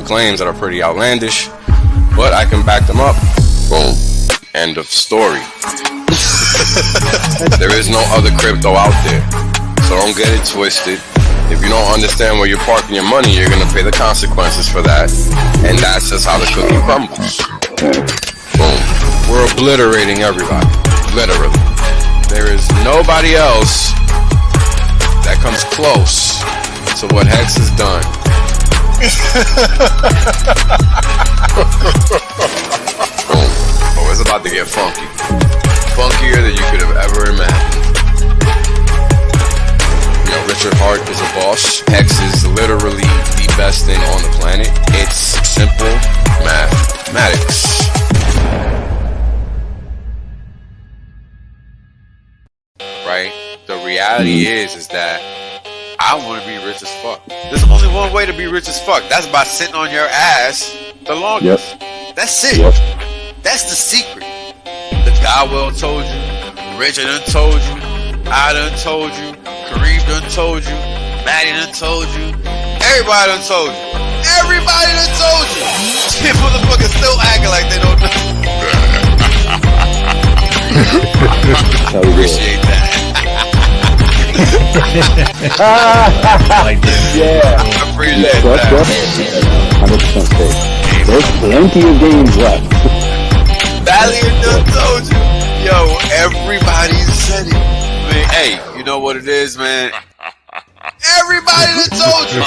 claims that are pretty outlandish, but I can back them up. Boom. End of story. There is no other crypto out there, so don't get it twisted. If you don't understand where you're parking your money, you're gonna pay the consequences for that, and that's just how the cookie crumbles. Boom. We're obliterating everybody, literally. There is nobody else that comes close to what Hex has done. Boom. Oh, it's about to get funky. Funkier than you could have ever imagined. You know, Richard Hart is a boss. Hex is literally the best thing on the planet. It's simple mathematics. Right? The reality is that I want to be rich as fuck. There's only one way to be rich as fuck. That's by sitting on your ass the longest. Yep. That's it. Yep. That's the secret. The guy well told you. Richard done told you. I done told you. Kareem done told you. Maddie done told you. Everybody done told you. Everybody done told you. Shit, motherfuckers still acting like they don't know. Appreciate that. Yeah. I appreciate that. 100% safe. There's plenty of games left. Valiant done told you. Yo, everybody said it. Man, hey, you know what it is, man? Everybody done told you.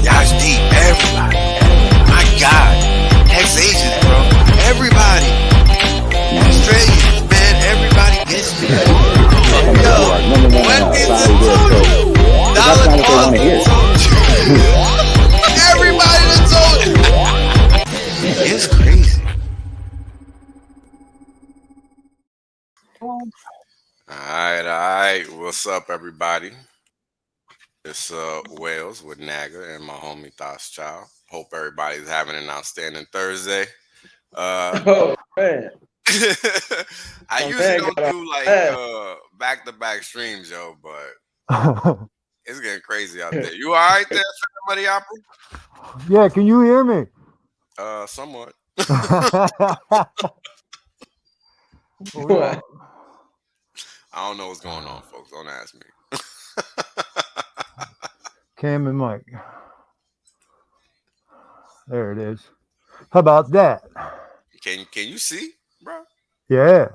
Y'all deep. Everybody. My God. Hex agents, bro. Everybody. Australians, man. Everybody gets me. Yo, when is it told you? Dollar told you. Everybody done told you. It's crazy. Alright. What's up, everybody? It's Wales with Naga and my homie Child. Hope everybody's having an outstanding Thursday. Oh man. I usually don't do like back-to-back streams, yo, but it's getting crazy out there. You alright there, Buddy Apple? Yeah, can you hear me? Somewhat. I don't know what's going on, folks. Don't ask me. Cam and Mike. There it is. How about that? Can you see, bro? Yeah.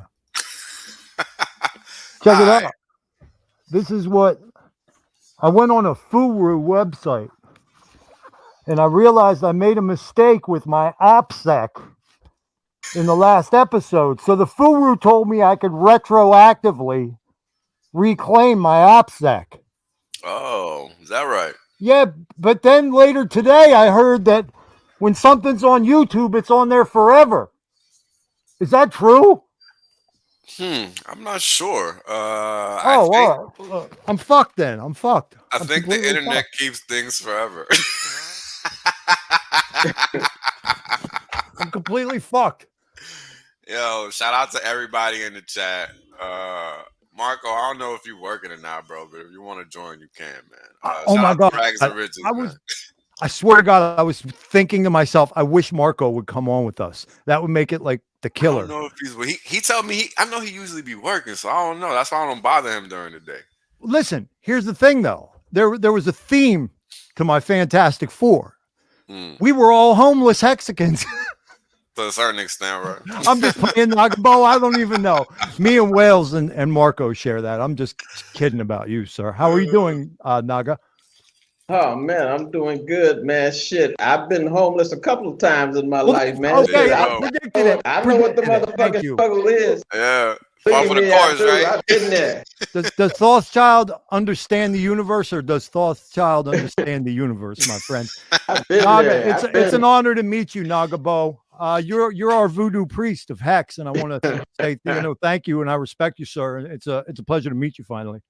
Check it out. This is what I went on a Furu website and I realized I made a mistake with my AppSec in the last episode. So the Furu told me I could retroactively reclaim my AppSec. Oh, is that right? Yeah, but then later today I heard that when something's on YouTube, it's on there forever. Is that true? I'm not sure. I'm fucked then. I'm fucked. I think the internet keeps things forever. I'm completely fucked. Yo, shout out to everybody in the chat. Marco, I don't know if you're working or not, bro, but if you want to join, you can, man. Oh my God. I swear to God, I was thinking to myself, I wish Marco would come on with us. That would make it like the killer. I don't know if he told me I know he usually be working, so I don't know. That's why I don't bother him during the day. Listen, here's the thing though. There was a theme to my Fantastic Four. We were all homeless Hexicans. To a certain extent, right? I'm just playing Nagabo. I don't even know. Me and Wales and Marco share that. I'm just kidding about you, sir. How are you doing, Naga? Oh man, I'm doing good, man. Shit, I've been homeless a couple of times in my life, man. Okay, I know what the motherfucking struggle is. Yeah. Off of the course, right? I've been there. Does Thothchild understand the universe, or does Thothchild understand the universe, my friend? Naga, it's an honor to meet you, Nagabo. You're our voodoo priest of Hex, and I want to say thank you, and I respect you, sir. It's a pleasure to meet you finally.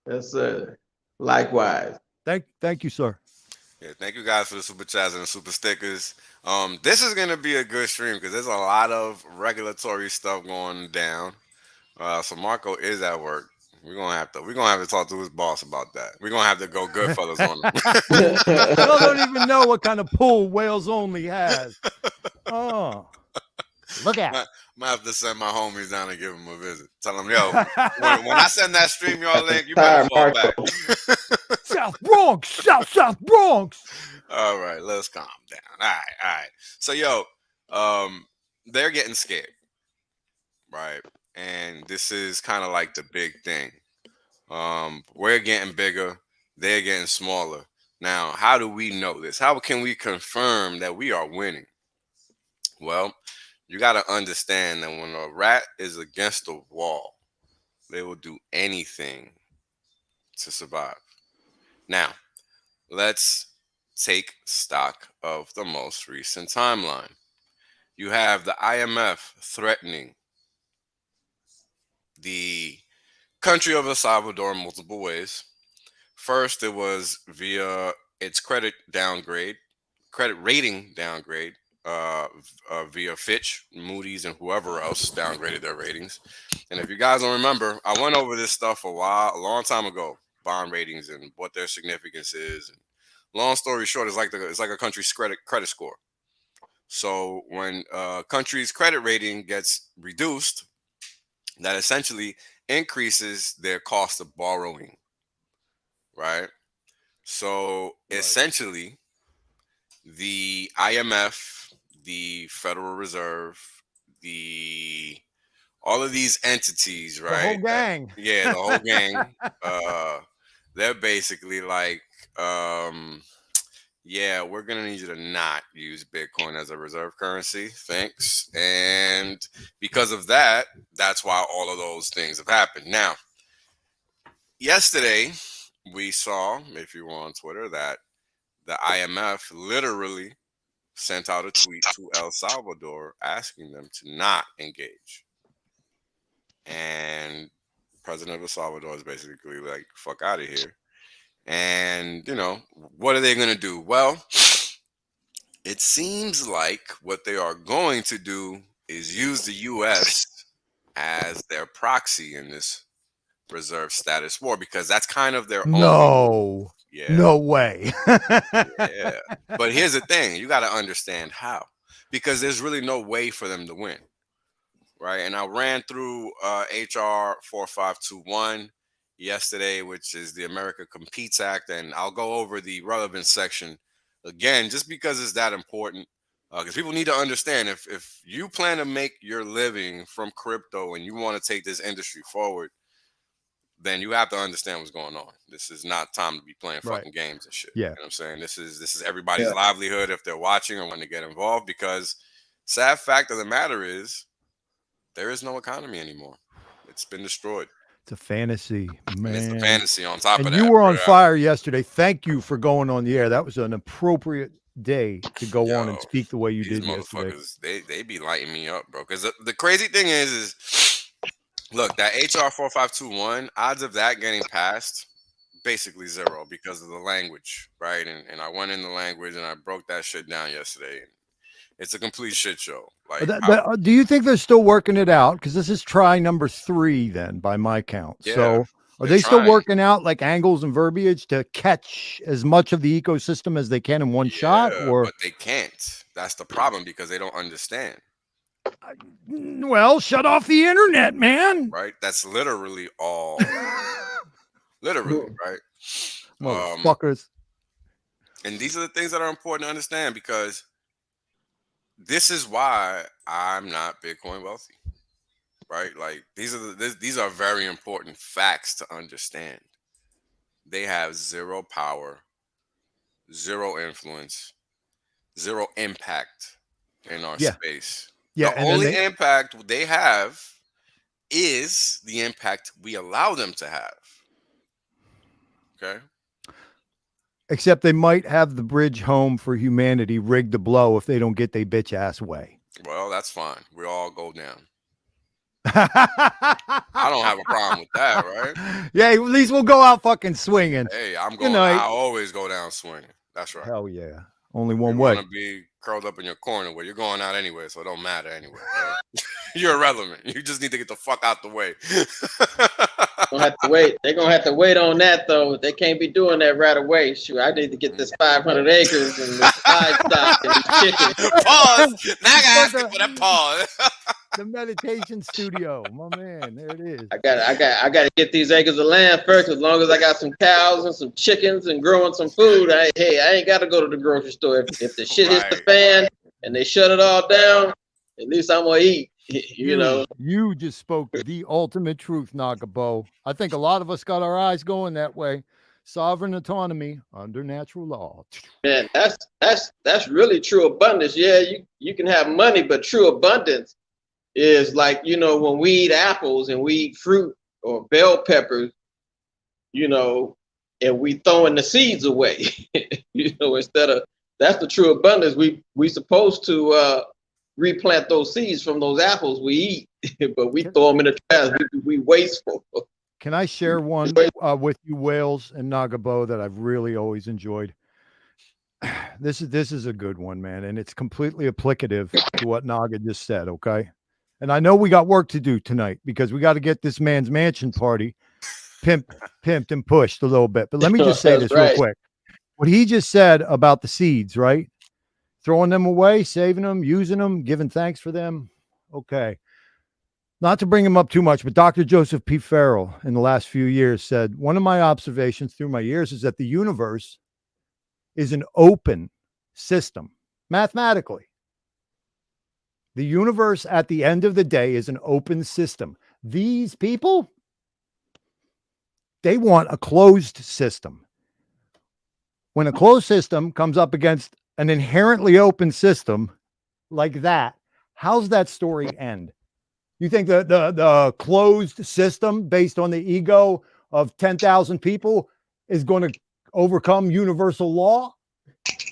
Yes, sir. Likewise. Thank you, sir. Yeah, thank you guys for the super chats and the super stickers. This is gonna be a good stream because there's a lot of regulatory stuff going down. So Marco is at work. We're gonna have to talk to his boss about that. We're gonna have to go Goodfellas on him. Y'all don't even know what kind of pull Wales Only has. Oh, look out. Might have to send my homies down and give him a visit. Tell them, yo, when I send that StreamYard link, you better fall back. South Bronx, South Bronx. All right, let's calm down. All right. So, yo, they're getting scared, right? And this is kind of like the big thing. We're getting bigger, they're getting smaller. Now, how do we know this? How can we confirm that we are winning? Well, you got to understand that when a rat is against the wall, they will do anything to survive. Now, let's take stock of the most recent timeline. You have the IMF threatening the country of El Salvador in multiple ways. First, it was via its credit rating downgrade, via Fitch, Moody's, and whoever else downgraded their ratings. And if you guys don't remember, I went over this stuff a long time ago, bond ratings and what their significance is. And long story short, it's like a country's credit score. So when a country's credit rating gets reduced, that essentially increases their cost of borrowing, right? So essentially, the IMF, the Federal Reserve, all of these entities, right? The whole gang. The whole gang. They're basically like, yeah, we're going to need you to not use Bitcoin as a reserve currency. Thanks. And because of that, that's why all of those things have happened. Now, yesterday, we saw, if you were on Twitter, that the IMF literally sent out a tweet to El Salvador asking them to not engage. And President of El Salvador is basically like, fuck out of here. And, what are they going to do? Well, it seems like what they are going to do is use the U.S. as their proxy in this reserve status war, because that's kind of their own. Yeah. No way. Yeah. But here's the thing. You got to understand how. Because there's really no way for them to win. Right? And I ran through HR 4521 yesterday, which is the America Competes Act. And I'll go over the relevant section again, just because it's that important. Because people need to understand, if you plan to make your living from crypto and you want to take this industry forward, then you have to understand what's going on. This is not time to be playing fucking games and shit. Yeah. You know what I'm saying? This is everybody's livelihood if they're watching or when they get involved, because sad fact of the matter is there is no economy anymore. It's been destroyed. It's a fantasy, man. And it's a fantasy on top of that. You were on fire yesterday. Thank you for going on the air. That was an appropriate day to go on and speak the way you did yesterday. They be lighting me up, bro. Because the crazy thing is look, that HR 4521, odds of that getting passed, basically zero because of the language, right? And I went in the language and I broke that shit down yesterday. It's a complete shit show. Like, do you think they're still working it out? Because this is try number 3 then, by my count. Yeah, so are they still working out like angles and verbiage to catch as much of the ecosystem as they can in one shot? Or but they can't. That's the problem, because they don't understand. Well, shut off the internet, man. Right? That's literally all. Literally, right? Motherfuckers. And these are the things that are important to understand, because this is why I'm not Bitcoin wealthy. Right? Like, these are very important facts to understand. They have zero power, zero influence, zero impact in our space. Yeah, the only impact they have is the impact we allow them to have. Okay. Except they might have the bridge home for humanity rigged to blow if they don't get their bitch ass way. Well, that's fine. We all go down. I don't have a problem with that, right? Yeah, at least we'll go out fucking swinging. Hey, I'm going. I always go down swinging. That's right. Hell yeah. Only one way. Want to be curled up in your corner where you're going out anyway, so it don't matter anyway. You're irrelevant. You just need to get the fuck out the way. Gonna have to wait. They're gonna have to wait on that though. They can't be doing that right away. Shoot, I need to get this 500 acres and this livestock and these chickens. Pause. Now I gotta ask you for that pause. The meditation studio, my man. There it is. I gotta get these acres of land first. As long as I got some cows and some chickens and growing some food, I ain't gotta go to the grocery store. If the shit hits the fan and they shut it all down, at least I'm gonna eat. You know, you just spoke the ultimate truth, Nagabo. I think a lot of us got our eyes going that way. Sovereign autonomy under natural law. Man, that's really true abundance. Yeah, you can have money, but true abundance is like, you know, when we eat apples and we eat fruit or bell peppers, you know, and we throwing the seeds away. You know, instead of, that's the true abundance. We supposed to replant those seeds from those apples we eat, but we throw them in the trash. We wasteful. Can I share one with you, Wales and Nagabo, that I've really always enjoyed? This is a good one, man, and it's completely applicative to what Naga just said. Okay, and I know we got work to do tonight because we got to get this man's mansion party pimped and pushed a little bit. But let me just say this real quick. What he just said about the seeds, right? Throwing them away, saving them, using them, giving thanks for them. Okay. Not to bring him up too much, but Dr. Joseph P. Farrell in the last few years said, one of my observations through my years is that the universe is an open system, mathematically. The universe at the end of the day is an open system. These people, they want a closed system. When a closed system comes up against an inherently open system like that, how's that story end? You think the closed system based on the ego of 10,000 people is going to overcome universal law?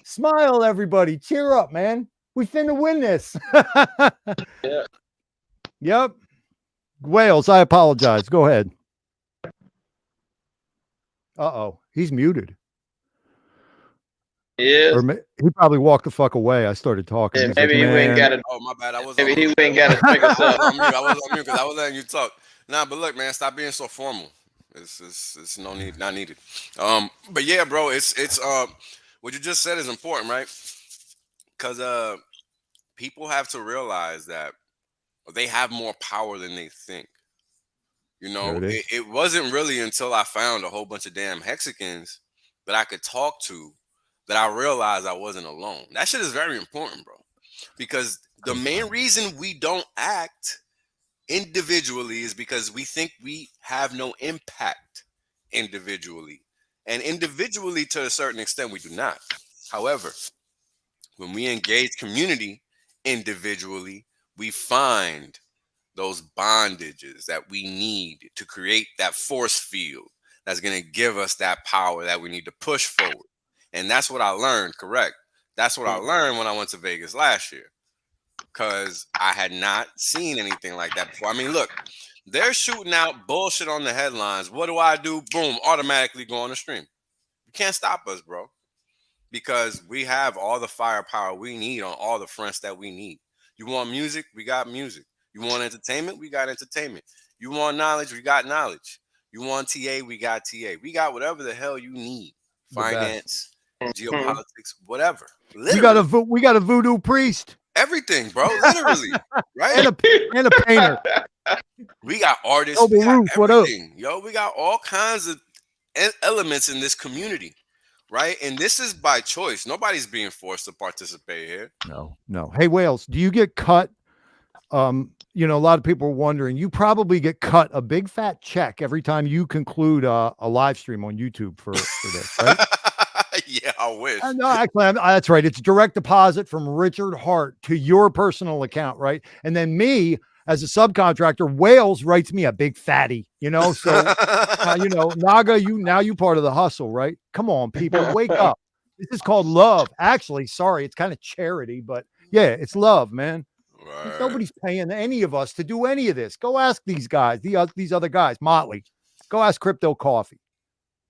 Smile, everybody. Cheer up, man. We finna win this. Yeah. Yep. Wales, I apologize. Go ahead. Uh-oh. He's muted. Yeah. Or he probably walked the fuck away. I started talking. Yeah, maybe he ain't got it. Oh, my bad. Maybe he ain't got to pick us up. I was on mute because I was letting you talk. Nah, but look, man, stop being so formal. It's no need, not needed. But yeah, bro, it's what you just said is important, right? Because people have to realize that they have more power than they think. You know, it wasn't really until I found a whole bunch of damn Hexicans that I could talk to that I realized I wasn't alone. That shit is very important, bro. Because the main reason we don't act individually is because we think we have no impact individually. And individually, to a certain extent, we do not. However, when we engage community individually, we find those bondages that we need to create that force field that's going to give us that power that we need to push forward. And that's what I learned, correct? That's what I learned when I went to Vegas last year, because I had not seen anything like that before. I mean, look, they're shooting out bullshit on the headlines. What do? Boom, automatically go on the stream. You can't stop us, bro, because we have all the firepower we need on all the fronts that we need. You want music? We got music. You want entertainment? We got entertainment. You want knowledge? We got knowledge. You want TA? We got TA. We got whatever the hell you need. Finance, geopolitics, whatever. Literally. We got a voodoo priest. Everything, bro. Literally, right? and a painter. We got artists. We got everything. Yo, we got all kinds of elements in this community, right? And this is by choice. Nobody's being forced to participate here. No. Hey, Wales, do you get cut? You know, a lot of people are wondering. You probably get cut a big fat check every time you conclude a live stream on YouTube for this, right? Yeah, I wish. No, actually, that's right. It's direct deposit from Richard Hart to your personal account, right? And then me, as a subcontractor, Wales writes me a big fatty, you know? So, you know, Naga, you part of the hustle, right? Come on, people, wake up. This is called love. Actually, sorry, it's kind of charity, but yeah, it's love, man. Right. Nobody's paying any of us to do any of this. Go ask these guys, these other guys, Motley. Go ask Crypto Coffee.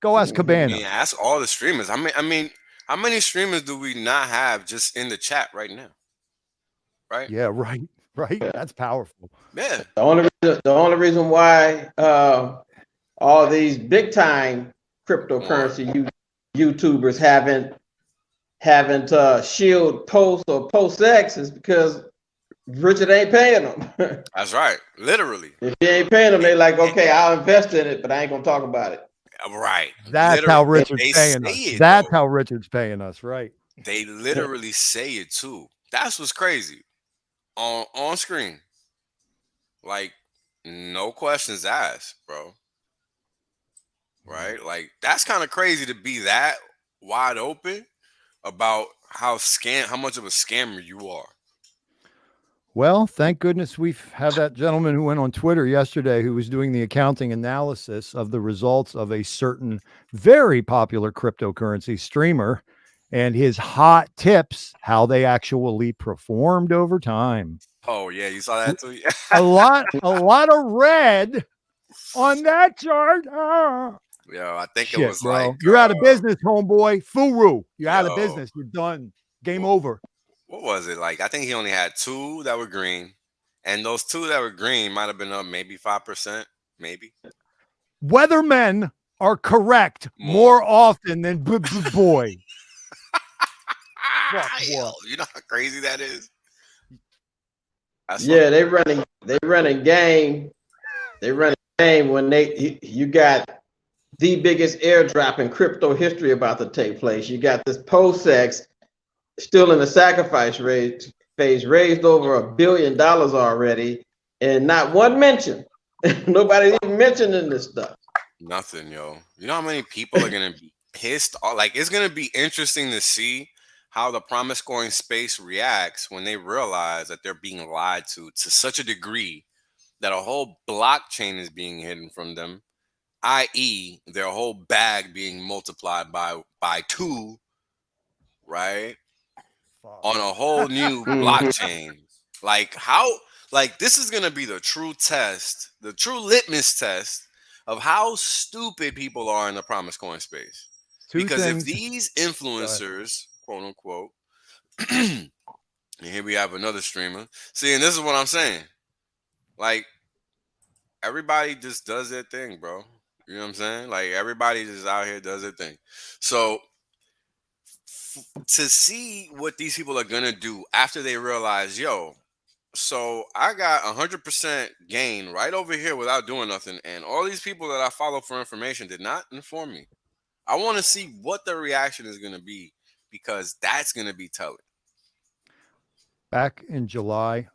Go ask Cabana. Yeah, ask all the streamers. I mean, How many streamers do we not have just in the chat right now? Right? Yeah, right. Right. That's powerful. Yeah. The only reason why all these big time cryptocurrency YouTubers haven't shield post or post X is because Richard ain't paying them. That's right. Literally. If he ain't paying them, they like, okay, I'll invest in it, but I ain't gonna talk about it. Right. That's literally, how Richard's paying us. That's how Richard's paying us, right? They literally say it too. That's what's crazy. On screen. Like, no questions asked, bro. Right? Like, that's kind of crazy to be that wide open about how much of a scammer you are. Well, thank goodness we have that gentleman who went on Twitter yesterday who was doing the accounting analysis of the results of a certain very popular cryptocurrency streamer and his hot tips, how they actually performed over time. Oh, yeah, you saw that too? a lot of red on that chart. Yo, I think it was bro. like you're out of business, homeboy. Furu. You're out of business. You're done. Game over. What was it? Like, I think he only had 2 that were green. And those 2 that were green might have been up maybe 5%. Maybe. Weathermen are correct more often than boy. Yo, you know how crazy that is? Yeah, they running game. They running game when you got the biggest airdrop in crypto history about to take place. You got this post-X still in the sacrifice phase, raised over $1 billion already, and not one mention. Nobody even mentioning this stuff. Nothing, yo. You know how many people are gonna be pissed off? Like, it's gonna be interesting to see how the promise scoring space reacts when they realize that they're being lied to such a degree that a whole blockchain is being hidden from them, i.e., their whole bag being multiplied by 2, right? On a whole new blockchain. Like, this is gonna be the true test, the true litmus test of how stupid people are in the promise coin space. Because if these influencers, quote unquote, and here we have another streamer. See, and this is what I'm saying. Like, everybody just does their thing, bro. You know what I'm saying? Like, everybody just out here does their thing. So to see what these people are gonna do after they realize, yo, so I got 100% gain right over here without doing nothing, and all these people that I follow for information did not inform me. I want to see what the reaction is going to be, because that's going to be telling. Back in July,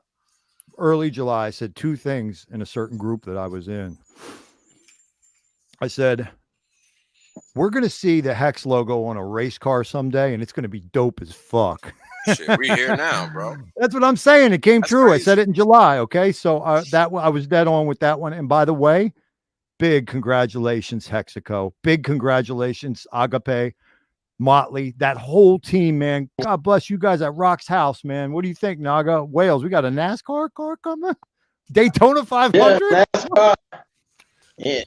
early July, I said 2 things in a certain group that I was in. I said, we're going to see the HEX logo on a race car someday, and it's going to be dope as fuck. Shit, we here now, bro. That's what I'm saying. It came true. Crazy. I said it in July. Okay. So I was dead on with that one. And by the way, big congratulations, Hexaco. Big congratulations, Agape, Motley, that whole team, man. God bless you guys at Rock's house, man. What do you think, Naga? Wales, we got a NASCAR car coming? Daytona 500? Yeah, NASCAR.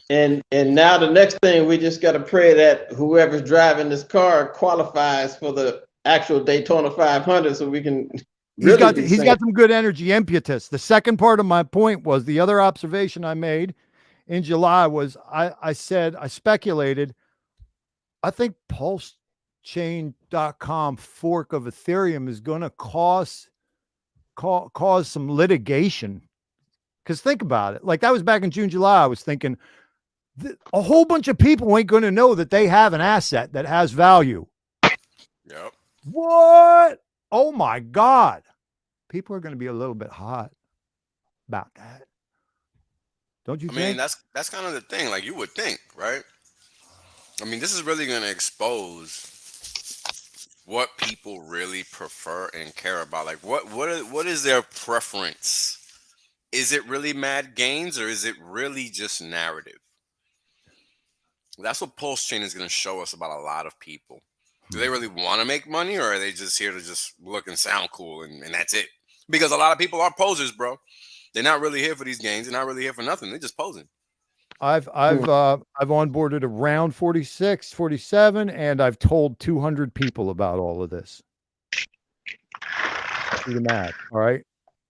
And now the next thing, we just got to pray that whoever's driving this car qualifies for the actual Daytona 500, so we can. He's got some good energy, impetus. The second part of my point was the other observation I made in July was I said, I speculated, I think PulseChain.com fork of Ethereum is going to cause some litigation. Because think about it. Like, that was back in June, July. I was thinking a whole bunch of people ain't going to know that they have an asset that has value. Yep. What? Oh my God. People are going to be a little bit hot about that. Don't you think? I mean, that's kind of the thing. Like, you would think, right? I mean, this is really going to expose what people really prefer and care about. Like, what is their preference? Is it really mad gains, or is it really just narrative? That's what Pulse Chain is going to show us about a lot of people. Do they really want to make money, or are they just here to just look and sound cool and that's it? Because a lot of people are posers, bro. They're not really here for these gains. They're not really here for nothing. They're just posing. I've onboarded around 46, 47, and I've told 200 people about all of this. Do the math, all right?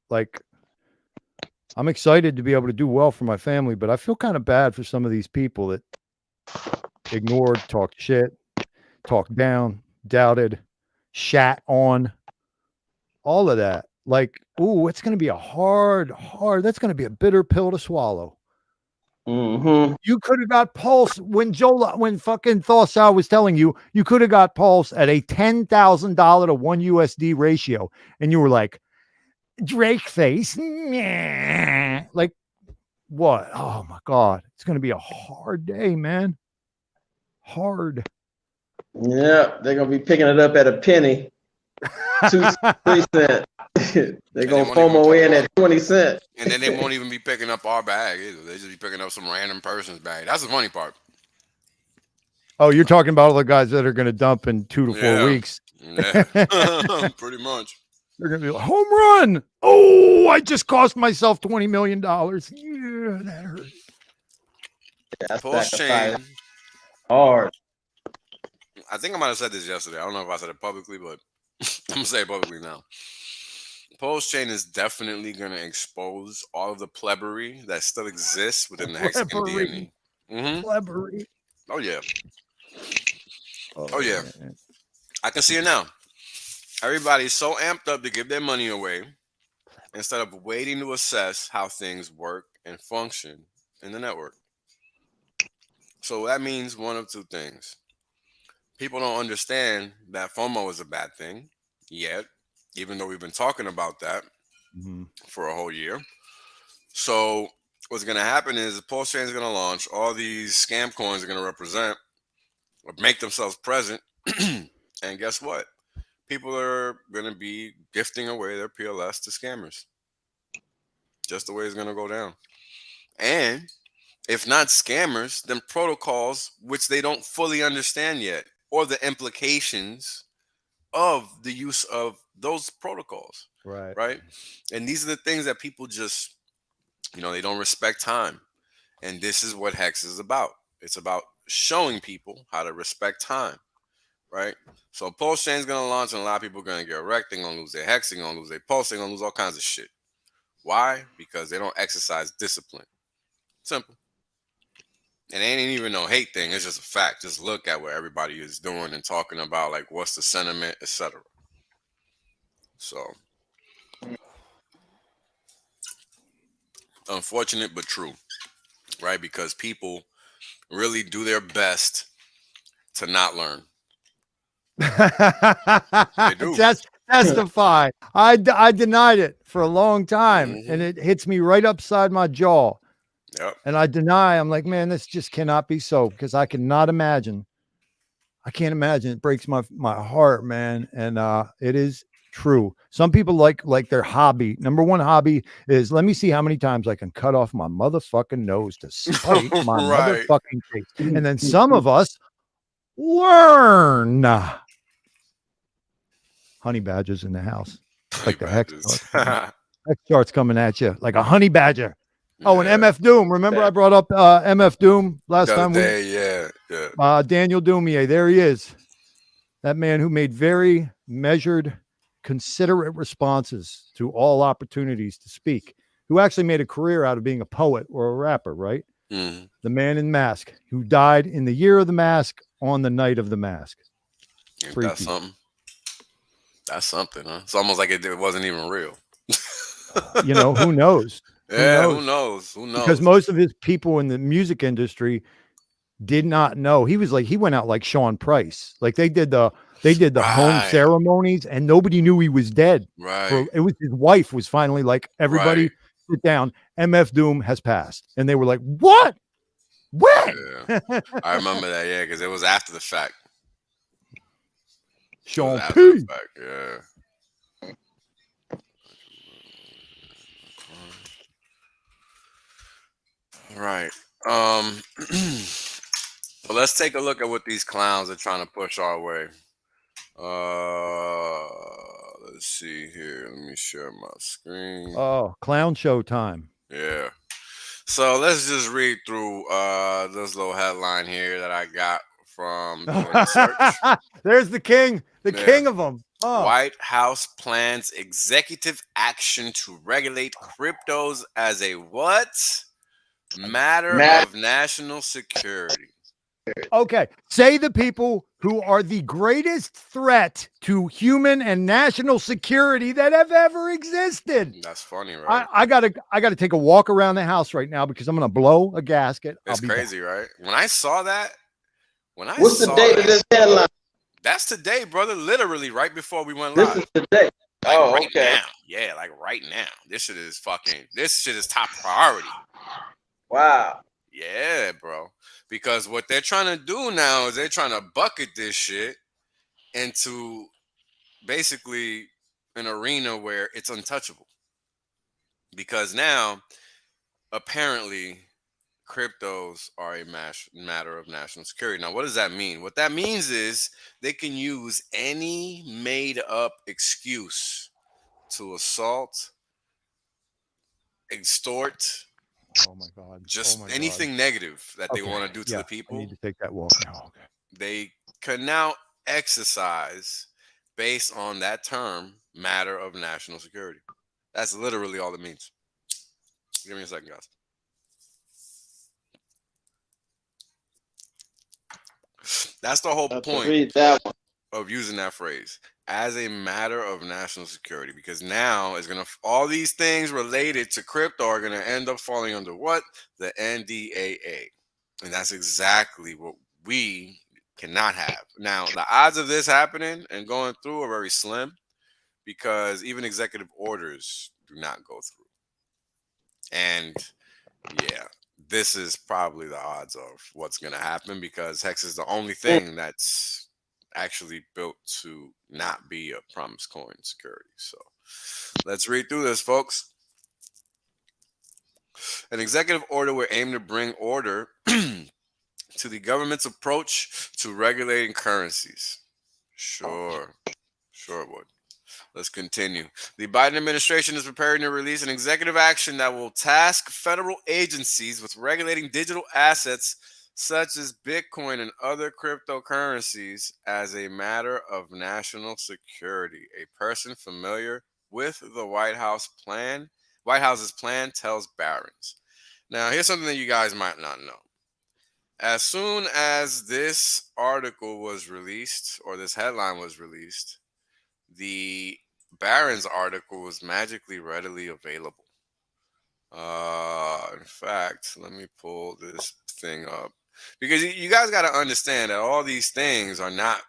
Like, I'm excited to be able to do well for my family, but I feel kind of bad for some of these people that ignored, talked shit, talked down, doubted, shat on, all of that. Like, ooh, it's going to be a hard, that's going to be a bitter pill to swallow. Mm-hmm. You could have got Pulse when fucking Thawsau was telling you, you could have got Pulse at a $10,000 to 1 USD ratio. And you were like, Drake face. Nah. Like, what? Oh my God. It's going to be a hard day, man. Hard. Yeah, they're going to be picking it up at a penny. 2, 3 cents. They're going to FOMO in at 20 cents. And then they won't even be picking up our bag either. They just be picking up some random person's bag. That's the funny part. Oh, you're talking about all the guys that are going to dump in 2 to 4 weeks. Yeah, pretty much. They're going to be like, home run. Oh, I just cost myself $20 million. Yeah, that hurt. That's Pulse chain. Hard. I think I might have said this yesterday. I don't know if I said it publicly, but I'm going to say it publicly now. Pulse chain is definitely going to expose all of the plebbery that still exists within the HEX community. Plebbery. Oh, yeah. Oh, yeah. Man. I can see it now. Everybody's so amped up to give their money away instead of waiting to assess how things work and function in the network. So that means one of two things. People don't understand that FOMO is a bad thing yet, even though we've been talking about that for a whole year. So what's going to happen is the Pulse chain is going to launch. All these scam coins are going to represent or make themselves present. And guess what? People are going to be gifting away their PLS to scammers. Just the way it's going to go down. And if not scammers, then protocols which they don't fully understand yet, or the implications of the use of those protocols. Right. And these are the things that people just, they don't respect time. And this is what HEX is about. It's about showing people how to respect time. Right. So Pulse chain is going to launch and a lot of people are going to get wrecked. They're going to lose their HEX. They're going to lose their Pulse. They're going to lose all kinds of shit. Why? Because they don't exercise discipline. Simple. And it ain't even no hate thing. It's just a fact. Just look at what everybody is doing and talking about, like what's the sentiment, etc. So, unfortunate but true, right? Because people really do their best to not learn. They do. Testify. I denied it for a long time, and it hits me right upside my jaw. Yep. And I deny. I'm like, man, this just cannot be so, because I cannot imagine. I can't imagine. It breaks my heart, man. And it is true. Some people like their hobby. Number one hobby is, let me see how many times I can cut off my motherfucking nose to spite my motherfucking face. And then some of us learn. Honey badgers in the house. Like the HEX chart's coming at you like a honey badger. Oh, and MF Doom. Remember I brought up MF Doom last time? Yeah. Daniel Dumier. There he is. That man who made very measured, considerate responses to all opportunities to speak, who actually made a career out of being a poet or a rapper, right? The man in mask, who died in the year of the mask on the night of the mask. That's something. That's something, huh? It's almost like it wasn't even real. Who knows? Who knows? Because most of his people in the music industry did not know. He went out like Sean Price. Like they did the home ceremonies and nobody knew he was dead. Right. It was his wife was finally like, everybody sit down. MF Doom has passed. And they were like, what? When? Yeah. I remember that, because it was after the fact. Sean P. Yeah. Right. So let's take a look at what these clowns are trying to push our way. Let's see here. Let me share my screen. Oh, clown show time. Yeah. So let's just read through this little headline here that I got from doing the search. There's the king Yeah. of them. Oh. White House plans executive action to regulate cryptos as a what? Matter of national security. Okay. Say the people who are the greatest threat to human and national security that have ever existed. That's funny, right? I gotta take a walk around the house right now because I'm gonna blow a gasket. It's crazy, right? When I saw that, what's the date of this headline? That's today, brother. Literally right before we went live. This is today. Like okay. Now. Yeah, like right now. This shit is top priority. Wow. Yeah, bro. Because what they're trying to do now is they're trying to bucket this shit into basically an arena where it's untouchable. Because now, apparently, cryptos are a matter of national security. Now, what does that mean? What that means is they can use any made-up excuse to assault, extort, oh my God, just anything negative that they want to do to the people. I need to take that walk now. Okay. They can now exercise based on that term, matter of national security. That's literally all it means. Give me a second, guys. That's the whole point of using that phrase, as a matter of national security, because now it's gonna all these things related to crypto are gonna end up falling under what? The NDAA, and that's exactly what we cannot have. Now, the odds of this happening and going through are very slim, because even executive orders do not go through. And yeah, this is probably the odds of what's going to happen, because HEX is the only thing that's actually built to not be a promise coin security. So let's read through this, folks. An executive order will aim to bring order to the government's approach to regulating currencies. Sure it would. Let's continue. The Biden administration is preparing to release an executive action that will task federal agencies with regulating digital assets such as Bitcoin and other cryptocurrencies as a matter of national security. A person familiar with the White House's plan tells Barron's. Now, here's something that you guys might not know. As soon as this article was released, or this headline was released, the Barron's article was magically readily available. In fact, let me pull this thing up, because you guys got to understand that all these things are not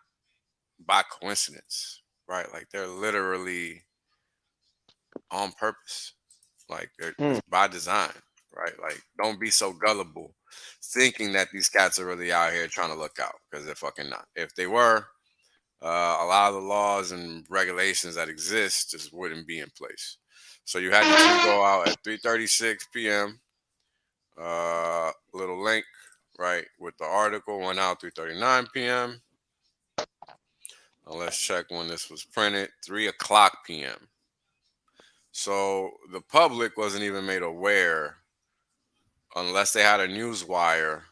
by coincidence, right? Like, they're literally on purpose. Like, it's by design, right? Like, don't be so gullible thinking that these cats are really out here trying to look out, because they're fucking not. If they were, a lot of the laws and regulations that exist just wouldn't be in place. So you had to go out at 3:36 p.m. Little link, right, with the article went out 3:39 p.m. Now let's check when this was printed. 3 o'clock p.m. So the public wasn't even made aware, unless they had a news wire,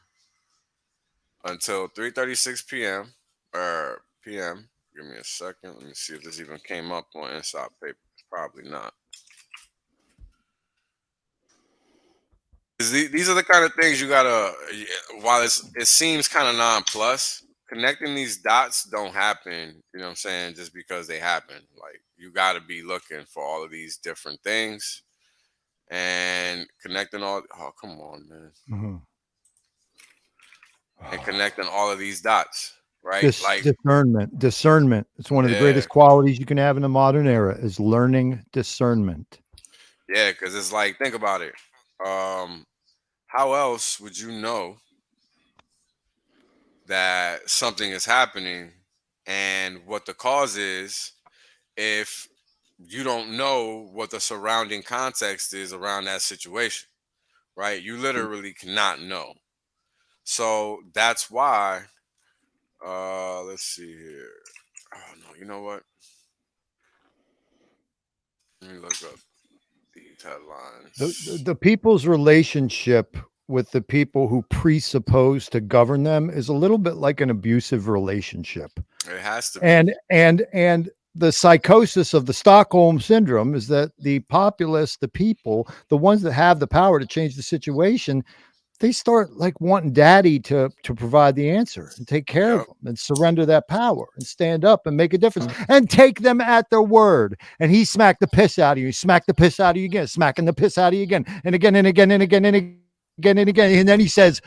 until 3:36 p.m. or p.m. Give me a second. Let me see if this even came up on Inside Paper. Probably not. These are the kind of things you gotta. While it seems kind of non-plus, connecting these dots don't happen. You know what I'm saying? Just because they happen. Like, you got to be looking for all of these different things and connecting all. Oh, come on, man. Mm-hmm. And connecting all of these dots. Right, Discernment. It's one of the greatest qualities you can have in the modern era, is learning discernment. Yeah, because it's like, think about it. How else would you know that something is happening and what the cause is if you don't know what the surrounding context is around that situation, right? You literally cannot know. So that's why. Let's see here. Oh no, you know what? Let me look up the intrigued headlines. The people's relationship with the people who presuppose to govern them is a little bit like an abusive relationship. It has to be. And the psychosis of the Stockholm syndrome is that the populace, the people, the ones that have the power to change the situation, they start like wanting daddy to provide the answer and take care of them and surrender that power and stand up and make a difference and take them at their word. And he smacked the piss out of you, smack the piss out of you again, smacking the piss out of you again and again and again and again and again and again. And then he says,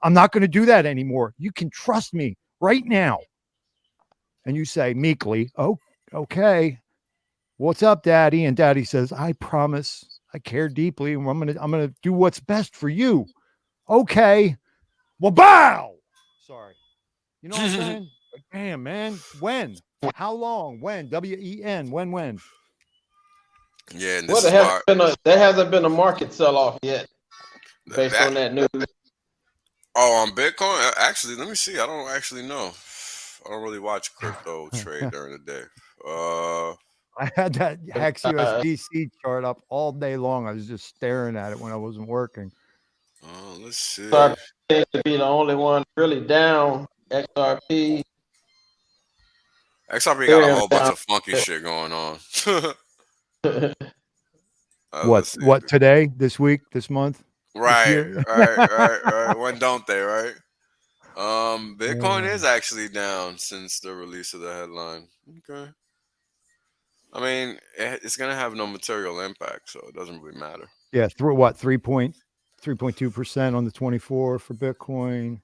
I'm not going to do that anymore. You can trust me right now. And you say meekly, oh, okay, what's up, daddy? And daddy says, I promise I care deeply and I'm gonna do what's best for you. Okay. Well, bow. Sorry. You know what I'm saying? Like, damn, man. When? How long? When? W-E-N. When? Yeah, and well, there hasn't been a market sell-off yet based on that news. Oh, on Bitcoin? Actually, let me see. I don't actually know. I don't really watch crypto trade during the day. I had that HEX USDC chart up all day long. I was just staring at it when I wasn't working. Let's see. XRP seems to be the only one really down. XRP got a whole bunch of funky shit going on. What today, this week, this month? Right. When don't they, right? Bitcoin is actually down since the release of the headline. Okay. I mean, it's gonna have no material impact, so it doesn't really matter. Yeah, through what 3.2% on the 24 for Bitcoin.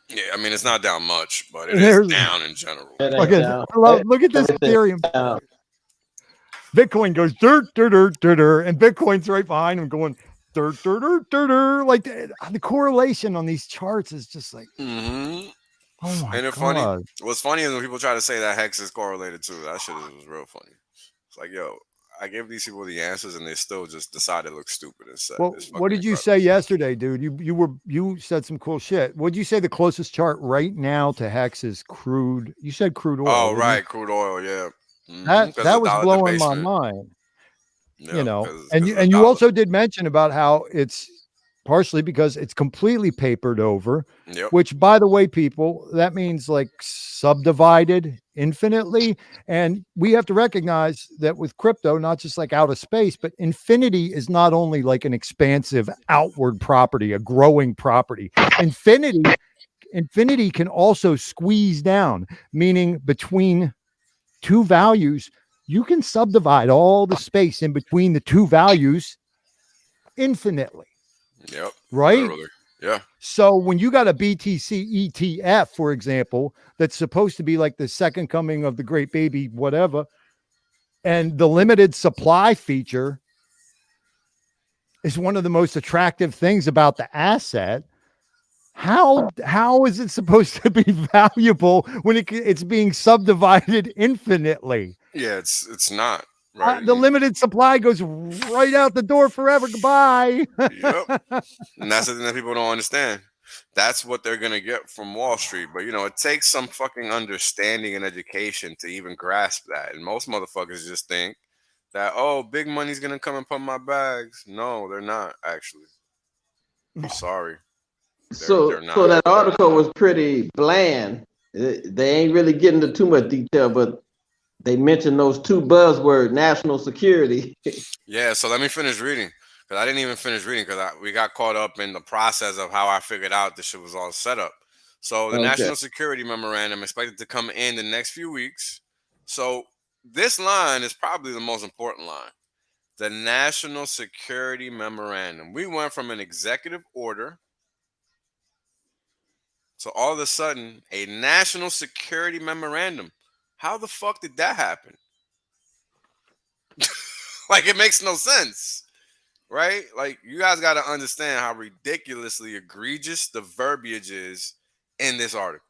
Yeah, I mean it's not down much, but it is down in general. Look at this Ethereum. Bitcoin goes dirt, and Bitcoin's right behind him going dirt. Like the correlation on these charts is just like, oh my God. Funny? What's funny is when people try to say that HEX is correlated too. That shit was real funny. It's like, yo, I gave these people the answers and they still just decided to look stupid and said. Well, what did you say yesterday, dude? You said some cool shit. What did you say the closest chart right now to HEX is crude? You said crude oil. Oh, right, crude oil, yeah. That was blowing my mind. Yep, you know, and you also did mention about how it's partially because it's completely papered over, which, by the way, people, that means like subdivided infinitely. And we have to recognize that with crypto, not just like out of space, but infinity is not only like an expansive outward property, a growing property. Infinity can also squeeze down, meaning between two values, you can subdivide all the space in between the two values infinitely. Yep. Right? Literally. Yeah. So when you got a BTC ETF, for example, that's supposed to be like the second coming of the great baby, whatever, and the limited supply feature is one of the most attractive things about the asset. How is it supposed to be valuable when it's being subdivided infinitely? Yeah, it's not. Right. The limited supply goes right out the door forever. Goodbye. Yep. And that's the thing that people don't understand. That's what they're gonna get from Wall Street. But it takes some fucking understanding and education to even grasp that. And most motherfuckers just think that, oh, big money's gonna come and pump my bags. No, they're not actually. I'm sorry. So that article was pretty bland. They ain't really getting into too much detail, but they mentioned those two buzzwords, national security. Yeah, so let me finish reading, because I didn't even finish reading because we got caught up in the process of how I figured out this shit was all set up. So the National Security Memorandum expected to come in the next few weeks. So this line is probably the most important line. The National Security Memorandum. We went from an executive order to all of a sudden a National Security Memorandum. How the fuck did that happen? Like, it makes no sense, right? Like, you guys got to understand how ridiculously egregious the verbiage is in this article.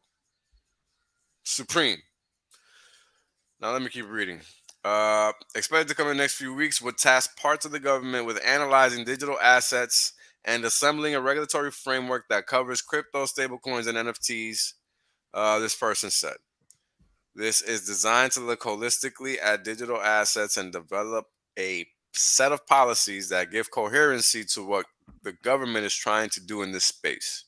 Supreme. Now, let me keep reading. Expected to come in the next few weeks, would task parts of the government with analyzing digital assets and assembling a regulatory framework that covers crypto, stablecoins, and NFTs, this person said. This is designed to look holistically at digital assets and develop a set of policies that give coherency to what the government is trying to do in this space.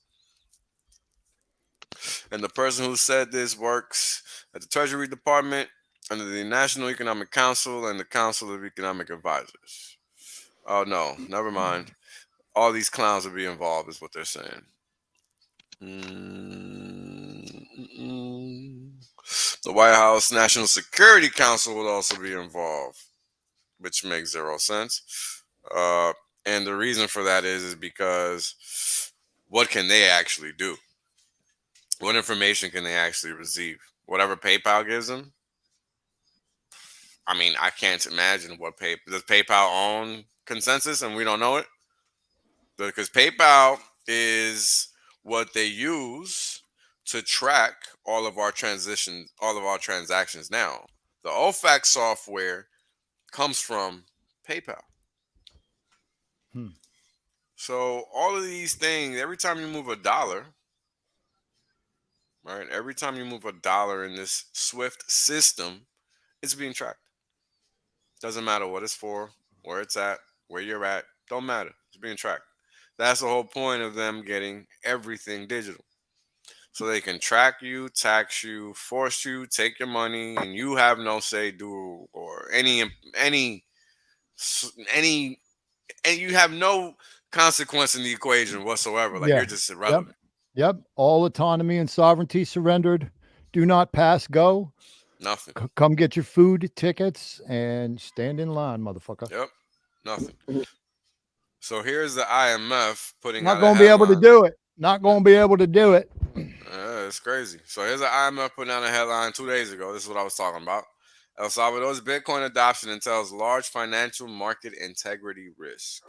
And the person who said this works at the Treasury Department, under the National Economic Council, and the Council of Economic Advisors. Oh, no, never mind. All these clowns will be involved, is what they're saying. The White House National Security Council will also be involved, which makes zero sense. And the reason for that is because what can they actually do? What information can they actually receive? Whatever PayPal gives them? I mean, I can't imagine what does PayPal own consensus and we don't know it? Because PayPal is what they use to track all of our transactions now. The OFAC software comes from PayPal. So all of these things, every time you move a dollar, right? Every time you move a dollar in this SWIFT system, it's being tracked. Doesn't matter what it's for, where it's at, where you're at. Don't matter. It's being tracked. That's the whole point of them getting everything digital. So they can track you, tax you, force you, take your money, and you have no say, do, or any, and you have no consequence in the equation whatsoever. Like, you're just irrelevant. Yep. All autonomy and sovereignty surrendered. Do not pass go. Nothing. Come get your food tickets and stand in line, motherfucker. Yep. Nothing. So here's the IMF putting not out going to be able to do it. Not going to be able to do it. It's crazy. So here's the IMF putting out a headline 2 days ago. This is what I was talking about. El Salvador's Bitcoin adoption entails large financial market integrity risk.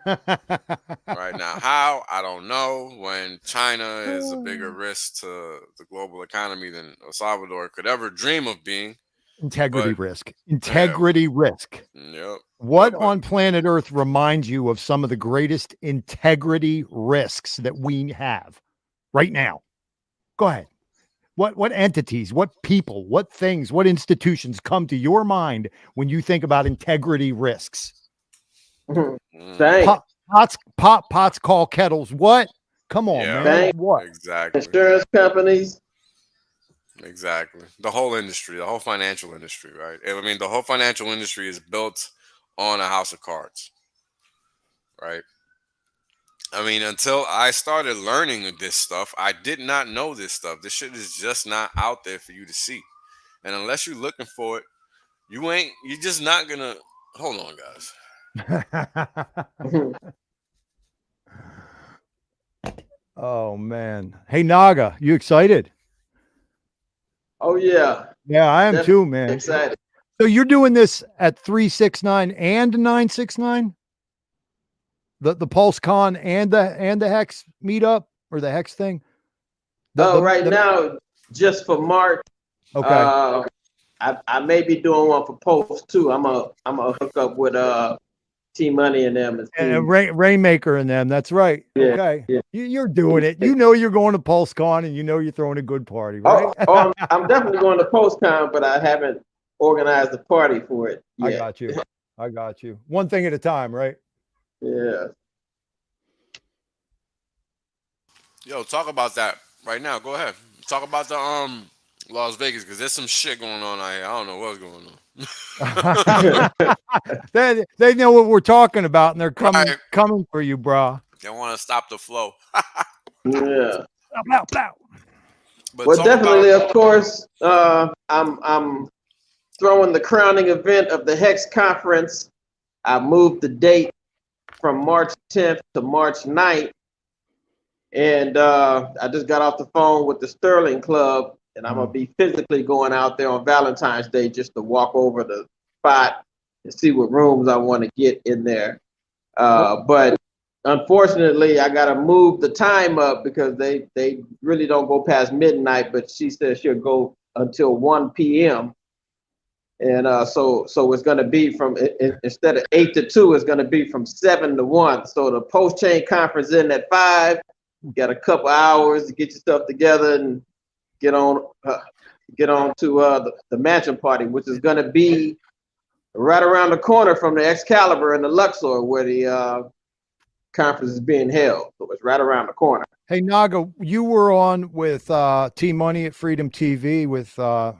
Right now, how? I don't know. When China is a bigger risk to the global economy than El Salvador could ever dream of being. Integrity risk. Integrity risk. Yep. What on planet Earth reminds you of some of the greatest integrity risks that we have right now? Go ahead. What entities, what people, what things, what institutions come to your mind when you think about integrity risks? Pots call kettles. What? Come on, man. What? Exactly. Insurance companies. Exactly. The whole industry, the whole financial industry, right? I mean, the whole financial industry is built on a house of cards, right? I mean, until I started learning this stuff, I did not know this stuff. This shit is just not out there for you to see. And unless you're looking for it, you're just not gonna. Hold on, guys. Oh, man. Hey, Naga, you excited? Oh, yeah. Yeah, I am too, man. Excited. So you're doing this at 369 and 969? The PulseCon and the Hex meetup or the Hex thing? Right now, just for March. Okay. I may be doing one for Post too. I'm a hook up with T Money and them and Rainmaker and them. That's right. Yeah, okay. Yeah. You're doing it. You know you're going to PulseCon and you know you're throwing a good party, right? I'm definitely going to PulseCon, but I haven't organized a party for it yet. I got you. One thing at a time, right? Yeah. Yo, talk about that right now. Go ahead. Talk about the Las Vegas, because there's some shit going on out here. I don't know what's going on. they know what we're talking about, and they're coming for you, bro. They want to stop the flow. Yeah. Blah, blah. Well, definitely, of course, I'm throwing the crowning event of the HEX conference. I moved the date from March 10th to March 9th. And I just got off the phone with the Sterling Club, and I'm going to be physically going out there on Valentine's Day just to walk over the spot and see what rooms I want to get in there. But unfortunately, I got to move the time up because they really don't go past midnight, but she says she'll go until 1 p.m. And so it's going to be from, instead of 8 to 2, it's going to be from 7 to 1. So the post-chain conference in at 5. You got a couple hours to get your stuff together and get on to the mansion party, which is going to be right around the corner from the Excalibur and the Luxor, where the conference is being held. So it's right around the corner. Hey Naga, you were on with T Money at Freedom TV with our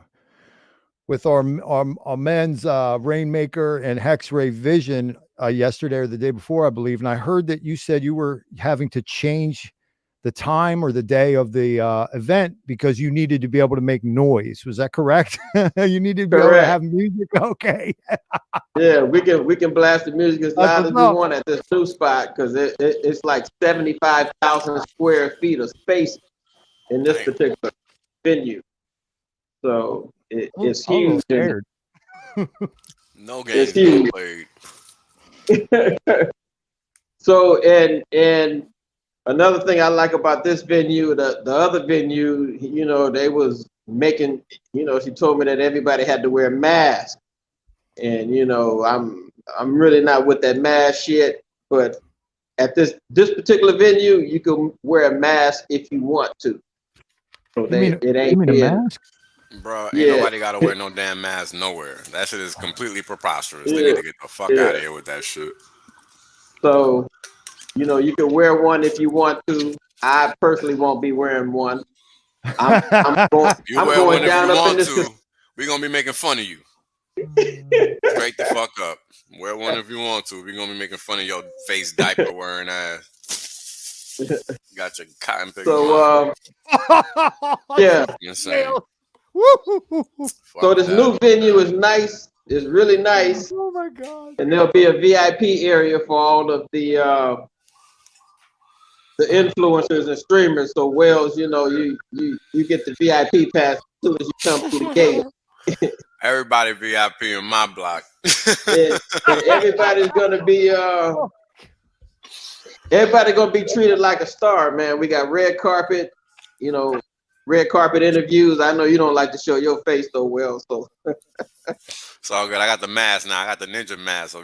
men's Rainmaker and HEX.VISION yesterday or the day before, I believe. And I heard that you said you were having to change the time or the day of the event because you needed to be able to make noise. Was that correct? You needed to be able to have music. Okay. Yeah, we can blast the music as loud as we want at this new spot because it's like 75,000 square feet of space in this particular venue. So it's huge. No games being played. So and another thing I like about this venue, the other venue, you know, they was making, you know, she told me that everybody had to wear masks, and you know, I'm really not with that mask shit. But at this particular venue, you can wear a mask if you want to. So it ain't a mask. Bro, ain't nobody gotta wear no damn mask nowhere. That shit is completely preposterous. They need to get the fuck out of here with that shit. So, you know, you can wear one if you want to. I personally won't be wearing one. I'm going down up in this. We're gonna be making fun of you. Straight the fuck up. Wear one if you want to. We're gonna be making fun of your face diaper wearing ass. Got your cotton pick. So yeah. Insane. So this new venue is nice. It's really nice. Oh my god! And there'll be a VIP area for all of the influencers and streamers. So Wells, you know, you get the VIP pass as soon as you come through the gate. Everybody VIP in my block. and everybody's gonna be treated like a star, man. We got red carpet, you know. Red carpet interviews. I know you don't like to show your face though, Will. So it's all good. I got the mask now. I got the ninja mask. So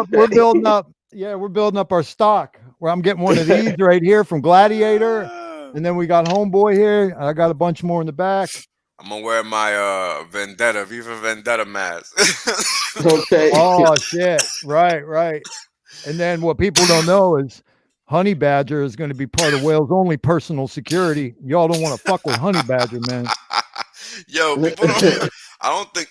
we're building up. Yeah, we're building up our stock. Where I'm getting one of these right here from Gladiator, and then we got Homeboy here. I got a bunch more in the back. I'm gonna wear my Viva Vendetta mask. Okay. Oh shit! Right. And then what people don't know is Honey Badger is going to be part of Wales' only personal security. Y'all don't want to fuck with Honey Badger, man. Yo, people don't, I don't think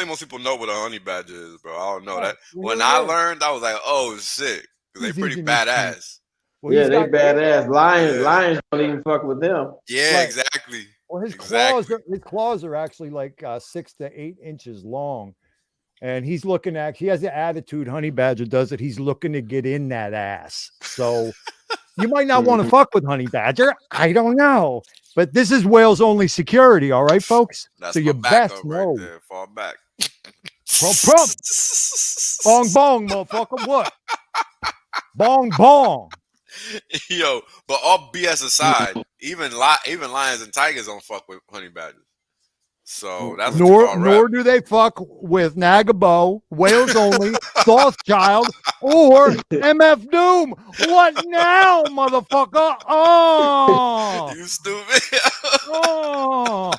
most people know what a Honey Badger is, bro. I don't know that. When I learned, I was like, oh shit, because they pretty badass. Well, yeah, they badass. Lions don't even fuck with them. Yeah, exactly. Well, his claws are actually like 6 to 8 inches long. And he has the attitude, Honey Badger does it. He's looking to get in that ass. So you might not want to fuck with Honey Badger. I don't know. But this is Wales' only security, all right, folks? That's so you best know. Right there. Fall back. Prum. Bong, bong, motherfucker. What? Bong, bong. Yo, but all BS aside, even lions and tigers don't fuck with Honey Badgers. So that's nor do they fuck with Nagabo, Wales only, Rothschild, or MF Doom. What now, motherfucker? Oh, you stupid. oh.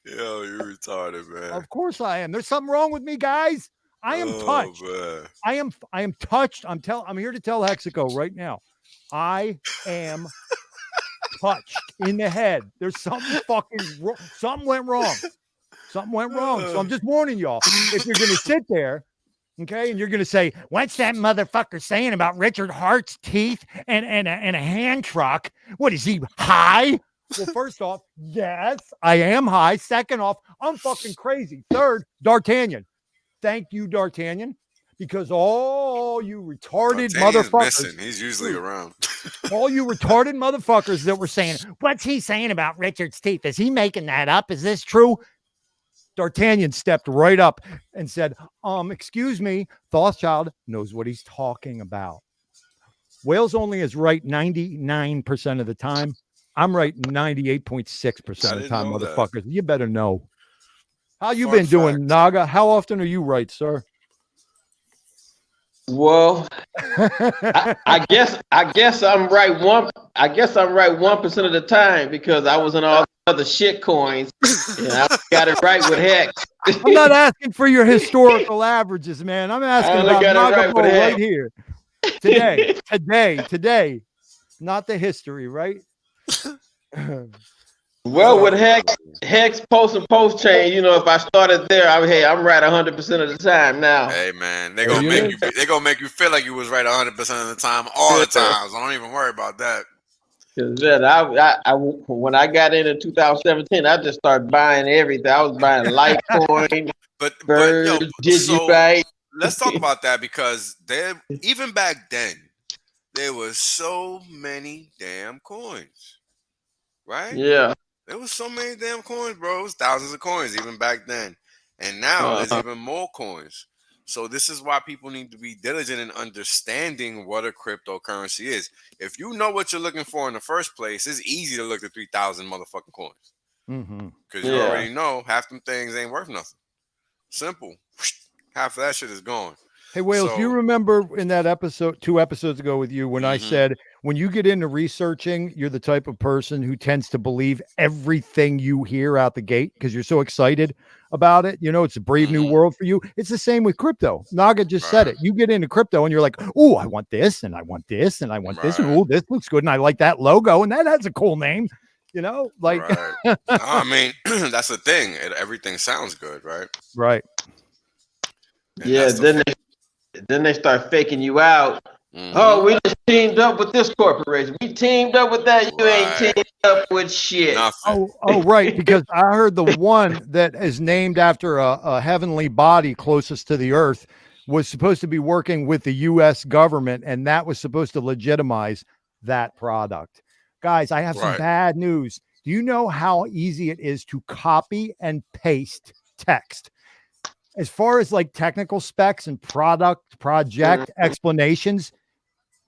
Yo, you retarded, man. Of course I am. There's something wrong with me, guys. I am touched. Man. I am touched. I'm here to tell Hexaco right now. I am touched in the head. There's something fucking wrong. Something went wrong. So I'm just warning y'all. If you're gonna sit there, okay, and you're gonna say, "What's that motherfucker saying about Richard Hart's teeth and a hand truck? What is he high?" Well, first off, yes, I am high. Second off, I'm fucking crazy. Third, D'Artagnan. Thank you, D'Artagnan. Because all you retarded motherfuckers. Missing. He's usually around. All you retarded motherfuckers that were saying, what's he saying about Richard's teeth? Is he making that up? Is this true? D'Artagnan stepped right up and said, excuse me, Rothschild knows what he's talking about. Wales only is right 99% of the time. I'm right 98.6% of the time, motherfuckers. You better know. How you been doing, Naga? How often are you right, sir? Well, I guess I'm right 1% of the time because I was in all the other shit coins and I got it right with Hex. I'm not asking for your historical averages, man. I'm asking about Nagapo right here. Today. Not the history, right? Well, with Hex post and post chain, you know, if I started there, I'm right 100% of the time now. Hey man, they gonna make you feel like you was right 100% of the time, all the time. So don't even worry about that. Because when I got in 2017, I just started buying everything. I was buying Litecoin, but yo, Digibyte. So let's talk about that because even back then there was so many damn coins, right? Yeah. There was so many damn coins, bro. It was thousands of coins even back then. And now there's even more coins. So this is why people need to be diligent in understanding what a cryptocurrency is. If you know what you're looking for in the first place, it's easy to look at 3,000 motherfucking coins. Because you already know half them things ain't worth nothing. Simple. Half of that shit is gone. Hey, Wales, do you remember in that episode, 2 episodes ago with you, when I said, when you get into researching, you're the type of person who tends to believe everything you hear out the gate because you're so excited about it. You know, it's a brave new world for you. It's the same with crypto. Naga just said it. You get into crypto and you're like, oh, I want this and I want this and I want this. And oh, this looks good. And I like that logo and that has a cool name. You know, like, I mean, that's the thing. Everything sounds good, right? Right. And yeah. Then they start faking you out. Oh, we just teamed up with this corporation. We teamed up with that. You ain't teamed up with shit. Nothing. Oh, right. Because I heard the one that is named after a heavenly body closest to the earth was supposed to be working with the U.S. government, and that was supposed to legitimize that product. Guys, I have some bad news. Do you know how easy it is to copy and paste text? As far as like technical specs and project explanations,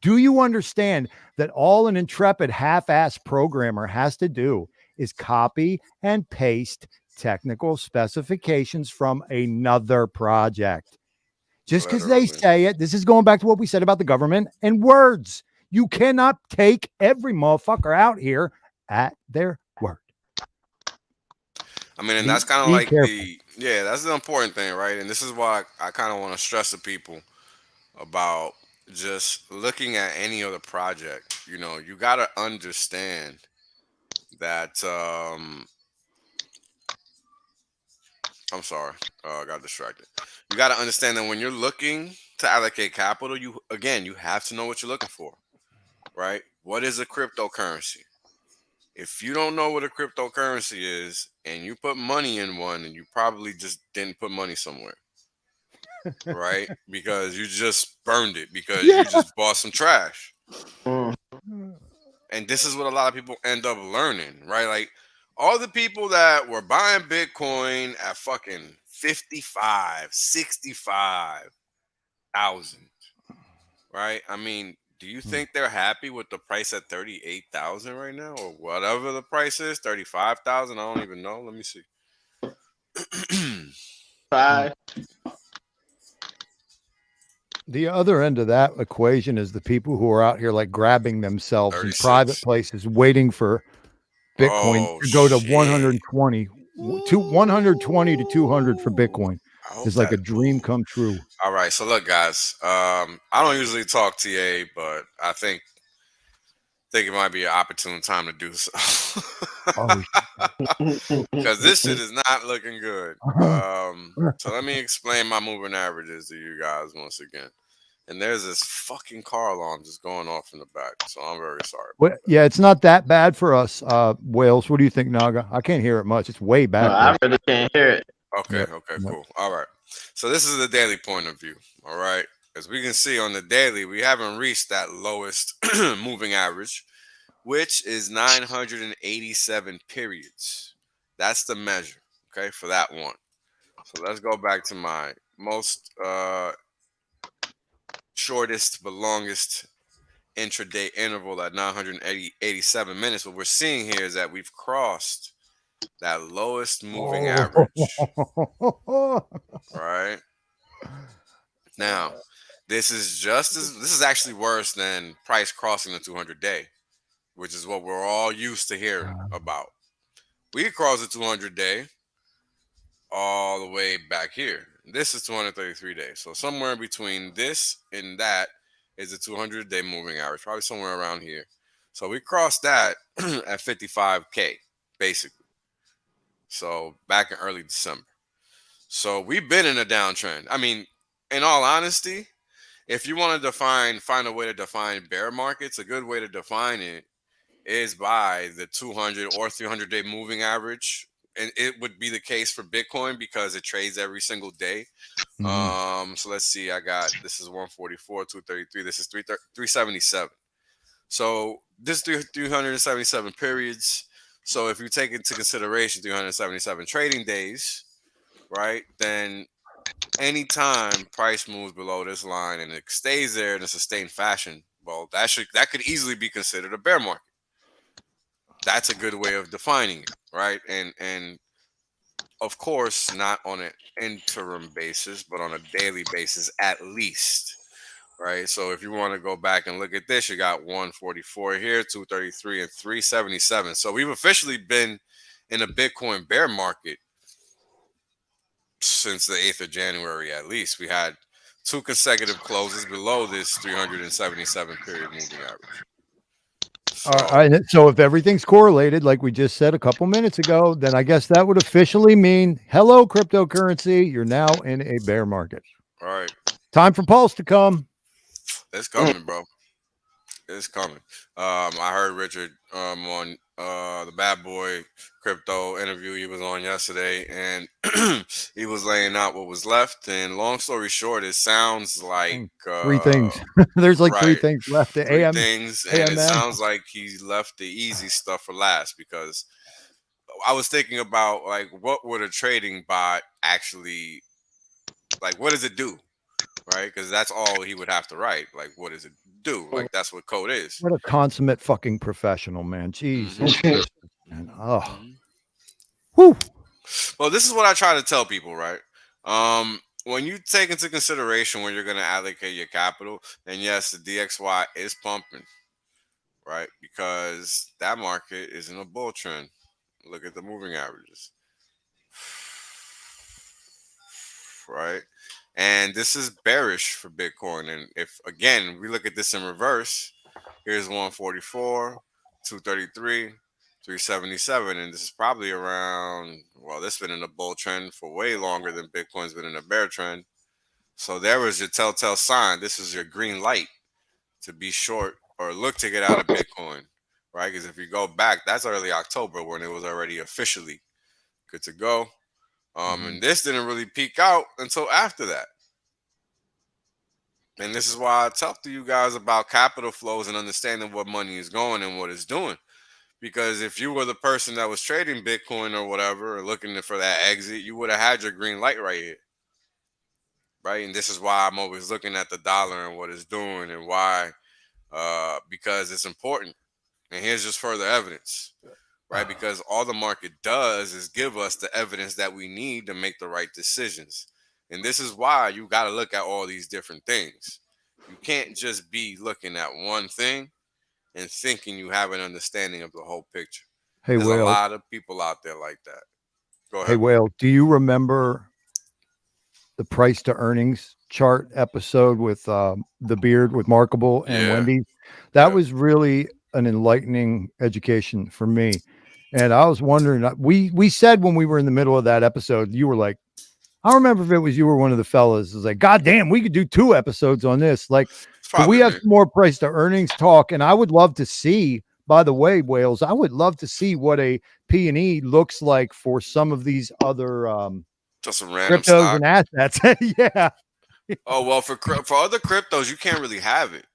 do you understand that all an intrepid half-ass programmer has to do is copy and paste technical specifications from another project? Just because they say it, this is going back to what we said about the government and words. You cannot take every motherfucker out here at their word. I mean, and that's kind of like that's the important thing, right? And this is why I kind of want to stress to people about just looking at any other project. You know, you got to understand that, I'm sorry, I got distracted. You got to understand that when you're looking to allocate capital, you have to know what you're looking for, right? What is a cryptocurrency? If you don't know what a cryptocurrency is and you put money in one, and you probably just didn't put money somewhere, right? Because you just burned it because you just bought some trash. And this is what a lot of people end up learning, right? Like all the people that were buying Bitcoin at fucking 55, 65,000, right? I mean, do you think they're happy with the price at 38,000 right now, or whatever the price is? 35,000? I don't even know. Let me see. 5. The other end of that equation is the people who are out here like grabbing themselves 36. In private places, waiting for Bitcoin to go to 120 to 200 for Bitcoin. It's like a dream come true. All right, so look, guys. I don't usually talk TA, but I think it might be an opportune time to do so. Because this shit is not looking good. So let me explain my moving averages to you guys once again. And there's this fucking car alarm just going off in the back, so I'm very sorry. Well, yeah, it's not that bad for us, Wales. What do you think, Naga? I can't hear it much. It's way back. No, I really can't hear it. Okay, cool. All right. So this is the daily point of view. All right. As we can see on the daily, we haven't reached that lowest moving average, which is 987 periods. That's the measure, okay, for that one. So let's go back to my most shortest but longest intraday interval at 987 minutes. What we're seeing here is that we've crossed that lowest moving average. Right? Now, This is actually worse than price crossing the 200-day, which is what we're all used to hearing about. We crossed the 200-day all the way back here. This is 233 days. So somewhere in between this and that is a 200-day moving average, probably somewhere around here. So we crossed that at 55K, basically. So back in early December. So we've been in a downtrend. I mean, in all honesty, if you want to find a way to define bear markets, a good way to define it is by the 200 or 300-day moving average. And it would be the case for Bitcoin because it trades every single day. So let's see. This is 144, 233. This is 377. So this 377 periods. So if you take into consideration 377 trading days, right, then anytime price moves below this line and it stays there in a sustained fashion, well, that could easily be considered a bear market. That's a good way of defining it, right? And of course, not on an interim basis, but on a daily basis at least, right? So if you want to go back and look at this, you got 144 here, 233, and 377. So we've officially been in a Bitcoin bear market since the 8th of January at least. We had 2 consecutive closes below this 377 period moving average. So if everything's correlated, like we just said a couple minutes ago, then I guess that would officially mean, hello, cryptocurrency, you're now in a bear market. All right. Time for Pulse to come. It's coming, bro. It's coming. I heard Richard on the Bad Boy Crypto interview he was on yesterday, and he was laying out what was left. And long story short, it sounds like 3 things. There's like 3 things left. The 3 things, and it sounds like he left the easy stuff for last, because I was thinking about, like, what would a trading bot actually, like, what does it do? Right, because that's all he would have to write. Like, what does it do? Like, that's what code is. What a consummate fucking professional, man. Jeez. Man. Oh. Whew. Well, this is what I try to tell people, right? When you take into consideration where you're going to allocate your capital, and yes, the DXY is pumping, right? Because that market is in a bull trend. Look at the moving averages, right? And this is bearish for Bitcoin. And if, again, we look at this in reverse, here's 144, 233, 377. And this is probably around, well, this has been in a bull trend for way longer than Bitcoin's been in a bear trend. So there was your telltale sign. This is your green light to be short or look to get out of Bitcoin, right? Because if you go back, that's early October when it was already officially good to go. And this didn't really peak out until after that. And this is why I talk to you guys about capital flows and understanding what money is going and what it's doing. Because if you were the person that was trading Bitcoin or whatever, or looking for that exit, you would have had your green light right here. Right? And this is why I'm always looking at the dollar and what it's doing and why. Because it's important. And here's just further evidence. Right? Because all the market does is give us the evidence that we need to make the right decisions. And this is why you got to look at all these different things. You can't just be looking at one thing and thinking you have an understanding of the whole picture. Hey, There's Whale. a lot of people out there like that. Go ahead. Hey, Whale, do you remember the price to earnings chart episode with the Beard with Markable and Wendy? That was really an enlightening education for me. And I was wondering, we said when we were in the middle of that episode, you were like, I don't remember if it was you or one of the fellas. It was like, God damn, we could do 2 episodes on this. Like, we have some more price to earnings talk. And I would love to see, by the way, Wales, I would love to see what a P&E looks like for some of these other just some random cryptos stock and assets. Yeah. Oh, well, for other cryptos, you can't really have it.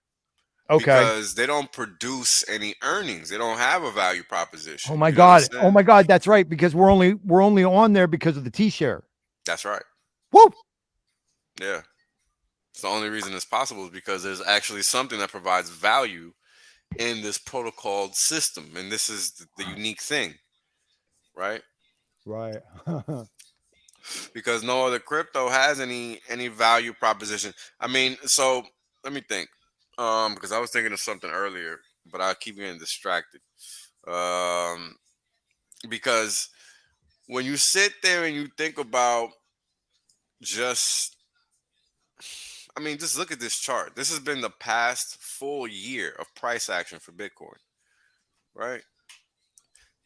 Okay. Because they don't produce any earnings. They don't have a value proposition. Oh my God. Oh my God. That's right. Because we're only on there because of the T-share. That's right. Woo. Yeah. It's the only reason it's possible is because there's actually something that provides value in this protocol system. And this is the unique thing. Right? Right. because no other crypto has any value proposition. I mean, so let me think. Because I was thinking of something earlier, but I keep getting distracted. Because when you sit there and you think about just, I mean, just look at this chart. This has been the past full year of price action for Bitcoin, right?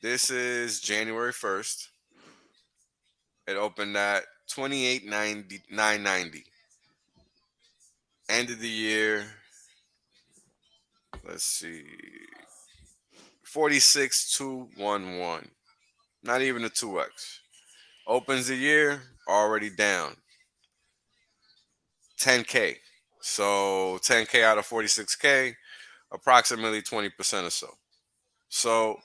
This is January 1st. It opened at 28.990. End of the year, let's see, 46.211. Not even a 2x. Opens the year already down 10K. So 10K out of 46K, approximately 20% or so. So,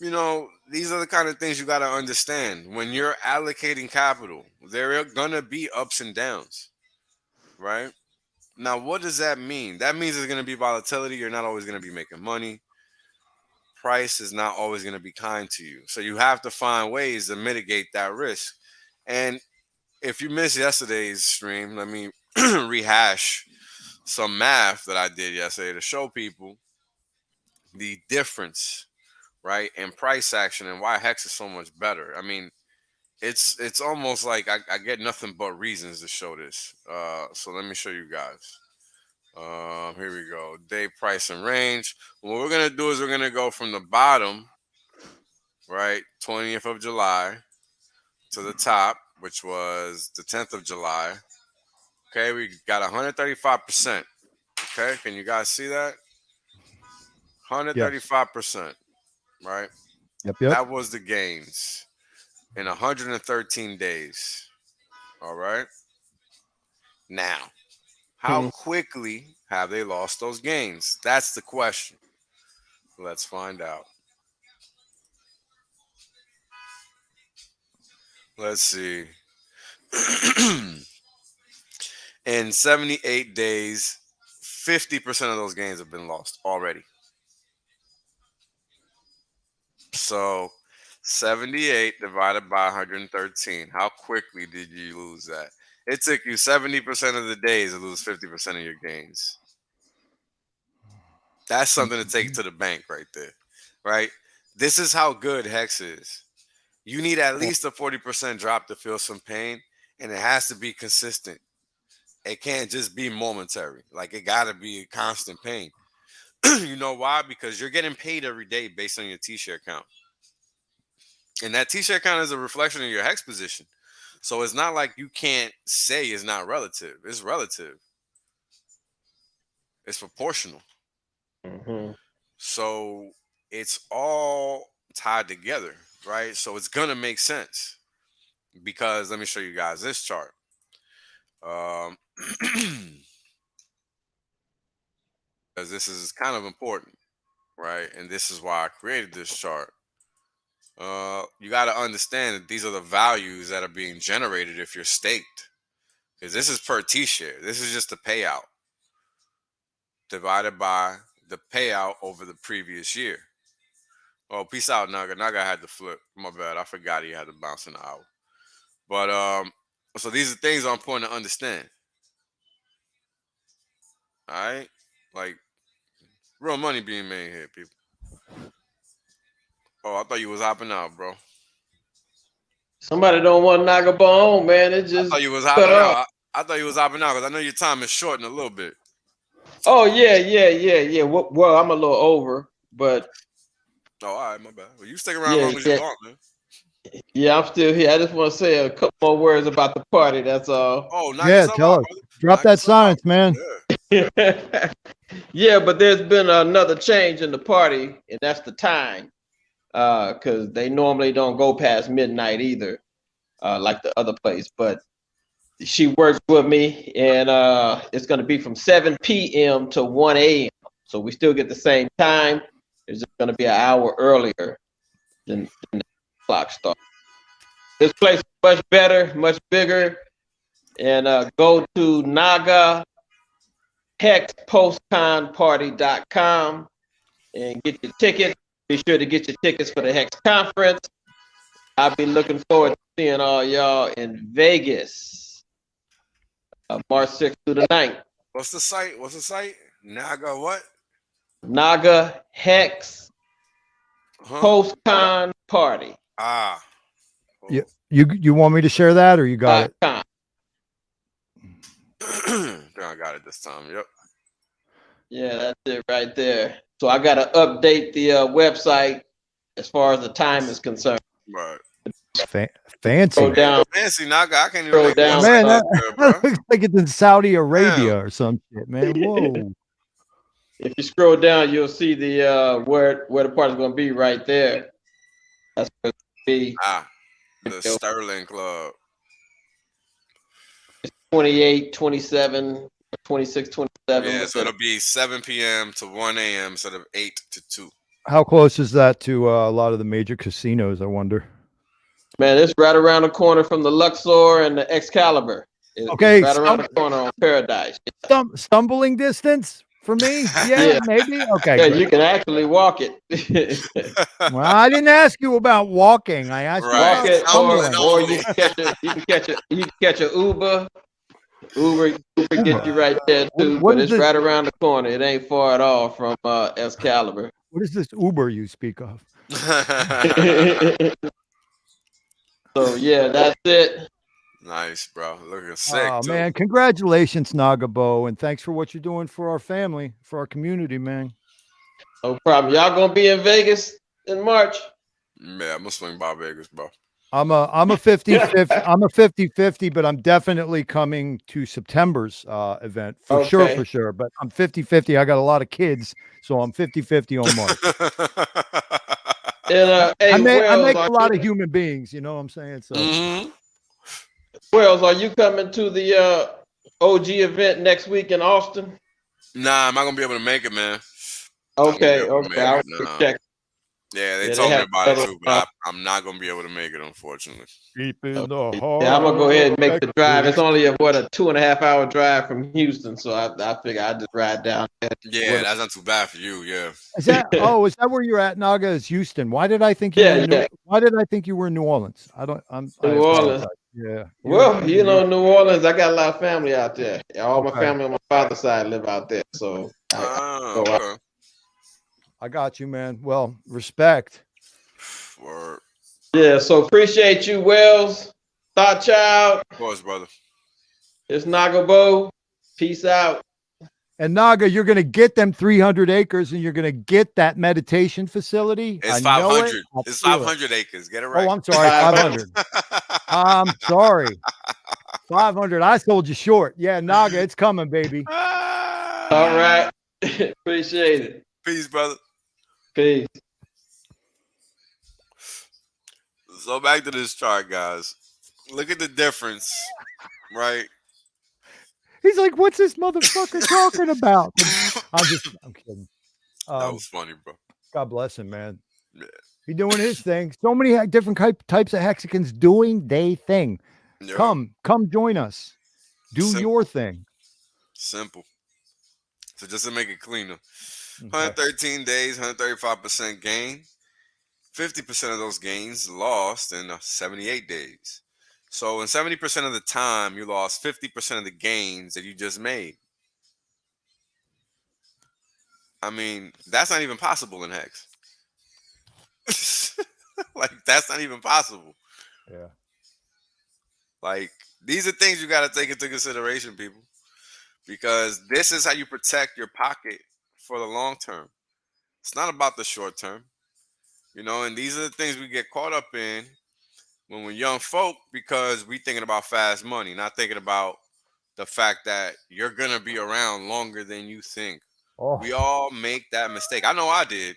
you know, these are the kind of things you got to understand. When you're allocating capital, there are going to be ups and downs, right? Now, what does that mean? That means there's going to be volatility. You're not always going to be making money. Price is not always going to be kind to you. So you have to find ways to mitigate that risk. And if you missed yesterday's stream, let me rehash some math that I did yesterday to show people the difference, right, in price action and why HEX is so much better. I mean, it's almost like I get nothing but reasons to show this. So let me show you guys. Here we go. Day, price, and range. What we're gonna do is we're gonna go from the bottom, right, 20th of July, to the top, which was the 10th of July. Okay, we got 135%. Okay, can you guys see that? 135%, right? Yep. That was the gains in 113 days. All right. Now, how quickly have they lost those gains? That's the question. Let's find out. Let's see. In 78 days, 50% of those gains have been lost already. So 78 divided by 113. How quickly did you lose that? It took you 70% of the days to lose 50% of your gains. That's something to take to the bank right there, right? This is how good HEX is. You need at least a 40% drop to feel some pain, and it has to be consistent. It can't just be momentary. Like, it got to be a constant pain. You know why? Because you're getting paid every day based on your T-share count. And that T-share count is a reflection of your HEX position. So it's not like you can't say it's not relative. It's relative. It's proportional. So it's all tied together, right? So it's going to make sense. Because let me show you guys this chart. Because this is kind of important, right? And this is why I created this chart. You got to understand that these are the values that are being generated if you're staked. Because this is per T-share. This is just the payout divided by the payout over the previous year. Oh, peace out, Naga. Naga had to flip. My bad. I forgot he had to bounce in the hour. But so these are things I'm important to understand. All right, like real money being made here, people. Oh, I thought you was hopping out, bro. Somebody don't want Naga bone, man. It just I thought you was hopping out. I thought you was hopping out because I know your time is short in a little bit. Oh yeah. Well, I'm a little over, but oh, all right, my bad. Well, you stick around as long as you want, man. Yeah, I'm still here. I just want to say a couple more words about the party. That's all. Oh, yeah, tell us. Drop that silence, man. Yeah. Yeah, but there's been another change in the party, and that's the time, because they normally don't go past midnight either, like the other place. But she works with me, and it's going to be from 7 p.m. to 1 a.m. So we still get the same time. It's just going to be an hour earlier than the clock starts. This place is much better, much bigger, and go to Naga HEXPostconparty.com and get your tickets. Be sure to get your tickets for the HEX conference. I'll be looking forward to seeing all y'all in Vegas, March 6th through the 9th. What's the site? What's the site? Naga what? Naga HEX Post-Con Party. Ah. Yeah. You want me to share that, or you got it? I got it this time. Yep. Yeah, that's it right there. So I got to update the website as far as the time is concerned. Right. Fancy. Go down. Fancy Naga. I can't even Scroll make down. Man, that looks like it's in Saudi Arabia or some shit, man. Whoa. If you scroll down, you'll see the where the party's going to be right there. That's going to be the Sterling Club. 28, 27, 26, 27. Yeah, so it'll be 7 p.m. to 1 a.m. instead of 8 to 2. How close is that to a lot of the major casinos, I wonder? Man, it's right around the corner from the Luxor and the Excalibur. Okay. Right around the corner on Paradise. Stumbling distance for me? Yeah, maybe. Okay. Yeah, great. you can actually walk it. Well, I didn't ask you about walking. I asked you about stumbling. or you can catch a Uber. Uber get you right there too, but it's right around the corner. It ain't far at all from Excalibur. What is this Uber you speak of? So yeah, that's it. Nice, bro. Looking sick. Oh too. man, congratulations, Nagabo, and thanks for what you're doing for our family, for our community, man. No problem. Y'all gonna be in Vegas in March? Yeah, I'm gonna swing by Vegas, bro. I'm a 50-50. I'm a 50-50, but I'm definitely coming to September's event for sure. But I'm 50-50. I got a lot of kids, so I'm 50-50 on March. And hey, I make a lot of human beings, you know what I'm saying? So Wells, are you coming to the OG event next week in Austin? Nah, I'm not gonna be able to make it, man. Okay. I'll check. Yeah, they told me about it too, but I'm not gonna be able to make it, unfortunately. Yeah, I'm gonna go ahead and make the drive. It's only a 2.5 hour drive from Houston, so I figure I just ride down there. Yeah, that's not too bad for you. Yeah. Is that where you're at? Naga is Houston. Why did I think you why did I think you were in New Orleans? New Orleans. Yeah. Well, New Orleans, I got a lot of family out there. All my family on my father's side live out there, so I got you, man. Well, respect. Word. Yeah, so appreciate you, Wells. Thought Child. Of course, brother. It's Nagabo. Peace out. And Naga, you're gonna get them 300 acres, and you're gonna get that meditation facility. It's 500. It's 500 acres. Get it right. Oh, I'm sorry, 500. I'm sorry, 500. I sold you short. Yeah, Naga, it's coming, baby. All right. Appreciate it. Peace, brother. Peace. So back to this chart, guys. Look at the difference, right? He's like, "What's this motherfucker talking about?" I'm kidding. That was funny, bro. God bless him, man. Yeah. He doing his thing. So many different types of Hexicans doing their thing. Yeah. Come join us. Do your thing. Simple. So just to make it cleaner, 113 days, 135% gain. 50% of those gains lost in 78 days. So in 70% of the time, you lost 50% of the gains that you just made. I mean, that's not even possible in Hex. Like, that's not even possible. Yeah. Like, these are things you got to take into consideration, people. Because this is how you protect your pocket for the long term. It's not about the short term. You know, and these are the things we get caught up in when we're young folk, because we thinking about fast money, not thinking about the fact that you're going to be around longer than you think. Oh. We all make that mistake. I know I did.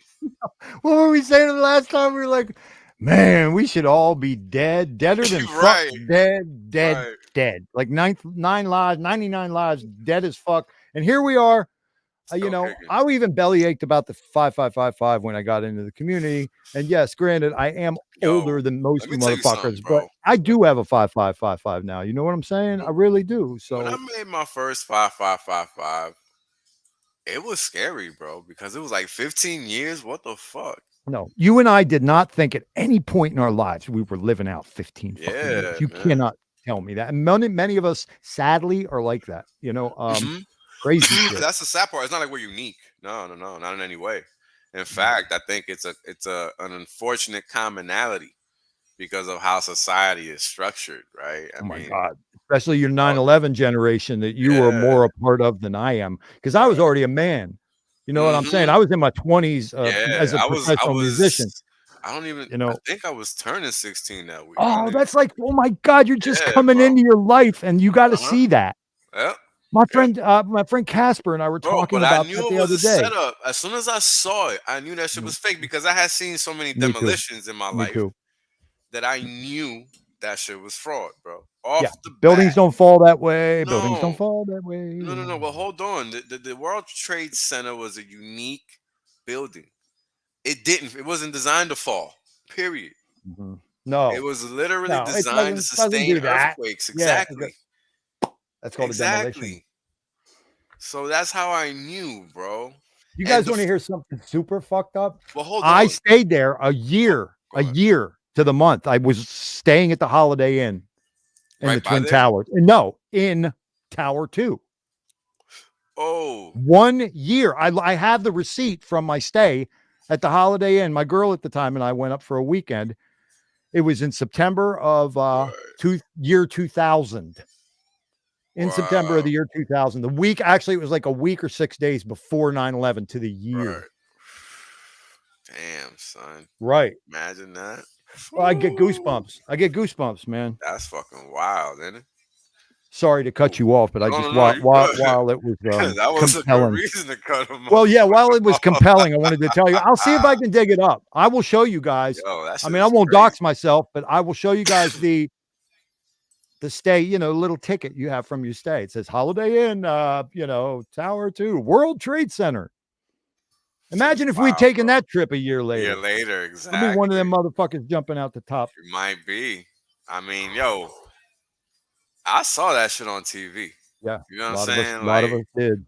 What were we saying the last time? We were like, man, we should all be dead, deader than fuck, dead. Like 99 lives, dead as fuck. And here we are. You know, I even belly ached about the 5555 when I got into the community. And yes, granted, I am older than most motherfuckers, but I do have a 5555 now. You know what I'm saying? I really do. So when I made my first 5555, it was scary, bro, because it was like 15 years. What the fuck? No, you and I did not think at any point in our lives we were living out 15 fucking years. You cannot tell me that. And many of us, sadly, are like that. You know, crazy shit. That's the sad part. It's not like we're unique. No, not in any way. In fact, I think it's an unfortunate commonality because of how society is structured, right? I Oh my mean, God. Especially your 9/11 generation that you were more a part of than I am. Because I was already a man. You know what I'm saying? I was in my 20s as a professional musician. I don't even, You know, I think I was turning 16 that week. oh, that's like, oh my God, you're just coming into your life and you got to see that. Yep. My friend Casper and I were talking but I about knew that it the was other a day. setup. As soon as I saw it, I knew that shit was fake because I had seen so many Me too. demolitions in my Me life too. that I knew that shit was fraud, bro. Buildings don't fall that way. No. Buildings don't fall that way. No. Well, hold on. The World Trade Center was a unique building. It wasn't designed to fall. Period. No. It was literally No, it designed to sustain do that. earthquakes. Yeah, Exactly. that's called a demolition. So that's how I knew, bro. You guys want to hear something super fucked up? Well, hold on. I stayed there a year to the month. I was staying at the Holiday Inn in the Twin Towers. No, in Tower 2. Oh. 1 year. I have the receipt from my stay at the Holiday Inn. My girl at the time and I went up for a weekend. It was in September of year 2000. In September of the year 2000. The week, actually, it was like a week or 6 days before 9/11 to the year. Right. Damn, son. Right. Imagine that. Well, I get goosebumps, man. That's fucking wild, isn't it? Sorry to cut you off, but I just while it was that was compelling. a good reason to cut him off. Well, yeah, while it was compelling, I wanted to tell you. I'll see if I can dig it up. I will show you guys. I mean, I won't dox myself, but I will show you guys the stay, little ticket you have from your stay. It says Holiday Inn, Tower 2, World Trade Center. Imagine if we'd taken that trip a year later. Exactly. I'd be one of them motherfuckers jumping out the top. You might be. I mean, I saw that shit on TV. Yeah. You know what I'm saying? A lot of us did.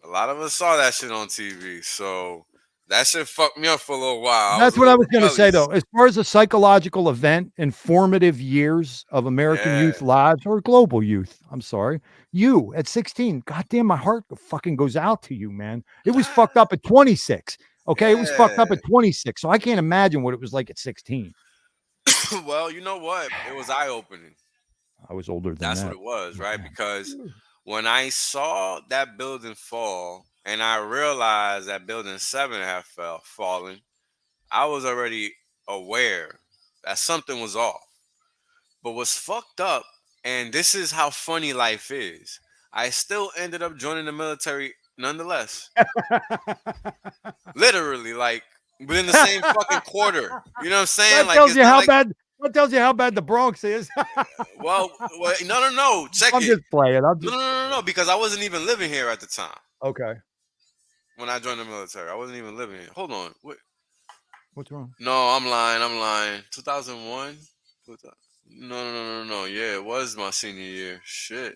A lot of us saw that shit on TV. So that shit fucked me up for a little while. That's what I was going to say, though. As far as a psychological event, informative years of American youth lives or global youth, I'm sorry. You at 16, goddamn, my heart fucking goes out to you, man. It was fucked up at 26. Okay. It was fucked up at 26. So I can't imagine what it was like at 16. Well, you know what? It was eye-opening. I was older than that. That's what it was, right? Because when I saw that building fall and I realized that building 7 had fallen, I was already aware that something was off. But what's fucked up, and this is how funny life is, I still ended up joining the military nonetheless. Literally, like within the same fucking quarter. You know what I'm saying? That tells you how bad. That tells you how bad the Bronx is. well, no. Check I'm just playing. No, because I wasn't even living here at the time. Okay. When I joined the military, I wasn't even living here. Hold on. What's wrong? No, I'm lying. 2001? No. Yeah, it was my senior year. Shit.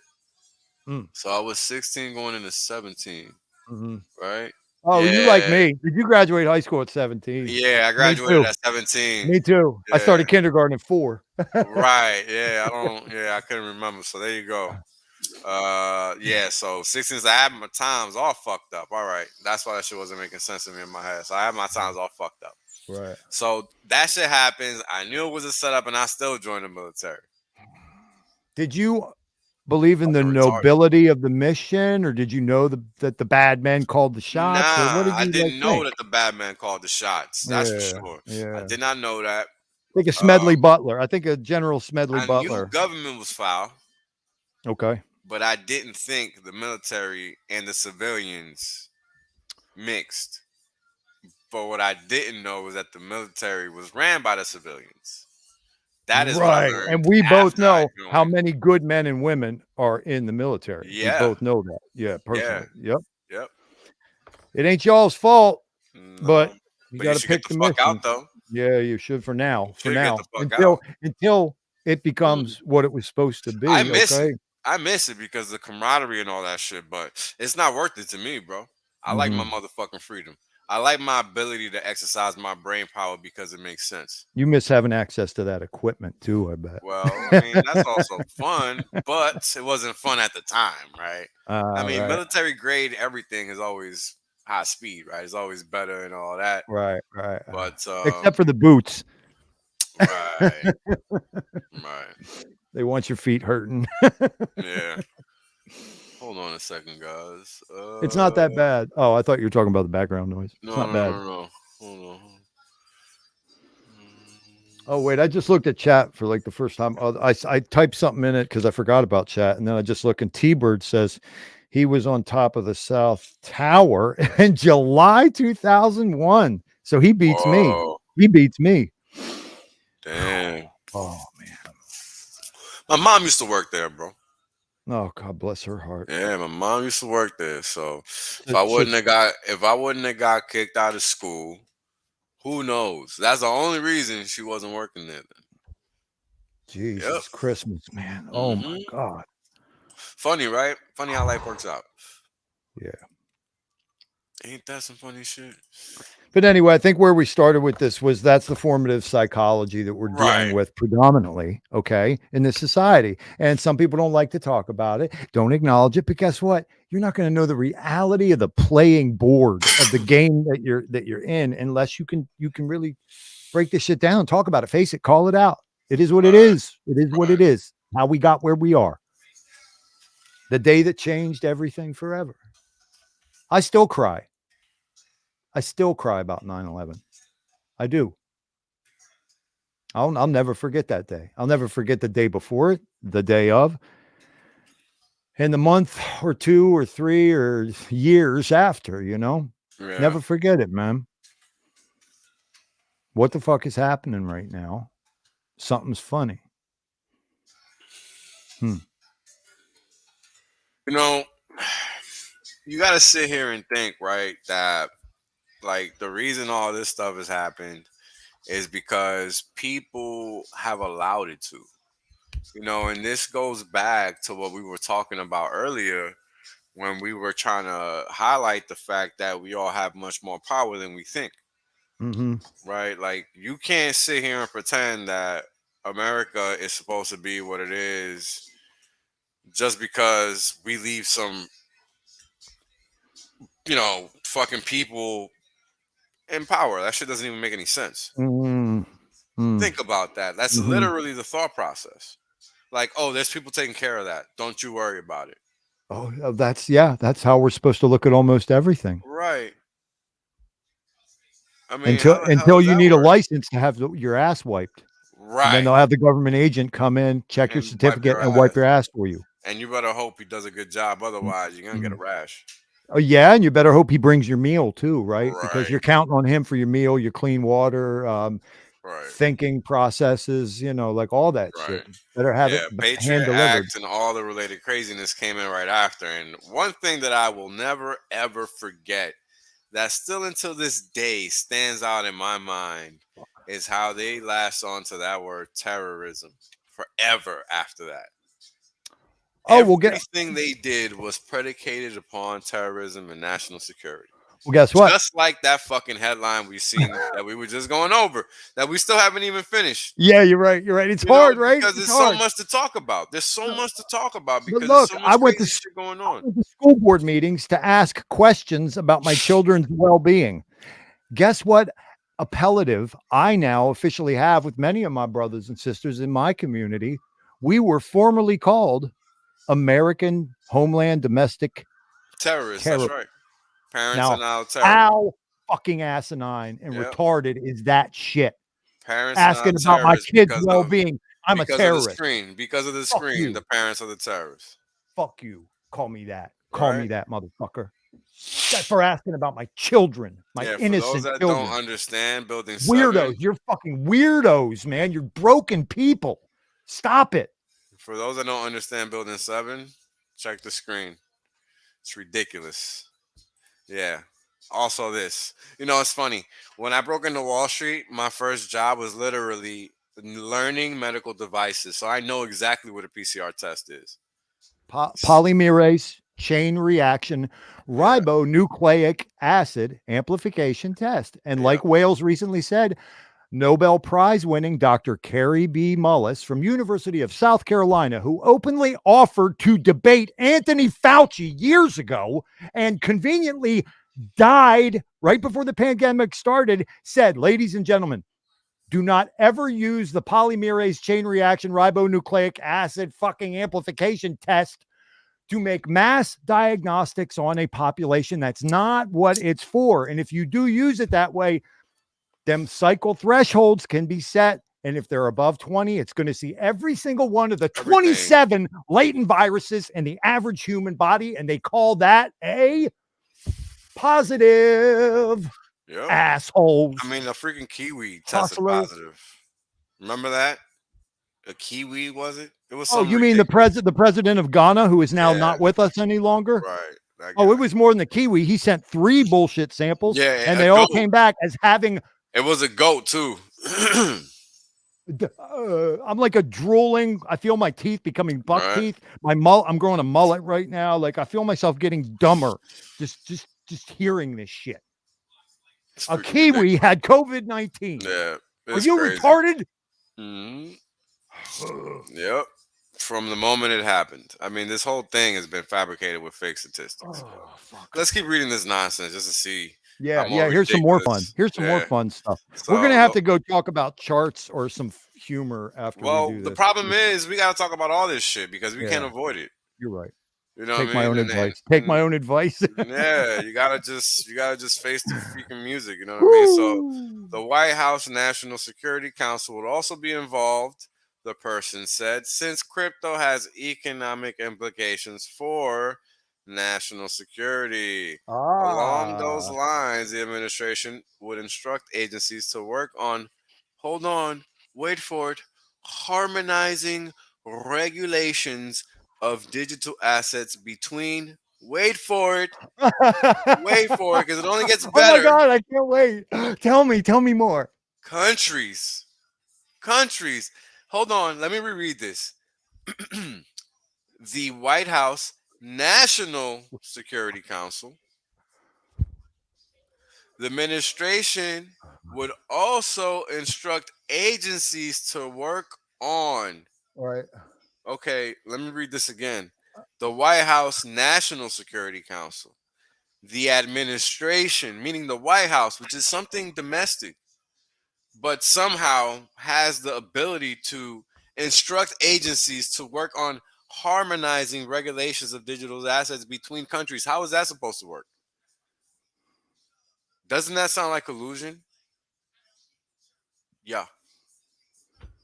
So I was 16 going into 17. Right? Oh, you like me. Did you graduate high school at 17? Yeah, I graduated at 17. Me too. Yeah. I started kindergarten at 4. Right. Yeah, I couldn't remember. So there you go. So 16, I had my times all fucked up. All right. That's why that shit wasn't making sense to me in my head. So I had my times all fucked up. Right. So that shit happens. I knew it was a setup and I still joined the military. Did you believe in the nobility of the mission, or did you know that the bad men called the shots? Nah, I didn't know that the bad man called the shots. That's for sure. Yeah. I did not know that. I think a Smedley Butler. I think a General Smedley Butler. I knew government was foul. Okay. But I didn't think the military and the civilians mixed. But what I didn't know was that the military was ran by the civilians. That is right. And we both know how many good men and women are in the military. Yeah. We both know that. Yeah, personally. Yeah. Yep. It ain't y'all's fault, but you got to pick the mission. Fuck out, though. Yeah, you should for now. Until it becomes what it was supposed to be. I miss it because the camaraderie and all that shit, but it's not worth it to me, bro. I like my motherfucking freedom. I like my ability to exercise my brain power because it makes sense. You miss having access to that equipment too, I bet. Well, I mean, that's also fun, but it wasn't fun at the time, right? I mean, Right, military grade everything is always high speed, right? It's always better and all that. right. But Except for the boots. right. Right. They want your feet hurting. Yeah. Hold on a second, guys. It's not that bad. Oh, I thought you were talking about the background noise. It's not bad. No. Hold on. Oh, wait. I just looked at chat for like the first time. I typed something in it because I forgot about chat. And then I just look and T-Bird says he was on top of the South Tower in July 2001. So he beats me. He beats me. Damn. Oh, man. My mom used to work there, bro. Oh, God bless her heart. Yeah, my mom used to work there. So if I wouldn't have got kicked out of school, who knows? That's the only reason she wasn't working there then. Jesus Christmas, man. Oh my God. Funny, right? Funny how life works out. Yeah. Ain't that some funny shit? But anyway, I think where we started with this was that's the formative psychology that we're dealing with predominantly, okay, in this society. And some people don't like to talk about it, don't acknowledge it, but guess what? You're not going to know the reality of the playing board of the game that you're in unless you can really break this shit down, talk about it, face it, call it out. It is what it is. It is what it is. How we got where we are. The day that changed everything forever. I still cry. I still cry about 9/11. I do. I'll never forget that day. I'll never forget the day before it, the day of, and the month or 2 or 3 or years after, you know? Yeah. Never forget it, man. What the fuck is happening right now? Something's funny. You know, you got to sit here and think, right, that like the reason all this stuff has happened is because people have allowed it to. You know, and this goes back to what we were talking about earlier when we were trying to highlight the fact that we all have much more power than we think. Right? Like, you can't sit here and pretend that America is supposed to be what it is just because we leave some, fucking people in power. That shit doesn't even make any sense. Think about that. That's literally the thought process. Like, oh, there's people taking care of that. Don't you worry about it. Oh, that's how we're supposed to look at almost everything. Right. I mean, until you need a license to have your ass wiped. Right. And then they'll have the government agent come in, check your certificate, and wipe your ass for you. And you better hope he does a good job. Otherwise, you're going to get a rash. Oh, yeah. And you better hope he brings your meal too, right? Because you're counting on him for your meal, your clean water, thinking processes, like all that shit. Better have it Patriot Act and all the related craziness came in right after. And one thing that I will never, ever forget that still until this day stands out in my mind is how they latched onto that word terrorism forever after that. Everything they did was predicated upon terrorism and national security. Well, guess what? Just like that fucking headline we seen that we were just going over, that we still haven't even finished. Yeah, you're right. You're right. It's hard, right? Because there's so much to talk about. There's so much to talk about because look, there's so much crazy shit going on. I went to school board meetings to ask questions about my children's well-being. Guess what appellative I now officially have with many of my brothers and sisters in my community? We were formerly called American Homeland Domestic Terrorists. That's right. Parents now, are now terrorists. How fucking asinine and retarded is that shit? Parents asking about my kids' well-being. I'm a terrorist. Because of the screen, the parents are the terrorists. Fuck you. Call me that. Call me that, motherfucker. That's for asking about my children, my innocent children. For those that children. don't understand Building 7. Weirdos. You're fucking weirdos, man. You're broken people. Stop it. For those that don't understand Building 7, check the screen. It's ridiculous. Yeah. Also this. It's funny. When I broke into Wall Street, my first job was literally learning medical devices. So I know exactly what a PCR test is. Polymerase chain reaction ribonucleic acid amplification test. And like Wales recently said, Nobel Prize winning Dr. Carrie B. Mullis from University of South Carolina, who openly offered to debate Anthony Fauci years ago and conveniently died right before the pandemic started, said, ladies and gentlemen, do not ever use the polymerase chain reaction ribonucleic acid fucking amplification test to make mass diagnostics on a population. That's not what it's for. And if you do use it that way, them cycle thresholds can be set. And if they're above 20, it's going to see every single one of the 27 latent viruses in the average human body. And they call that a positive. Assholes. I mean, the freaking kiwi tested positive. Remember that? A kiwi, was it? It was. Oh, you mean the president of Ghana, who is now not with us any longer? Right. Oh, it was more than the kiwi. He sent 3 bullshit samples, and they all came back as having. It was a goat too. I'm like a drooling. I feel my teeth becoming buck teeth. I'm growing a mullet right now. Like I feel myself getting dumber. Just hearing this shit. A kiwi had COVID-19. Yeah. Are you retarded? Yep. From the moment it happened. I mean, this whole thing has been fabricated with fake statistics. Let's keep reading this nonsense just to see. Yeah. Here's some more fun. Here's some more fun stuff. So, we're gonna have to go talk about charts or some humor after. Well, we do the this. problem is we got to talk about all this shit because we can't avoid it. You're right. You know, Take my own advice. Take my own advice. Yeah, you gotta just face the freaking music. You know what I mean? So the White House National Security Council would also be involved. The person said, since crypto has economic implications for national security. Along those lines, the administration would instruct agencies to work on, hold on, wait for it, harmonizing regulations of digital assets between, wait for it, because it only gets better. Oh my God, I can't wait. Tell me more. Countries. Hold on, let me reread this. The White House National Security Council. The administration would also instruct agencies to work on. All right. Okay, let me read this again. The White House National Security Council. The administration, meaning the White House, which is something domestic, but somehow has the ability to instruct agencies to work on harmonizing regulations of digital assets between countries. How is that supposed to work? Doesn't that sound like collusion? Yeah.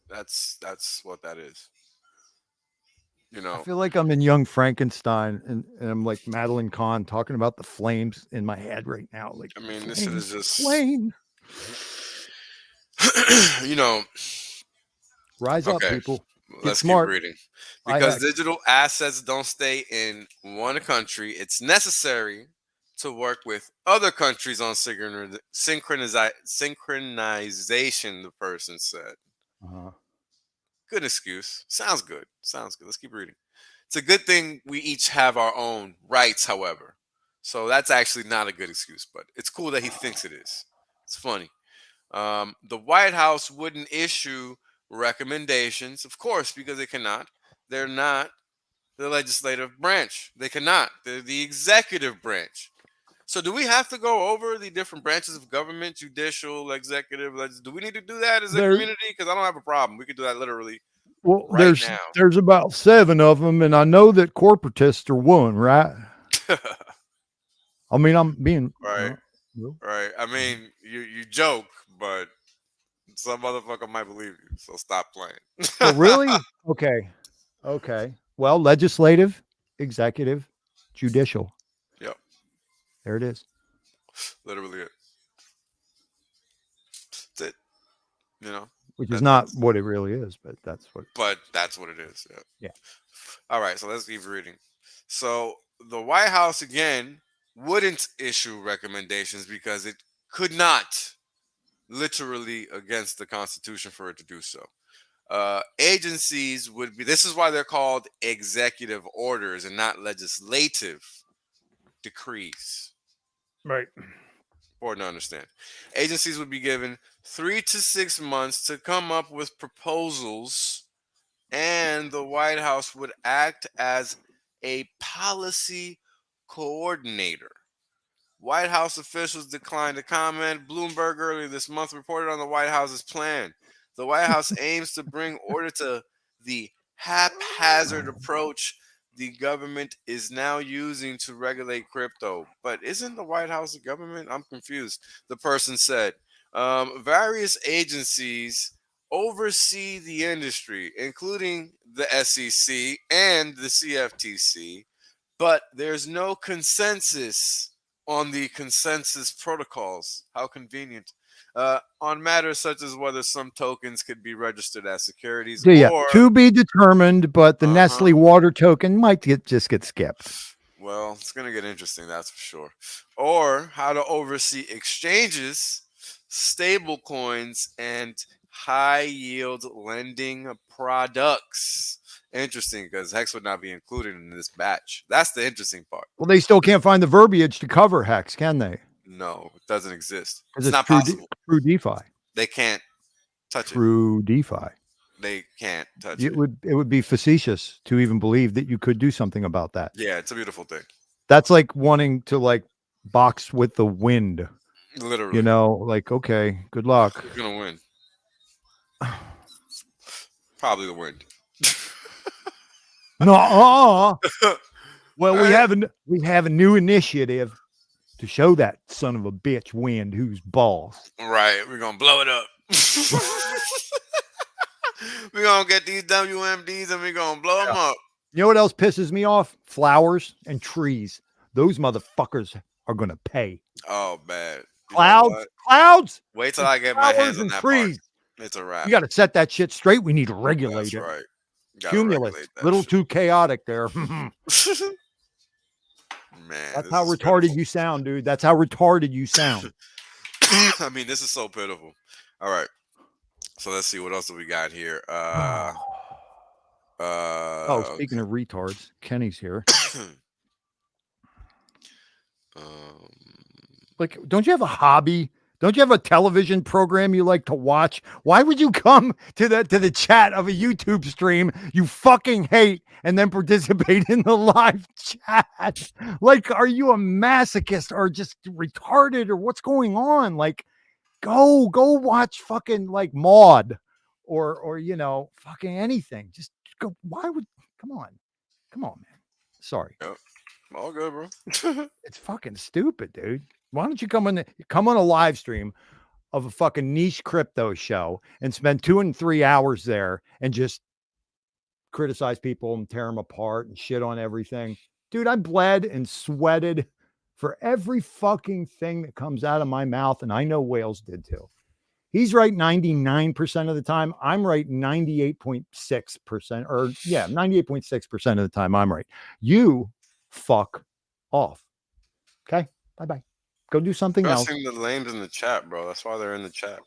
That's what that is. You know, I feel like I'm in Young Frankenstein and I'm like Madeline Kahn talking about the flames in my head right now. Like, I mean, this shit is just flame. You know, rise up, people. Let's keep reading. Because digital assets don't stay in one country, it's necessary to work with other countries on synchronization, the person said. Good excuse. Sounds good. Let's keep reading. It's a good thing we each have our own rights, however. So that's actually not a good excuse, but it's cool that he thinks it is. It's funny. The White House wouldn't issue recommendations, of course, because they cannot. They're not the legislative branch. They cannot. They're the executive branch. So do we have to go over the different branches of government, judicial, executive? Do we need to do that as a community? Because I don't have a problem. We could do that literally. Well, there's about 7 of them, and I know that corporatists are one, right? I mean, I'm being right. Right. I mean, you joke, but some motherfucker might believe you. So stop playing. Oh, really? Okay. Well, legislative, executive, judicial. Yep. There it is. Literally it. That's it. You know? Which is not what it really is, but that's what. But that's what it is. Yeah. All right. So let's keep reading. So the White House, again, wouldn't issue recommendations because it could not, literally against the Constitution for it to do so. Agencies would be, this is why they're called executive orders and not legislative. decrees. Right. Important to understand. Agencies would be given 3 to 6 months to come up with proposals, and the White House would act as a policy coordinator. White House officials declined to comment. Bloomberg earlier this month reported on the White House's plan. The White House aims to bring order to the haphazard approach the government is now using to regulate crypto. But isn't the White House a government? I'm confused. The person said various agencies oversee the industry, including the SEC and the CFTC, but there's no consensus on the consensus protocols. How convenient. On matters such as whether some tokens could be registered as securities Yeah, or to be determined, but the Nestle water token might just get skipped. well, it's going to get interesting, that's for sure. Or how to oversee exchanges, stable coins, and high yield lending products. Interesting, because Hex would not be included in this batch. That's the interesting part. Well, they still can't find the verbiage to cover Hex, can they? No, it doesn't exist. It's not true possible. True DeFi. They can't touch True DeFi. They can't touch it. It would be facetious to even believe that you could do something about that. Yeah, it's a beautiful thing. That's like wanting to like box with the wind. Literally. You know, like, okay, good luck. Who's gonna win? Probably the wind. No. Well, we have a new initiative to show that son of a bitch wind who's boss. Right, we're gonna blow it up. We're gonna get these WMDs and we're gonna blow them up. You know what else pisses me off? Flowers and trees. Those motherfuckers are gonna pay. Oh, bad. Clouds. Wait till I get my hands on that trees. Part. It's a wrap. You got to set that shit straight. We need to regulate it. Right. Cumulus. Little too chaotic there. Man, that's how retarded you sound, dude. That's how retarded you sound. I mean, this is so pitiful. All right. So let's see what else do we got here. Speaking of retards, Kenny's here. Like, don't you have a hobby? Don't you have a television program you like to watch? Why would you come to the chat of a YouTube stream you fucking hate and then participate in the live chat? Like, are you a masochist or just retarded or what's going on? Like, go watch fucking like Maud or you know, fucking anything. Just go. Come on, man. Sorry. Yep. All good, bro. It's fucking stupid, dude. Why don't you come on a live stream of a fucking niche crypto show and spend 2 and 3 hours there and just criticize people and tear them apart and shit on everything? Dude, I bled and sweated for every fucking thing that comes out of my mouth, and I know Wales did too. He's right 99% of the time. I'm right 98.6%, or 98.6% of the time I'm right. You fuck off. Okay? Bye-bye. Go do something else. The lames in the chat, bro. That's why they're in the chat.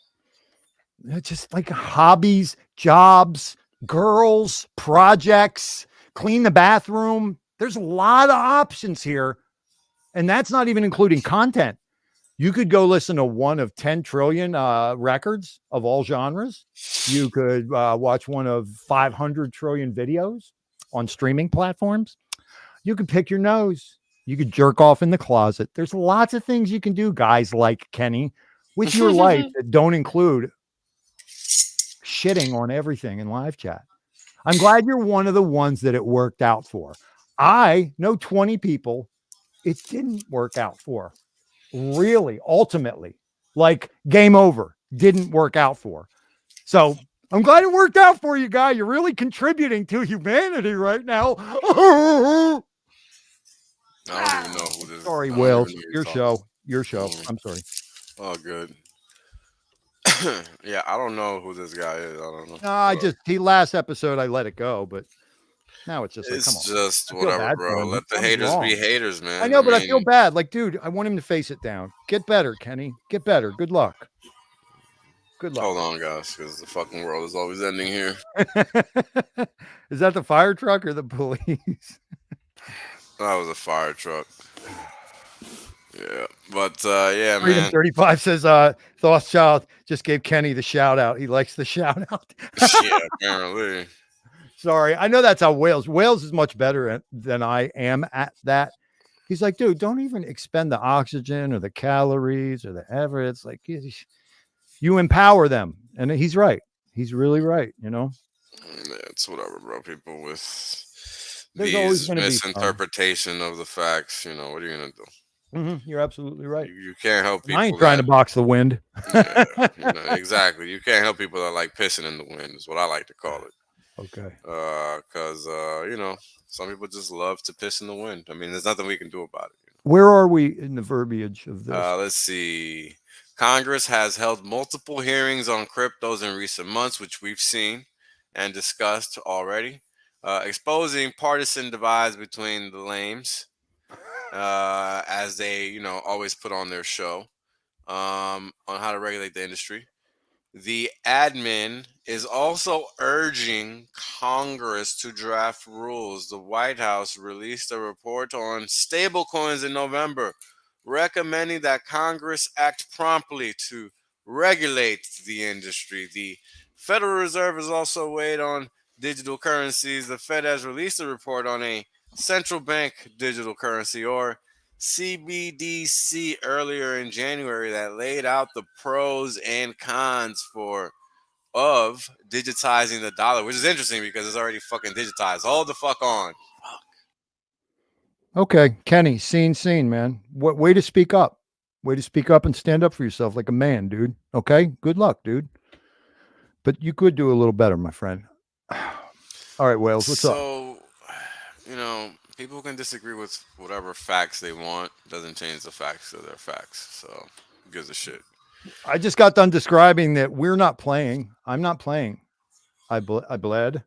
It's just like hobbies, jobs, girls, projects, clean the bathroom. There's a lot of options here. And that's not even including content. You could go listen to one of 10 trillion records of all genres. You could watch one of 500 trillion videos on streaming platforms. You could pick your nose. You could jerk off in the closet. There's lots of things you can do, guys like Kenny, with your life that don't include shitting on everything in live chat. I'm glad you're one of the ones that it worked out for. I know 20 people it didn't work out for. Really, ultimately, like game over, didn't work out for. So I'm glad it worked out for you, guy. You're really contributing to humanity right now. I don't even know who this is. Sorry, Will. Your show. I'm sorry. Oh, good. Yeah, I don't know who this guy is. I don't know. No, last episode I let it go, but now it's just like, come on. It's just whatever, bro. Let the haters be haters, man. I know, but I feel bad. Like, dude, I want him to face it down. Get better, Kenny. Get better. Good luck. Good luck. Hold on, guys, because the fucking world is always ending here. Is that the fire truck or the police? That was a fire truck. Yeah, but yeah, Freedom man. 35 says Thoughtschild just gave Kenny the shout out. He likes the shout out. Yeah, apparently. Sorry. I know that's how Wales is much better than I am at that. He's like, dude, don't even expend the oxygen or the calories or the ever. It's like you empower them. And he's right. He's really right, you know? Yeah, it's whatever, bro. People with There's always these going to be misinterpretation of the facts, you know, what are you gonna do? You're absolutely right. You can't help people. I ain't trying to box the wind. Yeah, you know, exactly. You can't help people that like pissing in the wind, is what I like to call it. Okay. Because you know, some people just love to piss in the wind. I mean, there's nothing we can do about it. You know? Where are we in the verbiage of this? Let's see. Congress has held multiple hearings on cryptos in recent months, which we've seen and discussed already, exposing partisan divides between the lames, as they, you know, always put on their show, on how to regulate the industry. The admin is also urging Congress to draft rules. The White House released a report on stablecoins in November, recommending that Congress act promptly to regulate the industry. The Federal Reserve has also weighed on digital currencies. The Fed has released a report on a central bank digital currency, or CBDC, earlier in January, that laid out the pros and cons of digitizing the dollar, which is interesting because it's already fucking digitized. Hold the fuck on. Okay, Kenny, scene, man. What way to speak up? Way to speak up and stand up for yourself like a man, dude. Okay, good luck, dude. But you could do a little better, my friend. All right, Wales, what's up? So, you know, people can disagree with whatever facts they want. Doesn't change the facts of their facts. So, who gives a shit? I just got done describing that we're not playing. I'm not playing. I bled,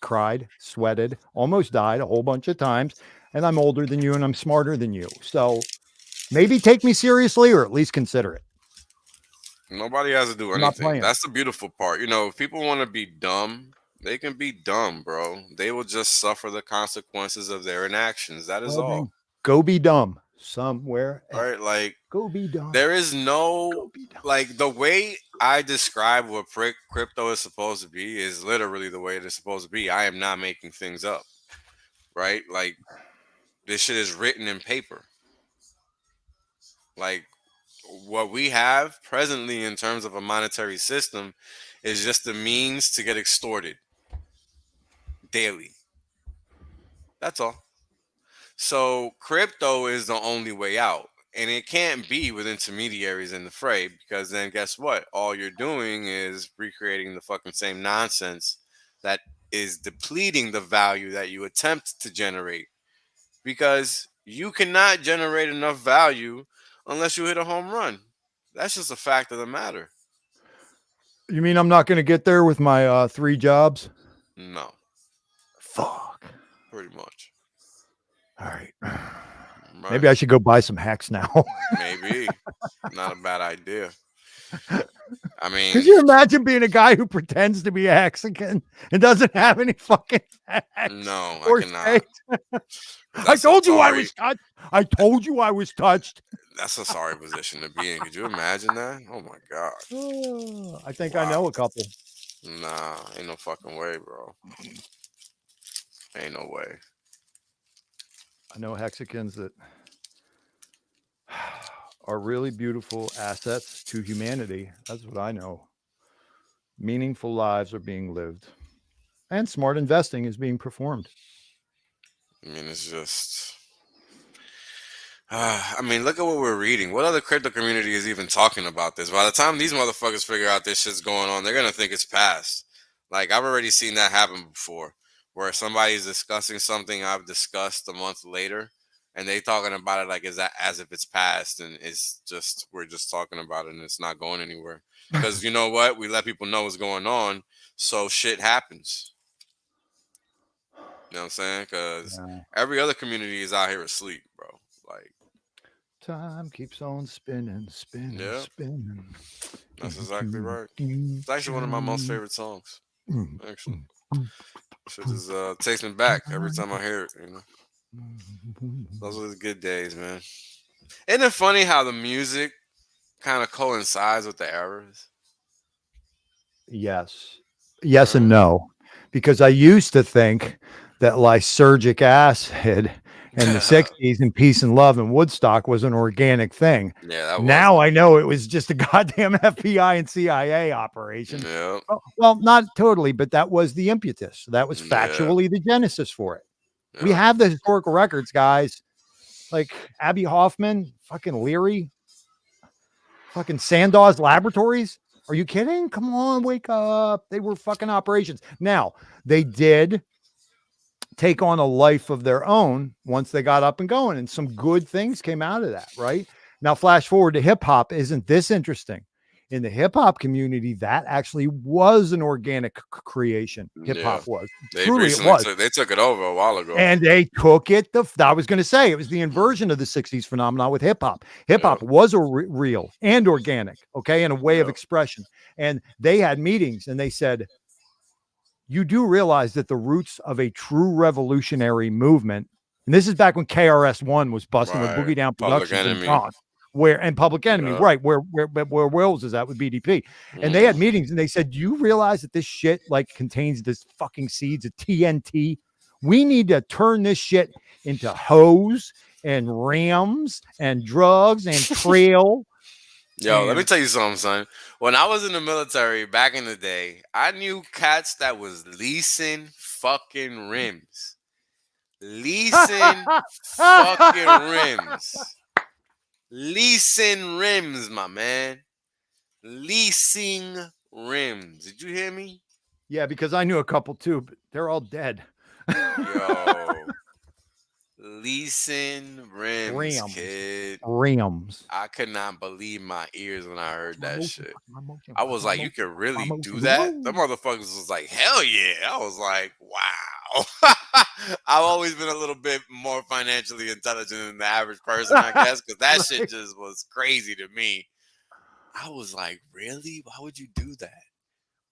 cried, sweated, almost died a whole bunch of times, and I'm older than you and I'm smarter than you. So maybe take me seriously or at least consider it. Nobody has to do I'm not anything. playing. That's the beautiful part. You know, if people want to be dumb, they can be dumb, bro. They will just suffer the consequences of their inactions. That is Well, all. then go be dumb somewhere. All right, like, Go be dumb. there is no, Go be dumb. like, the way I describe what crypto is supposed to be is literally the way it is supposed to be. I am not making things up, right? Like, this shit is written in paper. Like, what we have presently in terms of a monetary system is just the means to get extorted daily. That's all. So crypto is the only way out. And it can't be with intermediaries in the fray, because then guess what? All you're doing is recreating the fucking same nonsense that is depleting the value that you attempt to generate. Because you cannot generate enough value unless you hit a home run. That's just a fact of the matter. You mean I'm not going to get there with my 3 jobs? No. Fuck. Pretty much. All right. Right. Maybe I should go buy some HEX now. Maybe. Not a bad idea. I mean, could you imagine being a guy who pretends to be a Mexican and doesn't have any fucking HEX? No, I cannot. I told you I was touched. I told you I was touched. That's a sorry position to be in. Could you imagine that? Oh my god. I think I know a couple. Nah, ain't no fucking way, bro. Ain't no way. I know Hexicans that are really beautiful assets to humanity. That's what I know. Meaningful lives are being lived, and smart investing is being performed. I mean, it's just. I mean, look at what we're reading. What other crypto community is even talking about this? By the time these motherfuckers figure out this shit's going on, they're gonna think it's past. Like, I've already seen that happen before, where somebody's discussing something I've discussed a month later, and they talking about it like as if it's past, and it's just, we're just talking about it and it's not going anywhere. Because you know what? We let people know what's going on, so shit happens. You know what I'm saying? Because every other community is out here asleep, bro. Like, time keeps on spinning, spinning. That's exactly right. It's actually one of my most favorite songs. Actually, shit just takes me back every time I hear it. You know, those are the good days, man. Isn't it funny how the music kind of coincides with the errors? Yes. Yes and Right? no. Because I used to think that lysergic acid in the 60s and peace and love and Woodstock was an organic thing. Yeah, that Now wasn't. I know it was just a goddamn FBI and CIA operation. Yeah, Well, not totally, but that was the impetus. That was yeah, factually the genesis for it. We yeah. have the historical records, guys, like Abby Hoffman, fucking Leary, fucking Sandow's Laboratories. Are you kidding? Come on, wake up. They were fucking operations. Now, they did take on a life of their own once they got up and going, and some good things came out of that, right? Now, flash forward to hip hop. Isn't this interesting? In the hip hop community, that actually was an organic creation. Hip Yeah. hop was They truly, it recently was. took it over a while ago. And they took it. I was going to say it was the inversion of the 60s phenomenon with hip hop. Hip Yeah, hop was real and organic, okay, and a way of yeah, expression. And they had meetings and they said, you do realize that the roots of a true revolutionary movement, and this is back when KRS-One was busting with right. Boogie Down Public Productions and Enemy. John, and Public Enemy, Yeah. right? Where Wills is at with BDP, and they had meetings and they said, "Do you realize that this shit like contains this fucking seeds of TNT? We need to turn this shit into hoes and rams and drugs and trail." Yo, let me tell you something, son. When I was in the military back in the day, I knew cats that was leasing fucking rims. Leasing fucking rims. Leasing rims, my man. Leasing rims. Did you hear me? Yeah, because I knew a couple too, but they're all dead. Yo. Leasing rims, kid. Rims. I could not believe my ears when I heard that shit. I was like, you can really do that? The motherfuckers was like, hell yeah. I was like, wow. I've always been a little bit more financially intelligent than the average person, I guess, because that shit just was crazy to me. I was like, really? Why would you do that?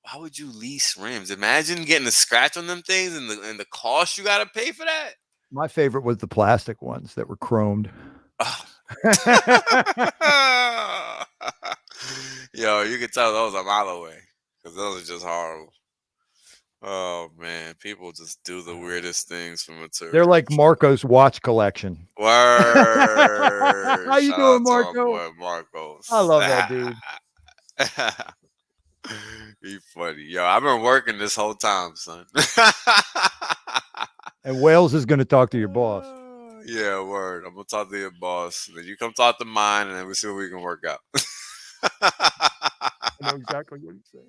Why would you lease rims? Imagine getting a scratch on them things and the cost you got to pay for that. My favorite was the plastic ones that were chromed. Yo, you can tell those a mile away because those are just horrible. Oh man, people just do the weirdest things for material. They're like Marco's watch collection. Word. How you Shout doing, out Marco? to our boy Marcos. I love that dude. He funny. Yo, I've been working this whole time, son. And Wales is going to talk to your boss. Yeah, word. I'm gonna talk to your boss. Then you come talk to mine, and then we see what we can work out. I know exactly what he's saying.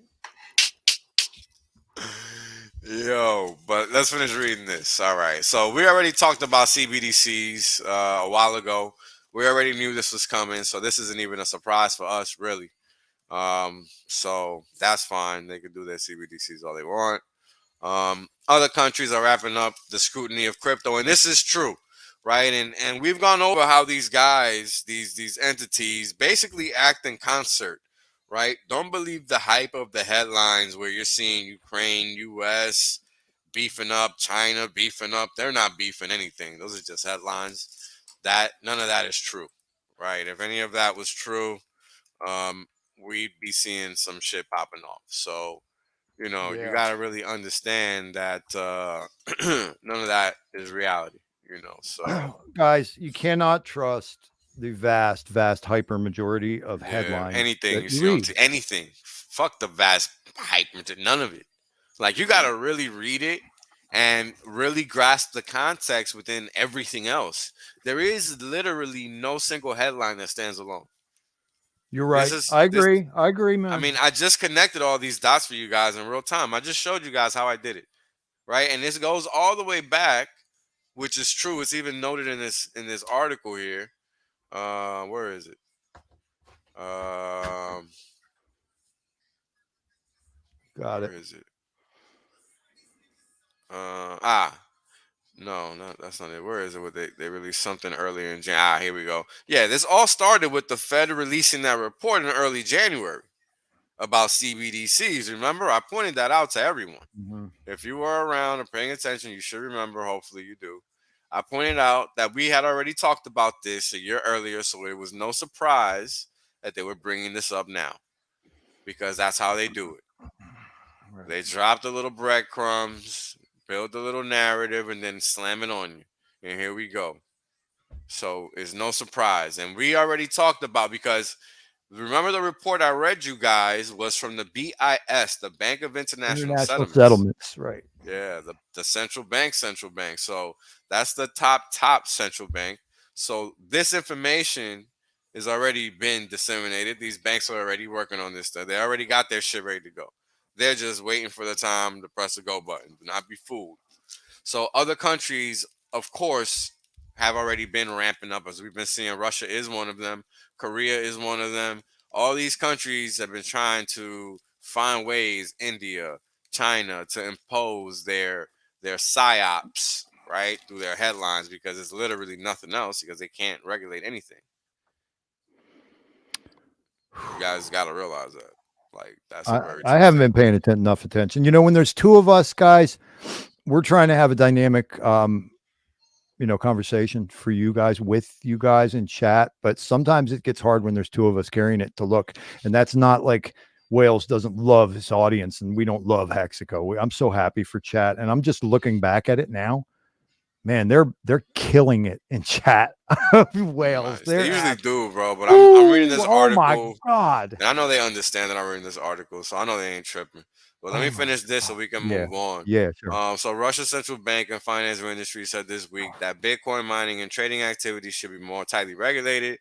Yo, but let's finish reading this. All right. So we already talked about CBDCs a while ago. We already knew this was coming, so this isn't even a surprise for us, really. So that's fine. They can do their CBDCs all they want. Other countries are wrapping up the scrutiny of crypto, and this is true, right? And we've gone over how these guys, these entities, basically act in concert, right? Don't believe the hype of the headlines where you're seeing Ukraine, U.S. beefing up, China beefing up. They're not beefing anything. Those are just headlines. That none of that is true, right? If any of that was true, we'd be seeing some shit popping off. So, you know, you got to really understand that none of that is reality, you know. So, guys, you cannot trust the vast hyper majority of headlines. Anything you see on anything. Fuck the vast hype. None of it. Like, you got to really read it and really grasp the context within everything else. There is literally no single headline that stands alone. You're right. I agree, man. I mean, I just connected all these dots for you guys in real time. I just showed you guys how I did it, right? And this goes all the way back, which is true. It's even noted in this article here. Where is it? Got it. Where is it? No, that's not it. Where is it? They released something earlier in January. Here we go. Yeah, this all started with the Fed releasing that report in early January about CBDCs. Remember, I pointed that out to everyone. Mm-hmm. If you were around or paying attention, you should remember. Hopefully you do. I pointed out that we had already talked about this a year earlier, so it was no surprise that they were bringing this up now, because that's how they do it. They drop the little breadcrumbs, build a little narrative, and then slam it on you. And here we go. So it's no surprise. And we already talked about, because remember the report I read you guys was from the BIS, the Bank of International Settlements. Right. Yeah, the central bank. So that's the top central bank. So this information has already been disseminated. These banks are already working on this stuff. They already got their shit ready to go. They're just waiting for the time to press the go button. Do not be fooled. So other countries, of course, have already been ramping up, as we've been seeing. Russia is one of them. Korea is one of them. All these countries have been trying to find ways, India, China, to impose their psyops, right, through their headlines, because it's literally nothing else, because they can't regulate anything. You guys got to realize that. Like, that's a very I haven't been paying enough attention. You know, when there's two of us guys, we're trying to have a dynamic conversation for you guys, with you guys in chat, but sometimes it gets hard when there's two of us carrying it to look. And that's not like Wales doesn't love his audience and we don't love Hexaco. I'm so happy for chat, and I'm just looking back at it now. Man, they're killing it in chat. Wales, nice. They usually do, bro. But Ooh, I'm reading this article. Oh my God! And I know they understand that I'm reading this article, so I know they ain't tripping. But let me finish this so we can move on. Yeah, sure. So Russia's central bank and financial industry said this week that Bitcoin mining and trading activities should be more tightly regulated.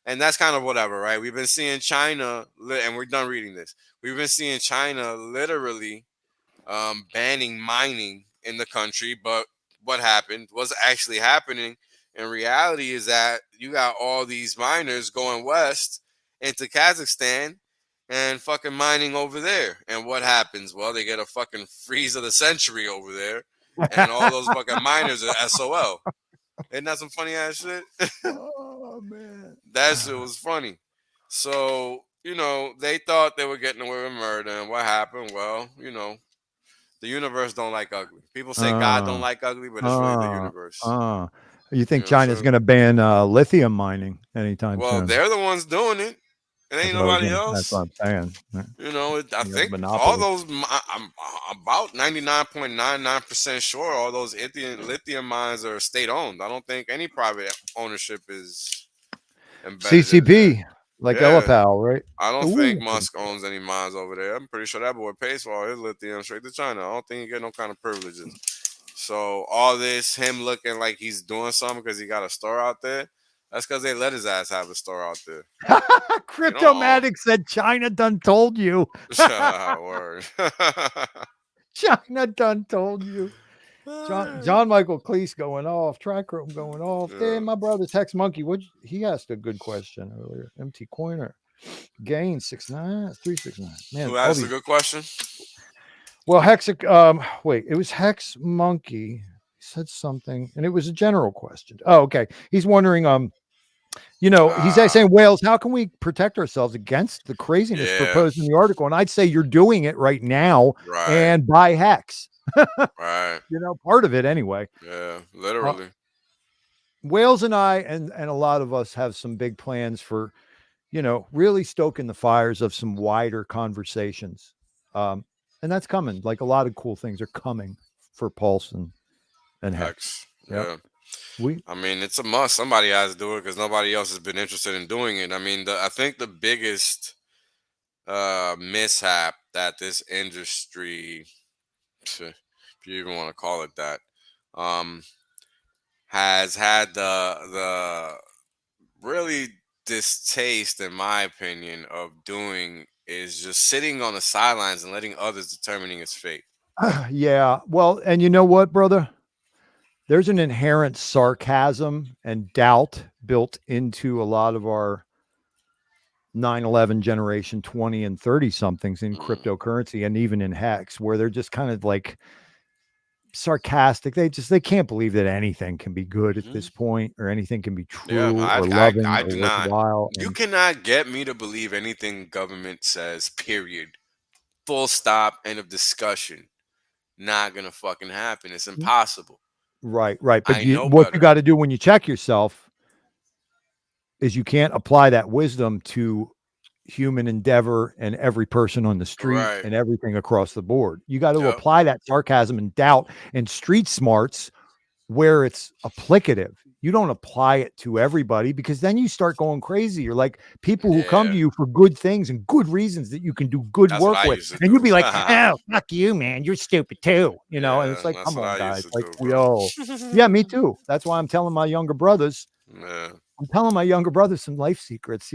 And that's kind of whatever, right? We've been seeing China, and we're done reading this. We've been seeing China literally banning mining in the country. But what happened, what's actually happening in reality, is that you got all these miners going west into Kazakhstan and fucking mining over there. And what happens? Well, they get a fucking freeze of the century over there, and all those fucking miners are SOL. Isn't that some funny ass shit? Oh man, that shit was funny. So, they thought they were getting away with murder, and what happened? Well, the universe don't like ugly. People say God don't like ugly, but it's really the universe. You think China's going to ban lithium mining anytime soon? Well, they're the ones doing it. It ain't nobody else. That's what I'm saying. I think all those, I'm about 99.99% sure all those lithium mines are state owned. I don't think any private ownership is embedded. CCP, like Elapal, right? I don't think Musk owns any mines over there. I'm pretty sure that boy pays for all his lithium straight to China. I don't think he get no kind of privileges. So all this, him looking like he's doing something because he got a store out there, that's because they let his ass have a store out there. Cryptomatic said China done told you. Word. China done told you. John Michael Cleese going off. Trichrome going off. Yeah. Damn, my brother's Hex Monkey. He asked a good question earlier. MT Coiner. Gain 6'9", 369. Man, who asked a good question? Well, wait, it was Hex Monkey. He said something, and it was a general question. Oh, okay. He's wondering, he's saying, Wales, how can we protect ourselves against the craziness proposed in the article? And I'd say you're doing it right now, and buy Hex. Right. Part of it anyway. Yeah, literally. Wales and I and a lot of us have some big plans for, really stoking the fires of some wider conversations. And that's coming. Like, a lot of cool things are coming for Pulse and Hex. Yeah. I mean, it's a must. Somebody has to do it because nobody else has been interested in doing it. I mean, I think the biggest mishap that this industry, if you even want to call it that, has had the really distaste, in my opinion, of doing is just sitting on the sidelines and letting others determining its fate. Yeah. Well, and you know what, brother? There's an inherent sarcasm and doubt built into a lot of our 9/11 generation 20 and 30 somethings in cryptocurrency and even in Hex, where they're just kind of like sarcastic. They can't believe that anything can be good at this point, or anything can be true or loving or worthwhile. You cannot get me to believe anything government says, period. Full stop, end of discussion. Not gonna fucking happen. It's impossible. Right. But I know what you better. got to do when you check yourself is you can't apply that wisdom to human endeavor and every person on the street Right. and everything across the board. You got to Yep. apply that sarcasm and doubt and street smarts where it's applicative. You don't apply it to everybody because then you start going crazy. You're like people who come Yeah. to you for good things and good reasons that you can do good That's what work I with. used to And do. you'll be like, oh, fuck you, man. You're stupid too. You know, and it's Yeah, like, that's come what on, I guys. used to Like, do, bro. yo, yeah, me too. That's why I'm telling my younger brothers. Yeah. I'm telling my younger brothers some life secrets,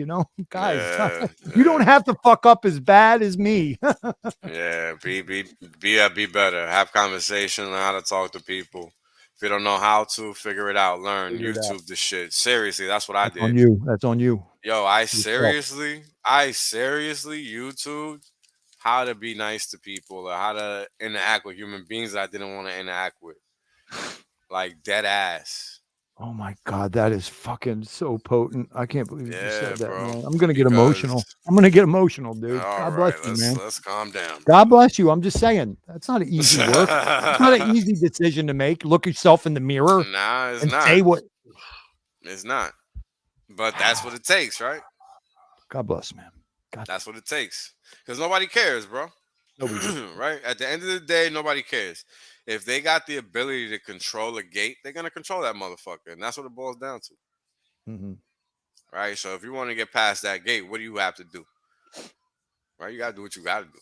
guys. Yeah. You don't have to fuck up as bad as me. Yeah. Be better. Have conversation. Learn how to talk to people. If you don't know how to, figure it out. Learn. Figure it out. YouTube the shit. Seriously, that's what I That's on did. you. That's on you. Yo, I Yourself. seriously YouTube how to be nice to people or how to interact with human beings that I didn't want to interact with. Like dead ass. Oh my God, that is fucking so potent. I can't believe you just Yeah, said that, bro. man. I'm gonna get Because emotional. I'm gonna get emotional, dude. all God bless right, you, man. let's calm down. God bless you. I'm just saying that's not an easy work. It's not an easy decision to make. Look yourself in the mirror Nah, it's and not. say what. It's not. But that's what it takes, right? God bless, man. That's what it takes. Because nobody cares, bro. Right? At the end of the day, nobody cares. If they got the ability to control a gate, they're gonna control that motherfucker. And that's what it boils down to. Mm-hmm. Right? So if you want to get past that gate, what do you have to do? Right? You gotta do what you gotta do.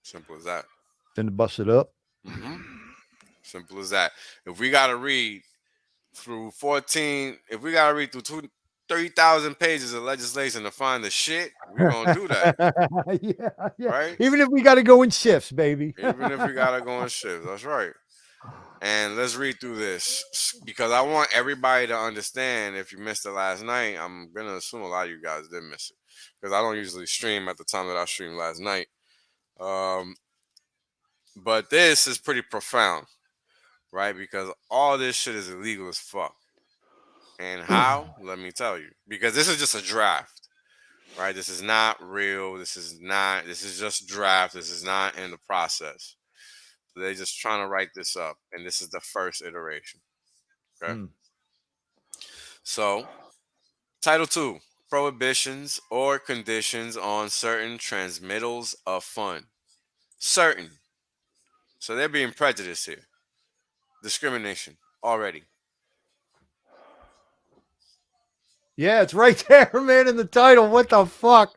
Simple as that. Then to bust it up. Simple as that. If we gotta read through 30,000 pages of legislation to find the shit, we're gonna do that. Yeah. Right? Even if we got to go in shifts, baby. Even if we gotta go in shifts. That's right. And let's read through this because I want everybody to understand. If you missed it last night, I'm gonna assume a lot of you guys did miss it because I don't usually stream at the time that I streamed last night. But this is pretty profound, right? Because all this shit is illegal as fuck. And how? Let me tell you. Because this is just a draft, right? This is not real. This is just draft. This is not in the process. So they're just trying to write this up. And this is the first iteration. Okay. So, Title 2 Prohibitions or conditions on certain transmittals of fund. Certain. So they're being prejudiced here. Discrimination already. Yeah, it's right there, man, in the title. What the fuck?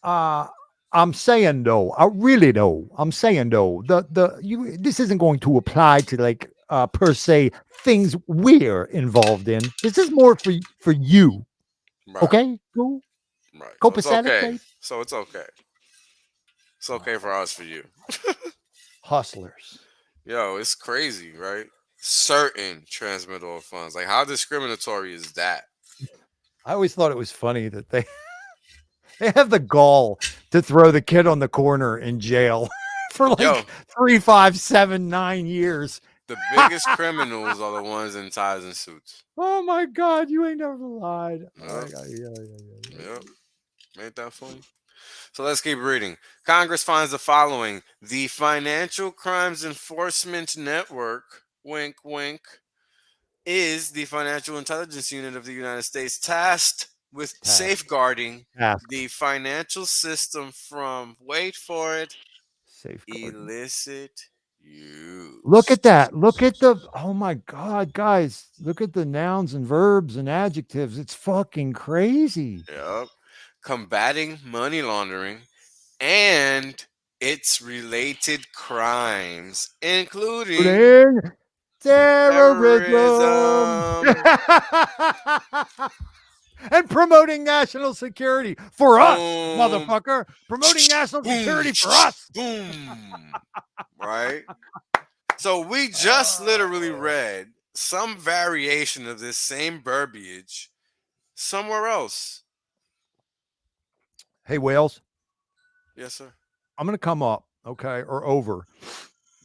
I'm saying though, I'm saying though, this isn't going to apply to like per se things we're involved in. This is more for you. Right. Okay? Cool. Right. Copacetic, So it's okay. It's okay for us, for you. Hustlers. Yo, it's crazy, right? Certain transmittal of funds. Like, how discriminatory is that? I always thought it was funny that they have the gall to throw the kid on the corner in jail for like 3, 5, 7, 9 years. The biggest criminals are the ones in ties and suits. Oh my God, you ain't never lied. Yep. Yep. Ain't that funny? So let's keep reading. Congress finds the following. The Financial Crimes Enforcement Network, wink, wink, is the financial intelligence unit of the United States tasked with safeguarding the financial system from, wait for it, illicit use. Look at that. Look at the, oh my God, guys. Look at the nouns and verbs and adjectives. It's fucking crazy. Yep. Combating money laundering and its related crimes, including terrorism. And promoting national security for us, motherfucker. Promoting national security for us. Boom. Right? So we just literally read some variation of this same verbiage somewhere else. Hey, Wales. Yes, sir. I'm going to come up, okay, or over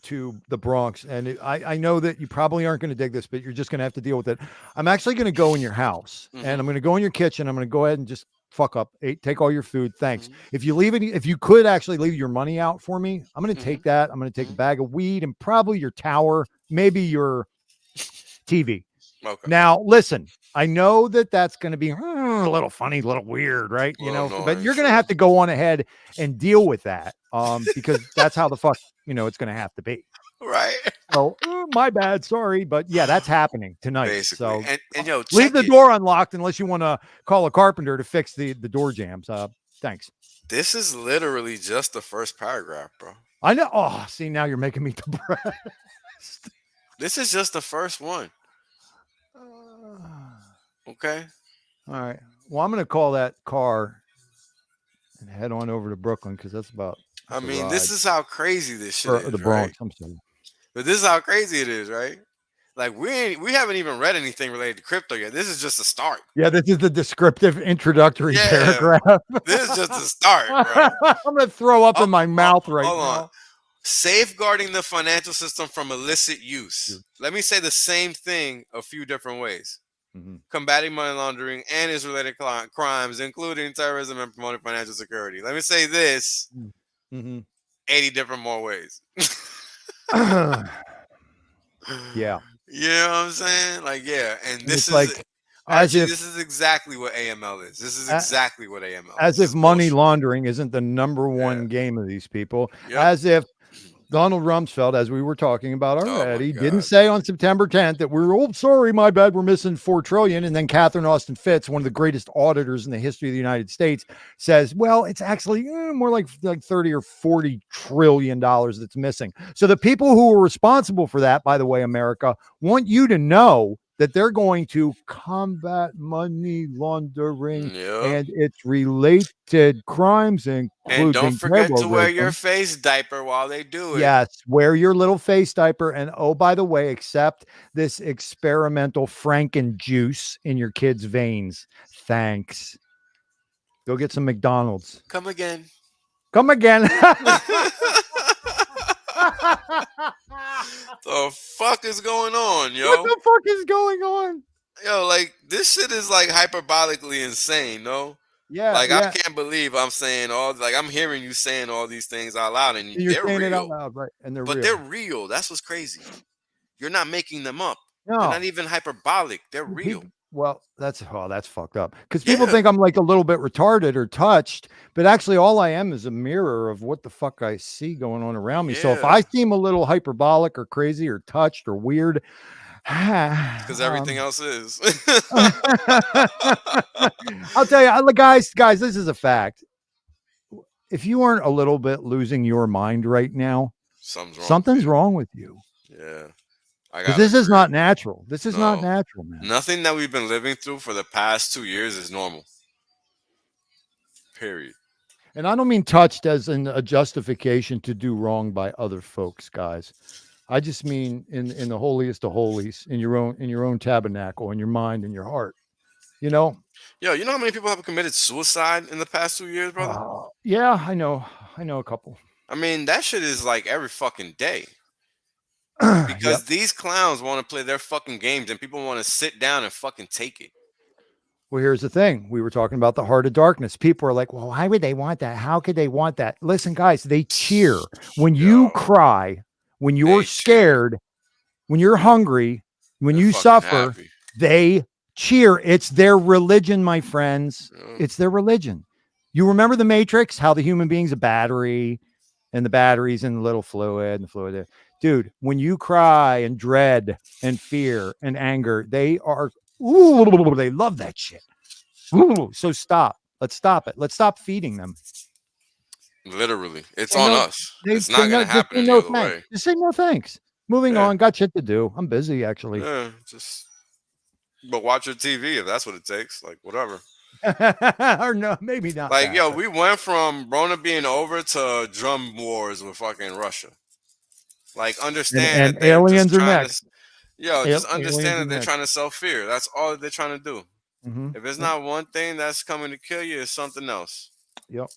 to the Bronx. And I know that you probably aren't going to dig this, but you're just going to have to deal with it. I'm actually going to go in your house and I'm going to go in your kitchen. I'm going to go ahead and just fuck up. Take all your food. Thanks. If you leave it, if you could actually leave your money out for me, I'm going to take that. I'm going to take a bag of weed and probably your tower, maybe your TV. Okay. Now, listen, I know that that's going to be a little funny, a little weird, right? You know, but you're going to have to go on ahead and deal with that because that's how the fuck, you know, it's going to have to be. Right. So my bad. Sorry. But yeah, that's happening tonight. Basically. So and yo, leave the door unlocked unless you want to call a carpenter to fix the door jams. Thanks. This is literally just the first paragraph, bro. I know. Oh, see, now you're making me depressed. This is just the first one. Okay. All right. Well, I'm going to call that car and head on over to Brooklyn because that's about. I mean, this is how crazy this shit is. The Bronx. Right? I'm sorry. But this is how crazy it is, right? Like we haven't even read anything related to crypto yet. This is just a start. Yeah, this is the descriptive introductory paragraph. This is just a start, bro. I'm going to throw up in my mouth right now. Hold on. Safeguarding the financial system from illicit use. Let me say the same thing a few different ways. Combating money laundering and its related crimes, including terrorism and promoting financial security. Let me say this 80 different more ways. Yeah. You know what I'm saying? Like, yeah. And this is like, this is exactly what AML is. This is exactly what AML is. As if money laundering isn't the number one game of these people. Yep. As if Donald Rumsfeld, as we were talking about already, didn't say on September 10th that we're, sorry, my bad, we're missing $4 trillion. And then Catherine Austin Fitts, one of the greatest auditors in the history of the United States, says, well, it's actually more like 30 or 40 trillion dollars that's missing. So the people who are responsible for that, by the way, America, want you to know that they're going to combat money laundering and its related crimes, including and don't forget to wear your face diaper while they do it. Yes, wear your little face diaper. And oh, by the way, accept this experimental Franken juice in your kids' veins. Thanks. Go get some McDonald's. Come again. Come again. The fuck is going on, yo? What the fuck is going on? Yo, like this shit is like hyperbolically insane, no? Yeah. Like I can't believe I'm saying I'm hearing you saying all these things out loud and you're they're saying real. It out loud, right? And they're real. That's what's crazy. You're not making them up. No. They're not even hyperbolic. They're real. Well, that's fucked up. Because people think I'm like a little bit retarded or touched, but actually all I am is a mirror of what the fuck I see going on around me. So if I seem a little hyperbolic or crazy or touched or weird, because everything else is. I'll tell you, guys, this is a fact. If you aren't a little bit losing your mind right now, something's wrong with you. Yeah. This is not natural. This is not natural, man. Nothing that we've been living through for the past 2 years is normal. Period. And I don't mean touched as in a justification to do wrong by other folks, guys. I just mean in the holiest of holies, in your own tabernacle, in your mind, in your heart. You know? Yo, you know how many people have committed suicide in the past 2 years, brother? Yeah, I know a couple. I mean, that shit is like every fucking day. Because these clowns want to play their fucking games and people want to sit down and fucking take it. Well, here's the thing. We were talking about the heart of darkness. People are like, well, why would they want that? How could they want that? Listen, guys, they cheer. When you cry, when you're scared, when you're hungry, when you suffer, they cheer. It's their religion, my friends. It's their religion. You remember the Matrix, how the human being's a battery and the battery's in the little fluid and the fluid there. Dude, when you cry and dread and fear and anger, they are, they love that shit. So stop. Let's stop it. Let's stop feeding them. Literally. It's on us. It's not going to happen any other way. Just say no thanks. Moving on. Got shit to do. I'm busy, actually. Yeah, but watch your TV if that's what it takes. Like, whatever. Or no, maybe not. Like, yo, we went from Rona being over to drum wars with fucking Russia. Like, understand and aliens are next. Just understand that they're trying to sell fear. That's all that they're trying to do. If it's not one thing that's coming to kill you, it's something else. Yep.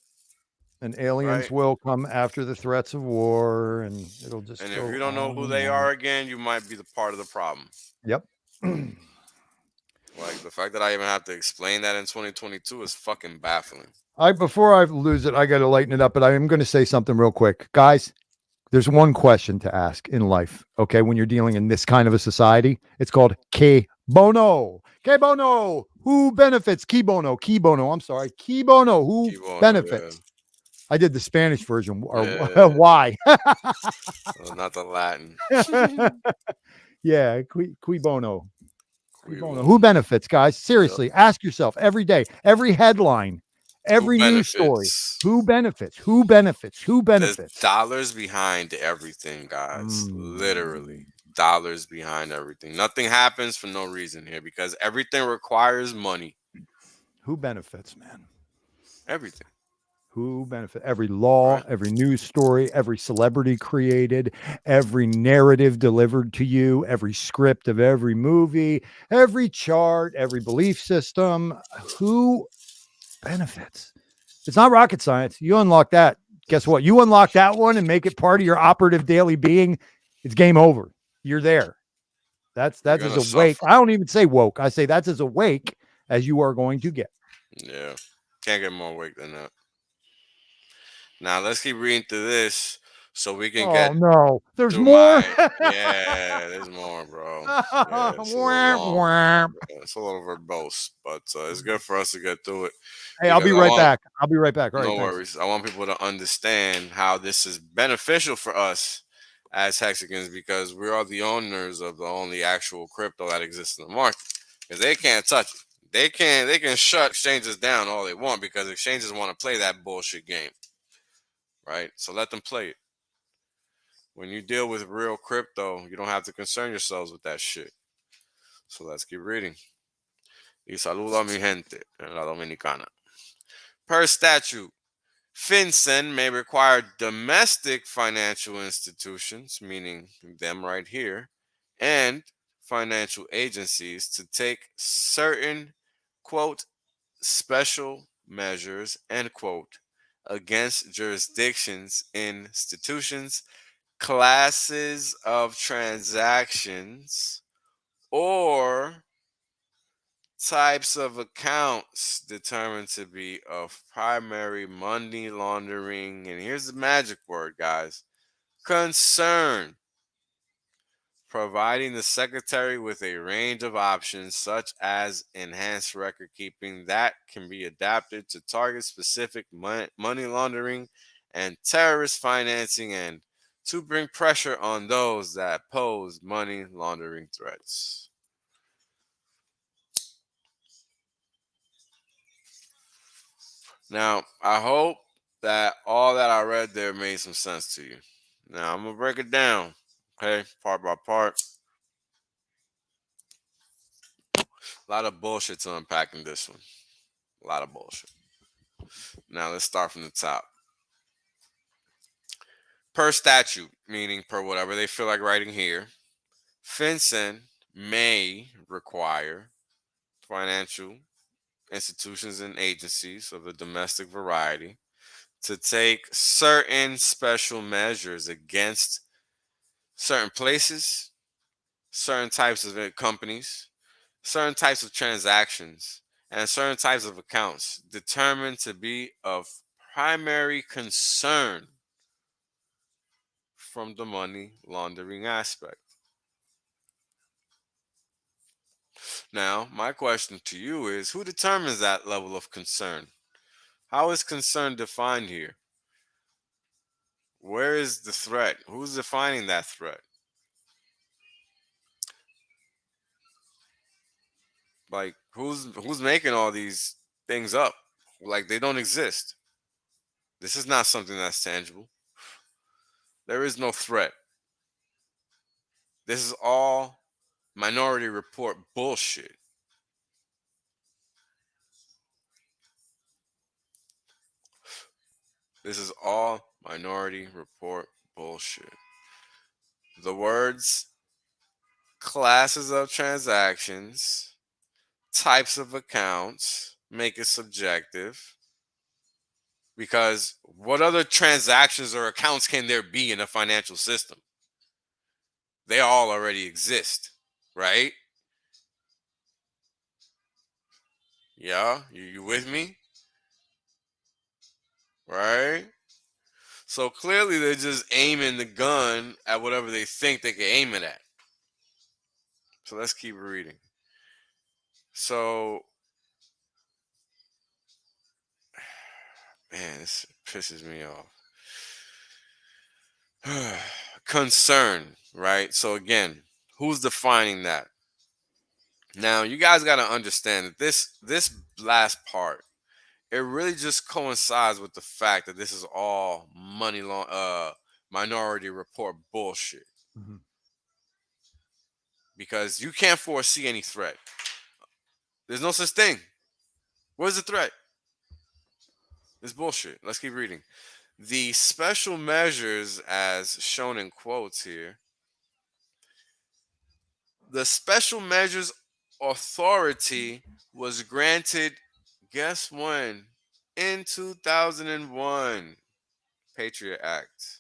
And aliens will come after the threats of war, and it'll just. And if you don't know who they are again, you might be the part of the problem. Yep. Like the fact that I even have to explain that in 2022 is fucking baffling. Before I lose it, I got to lighten it up, but I am going to say something real quick. Guys, there's one question to ask in life, okay? When you're dealing in this kind of a society, it's called que bono. Que bono. Who benefits? Qui bono. Qui bono. I'm sorry. Qui bono. Who benefits? I did the Spanish version. Or why? Not the Latin. Yeah, qui bono. Qui bono. Who benefits, guys? Seriously, ask yourself every day, every headline, every news story. Who benefits? Who benefits? Who benefits? There's dollars behind everything, guys. Literally. Dollars behind everything. Nothing happens for no reason here because everything requires money. Who benefits, man? Everything. Who benefits? Every law, every news story, every celebrity created, every narrative delivered to you, every script of every movie, every chart, every belief system. Who benefits? It's not rocket science. You unlock that. Guess what? You unlock that one and make it part of your operative daily being. It's game over. You're there. That's as awake. I don't even say woke. I say that's as awake as you are going to get. Yeah. Can't get more awake than that. Now let's keep reading through this so we can get. Oh no, there's more. Yeah, there's more, bro. Yeah, it's, it's a little verbose, but it's good for us to get through it. Hey, I'll be right back. I'll be right back. All right, no worries. I want people to understand how this is beneficial for us as Hexicans because we are the owners of the only actual crypto that exists in the market. Because they can't touch it. They can shut exchanges down all they want because exchanges want to play that bullshit game. Right? So let them play it. When you deal with real crypto, you don't have to concern yourselves with that shit. So let's keep reading. Y saludo a mi gente en la Dominicana. Per statute, FinCEN may require domestic financial institutions, meaning them right here, and financial agencies to take certain, quote, special measures, end quote, against jurisdictions, institutions, classes of transactions, or types of accounts determined to be of primary money laundering, and here's the magic word, guys, concern, providing the secretary with a range of options such as enhanced record keeping that can be adapted to target specific money laundering and terrorist financing and to bring pressure on those that pose money laundering threats. Now, I hope that all that I read there made some sense to you. Now, I'm going to break it down, okay, part by part. A lot of bullshit to unpack in this one. A lot of bullshit. Now, let's start from the top. Per statute, meaning per whatever they feel like writing here, FinCEN may require financial institutions and agencies of the domestic variety to take certain special measures against certain places, certain types of companies, certain types of transactions, and certain types of accounts determined to be of primary concern from the money laundering aspect. Now, my question to you is, who determines that level of concern? How is concern defined here? Where is the threat? Who's defining that threat? Like, who's making all these things up? Like, they don't exist. This is not something that's tangible. There is no threat. This is all Minority Report bullshit. This is all Minority Report bullshit. The words classes of transactions, types of accounts make it subjective. Because what other transactions or accounts can there be in a financial system? They all already exist, right? Yeah, you with me? Right? So clearly they're just aiming the gun at whatever they think they can aim it at. So let's keep reading. So, man, this pisses me off. Concern, right? So again, who's defining that? Now, you guys got to understand that this last part, it really just coincides with the fact that this is all minority report bullshit. Mm-hmm. Because you can't foresee any threat. There's no such thing. Where's the threat? It's bullshit. Let's keep reading. The special measures, as shown in quotes here, the special measures authority was granted, guess when? In 2001, Patriot Act,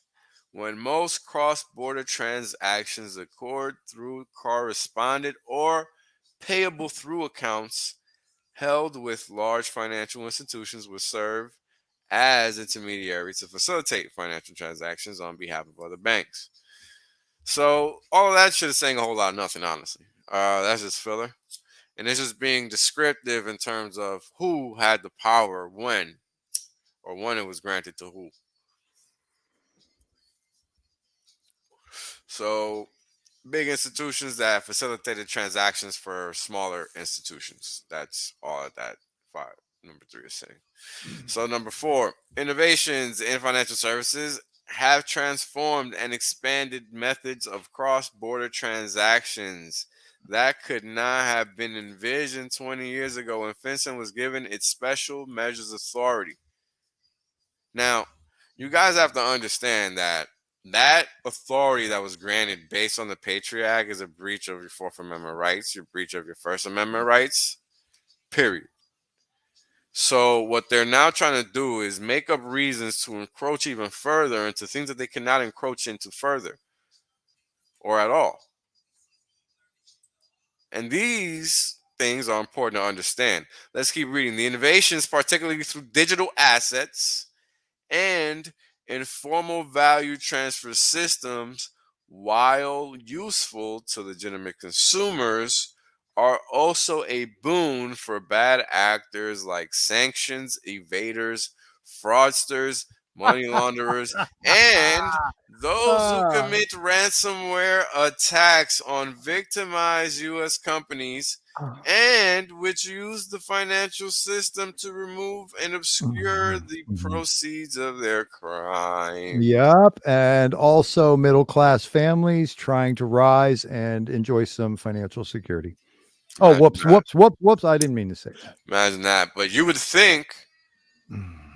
when most cross-border transactions occurred through correspondent or payable through accounts held with large financial institutions would serve as intermediary to facilitate financial transactions on behalf of other banks. So all of that shit is saying a whole lot of nothing, honestly. That's just filler. And it's just being descriptive in terms of who had the power when, or when it was granted to who. So big institutions that facilitated transactions for smaller institutions. That's all that number 3 is saying. So number 4, innovations in financial services have transformed and expanded methods of cross-border transactions that could not have been envisioned 20 years ago when FinCEN was given its special measures authority. Now, you guys have to understand that authority that was granted based on the Patriot Act is a breach of your Fourth Amendment rights, your breach of your First Amendment rights, period. So what they're now trying to do is make up reasons to encroach even further into things that they cannot encroach into further or at all. And these things are important to understand. Let's keep reading. The innovations, particularly through digital assets and informal value transfer systems, while useful to legitimate consumers, are also a boon for bad actors like sanctions evaders, fraudsters, money launderers, and those who commit ransomware attacks on victimized U.S. companies and which use the financial system to remove and obscure the proceeds of their crime. Yep. And also middle-class families trying to rise and enjoy some financial security. Oh, whoops. I didn't mean to say that. Imagine that. But you would think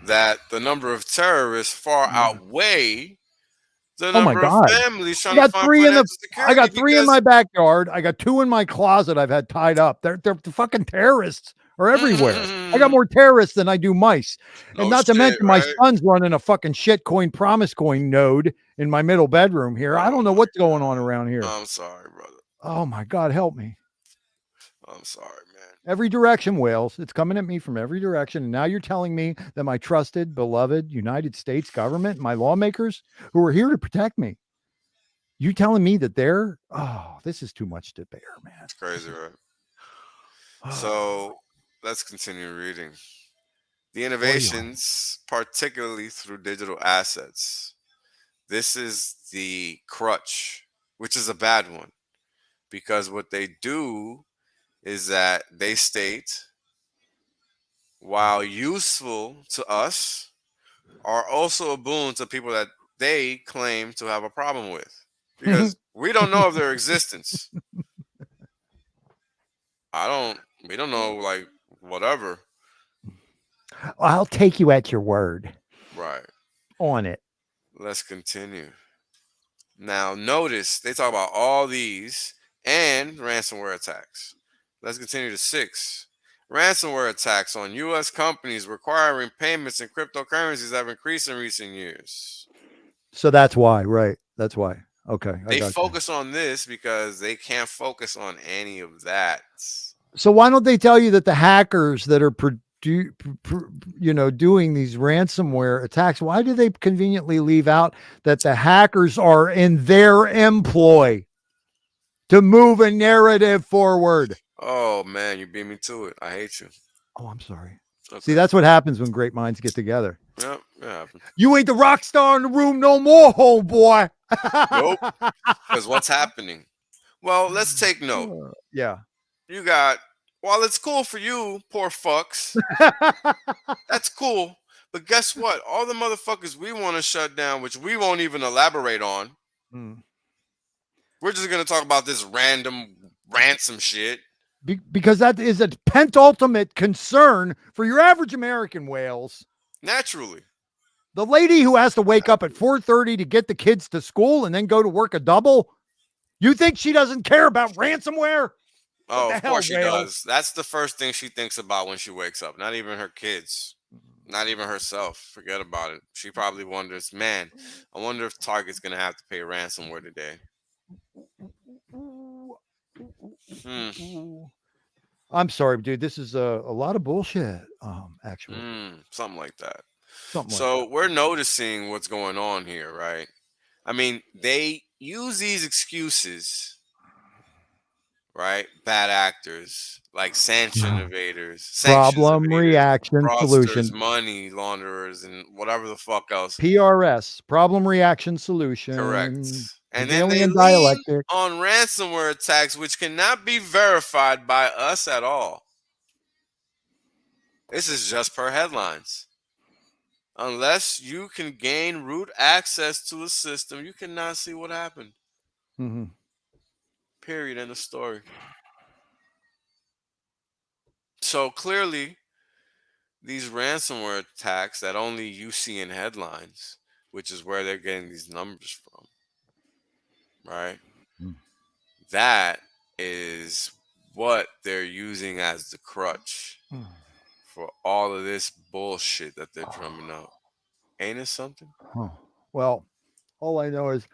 that the number of terrorists far outweigh the number of families trying to find financial security. I got 3 in my backyard. I got 2 in my closet I've had tied up. They're fucking terrorists are everywhere. I got more terrorists than I do mice. And not to mention my son's running a fucking shitcoin promise coin node in my middle bedroom here. I don't know what's going on around here. I'm sorry, brother. Oh my God, help me. I'm sorry, man. Every direction, Wales. It's coming at me from every direction. And now you're telling me that my trusted, beloved United States government, my lawmakers who are here to protect me, you telling me that they're, this is too much to bear, man. It's crazy, right? So let's continue reading. The innovations, particularly through digital assets. This is the crutch, which is a bad one, because what they do is that they state, while useful to us, are also a boon to people that they claim to have a problem with, because we don't know of their existence. We don't know, like, whatever. I'll take you at your word. Right. On it. Let's continue. Now, notice they talk about all these and ransomware attacks. Let's continue to 6. Ransomware attacks on U.S. companies requiring payments in cryptocurrencies have increased in recent years. So that's why, right? That's why. Okay. They focus on this because they can't focus on any of that. So why don't they tell you that the hackers that are doing these ransomware attacks, why do they conveniently leave out that the hackers are in their employ to move a narrative forward? Oh man, you beat me to it. I hate you. Oh, I'm sorry. Okay. See, that's what happens when great minds get together. Yep, it happens. You ain't the rock star in the room no more, homeboy. Nope. Because what's happening? Well, let's take note. Yeah. You got, while it's cool for you, poor fucks, that's cool. But guess what? All the motherfuckers we want to shut down, which we won't even elaborate on. We're just going to talk about this random ransom shit. Because that is a pentultimate concern for your average American, Wales. Naturally. The lady who has to wake up at 4:30 to get the kids to school and then go to work a double, you think she doesn't care about ransomware? Oh, of course she does. That's the first thing she thinks about when she wakes up. Not even her kids. Not even herself. Forget about it. She probably wonders, man, I wonder if Target's going to have to pay ransomware today. I'm sorry, dude. This is a lot of bullshit, actually. Something like that. So we're noticing what's going on here, right? I mean, they use these excuses, right? Bad actors, like sanction evaders, problem reaction solution, money launderers, and whatever the fuck else. PRS, problem reaction solution. Correct. And then they lean on ransomware attacks, which cannot be verified by us at all. This is just per headlines. Unless you can gain root access to a system, you cannot see what happened. Period. End of story. So clearly, these ransomware attacks that only you see in headlines, which is where they're getting these numbers from, right? That is what they're using as the crutch for all of this bullshit that they're drumming up. Ain't it something? Well, all I know is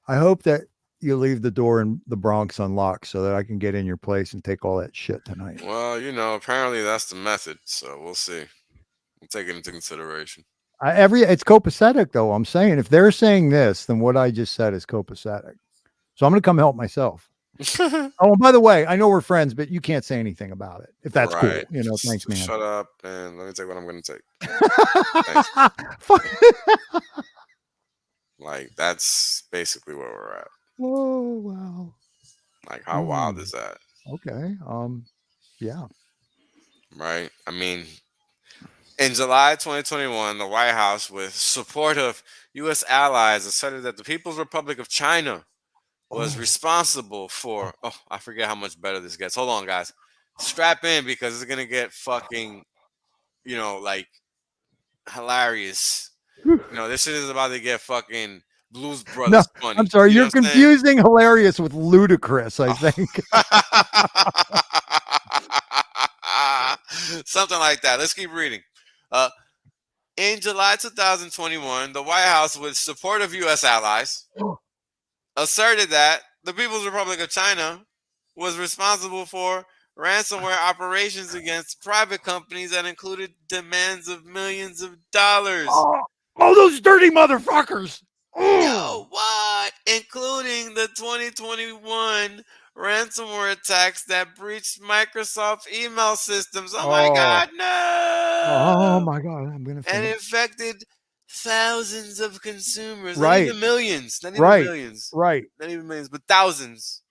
I hope that you leave the door in the Bronx unlocked so that I can get in your place and take all that shit tonight. Well, apparently that's the method, so we'll see. We'll take it into consideration. It's copacetic, though. I'm saying if they're saying this, then what I just said is copacetic. So I'm going to come help myself. Oh, by the way, I know we're friends, but you can't say anything about it if that's cool. Thanks, man. Shut up and let me take what I'm going to take. Like, that's basically where we're at. Oh, wow. Like, how wild is that? Okay. Yeah. Right. I mean, in July 2021, the White House, with support of U.S. allies, asserted that the People's Republic of China was responsible for, I forget how much better this gets. Hold on, guys. Strap in because it's going to get fucking, like hilarious. This shit is about to get fucking Blues Brothers funny. I'm sorry. You're confusing hilarious with ludicrous, I think. Something like that. Let's keep reading. In July 2021, the White House, with support of U.S. allies, asserted that the People's Republic of China was responsible for ransomware operations against private companies that included demands of millions of dollars. Oh, those dirty motherfuckers. Yo, what? Including the 2021 ransomware attacks that breached Microsoft email systems. Oh my God, no! Oh my God, I'm gonna. And infected thousands of consumers. Right. Not even millions. Not even millions. Right. Not even millions, but thousands.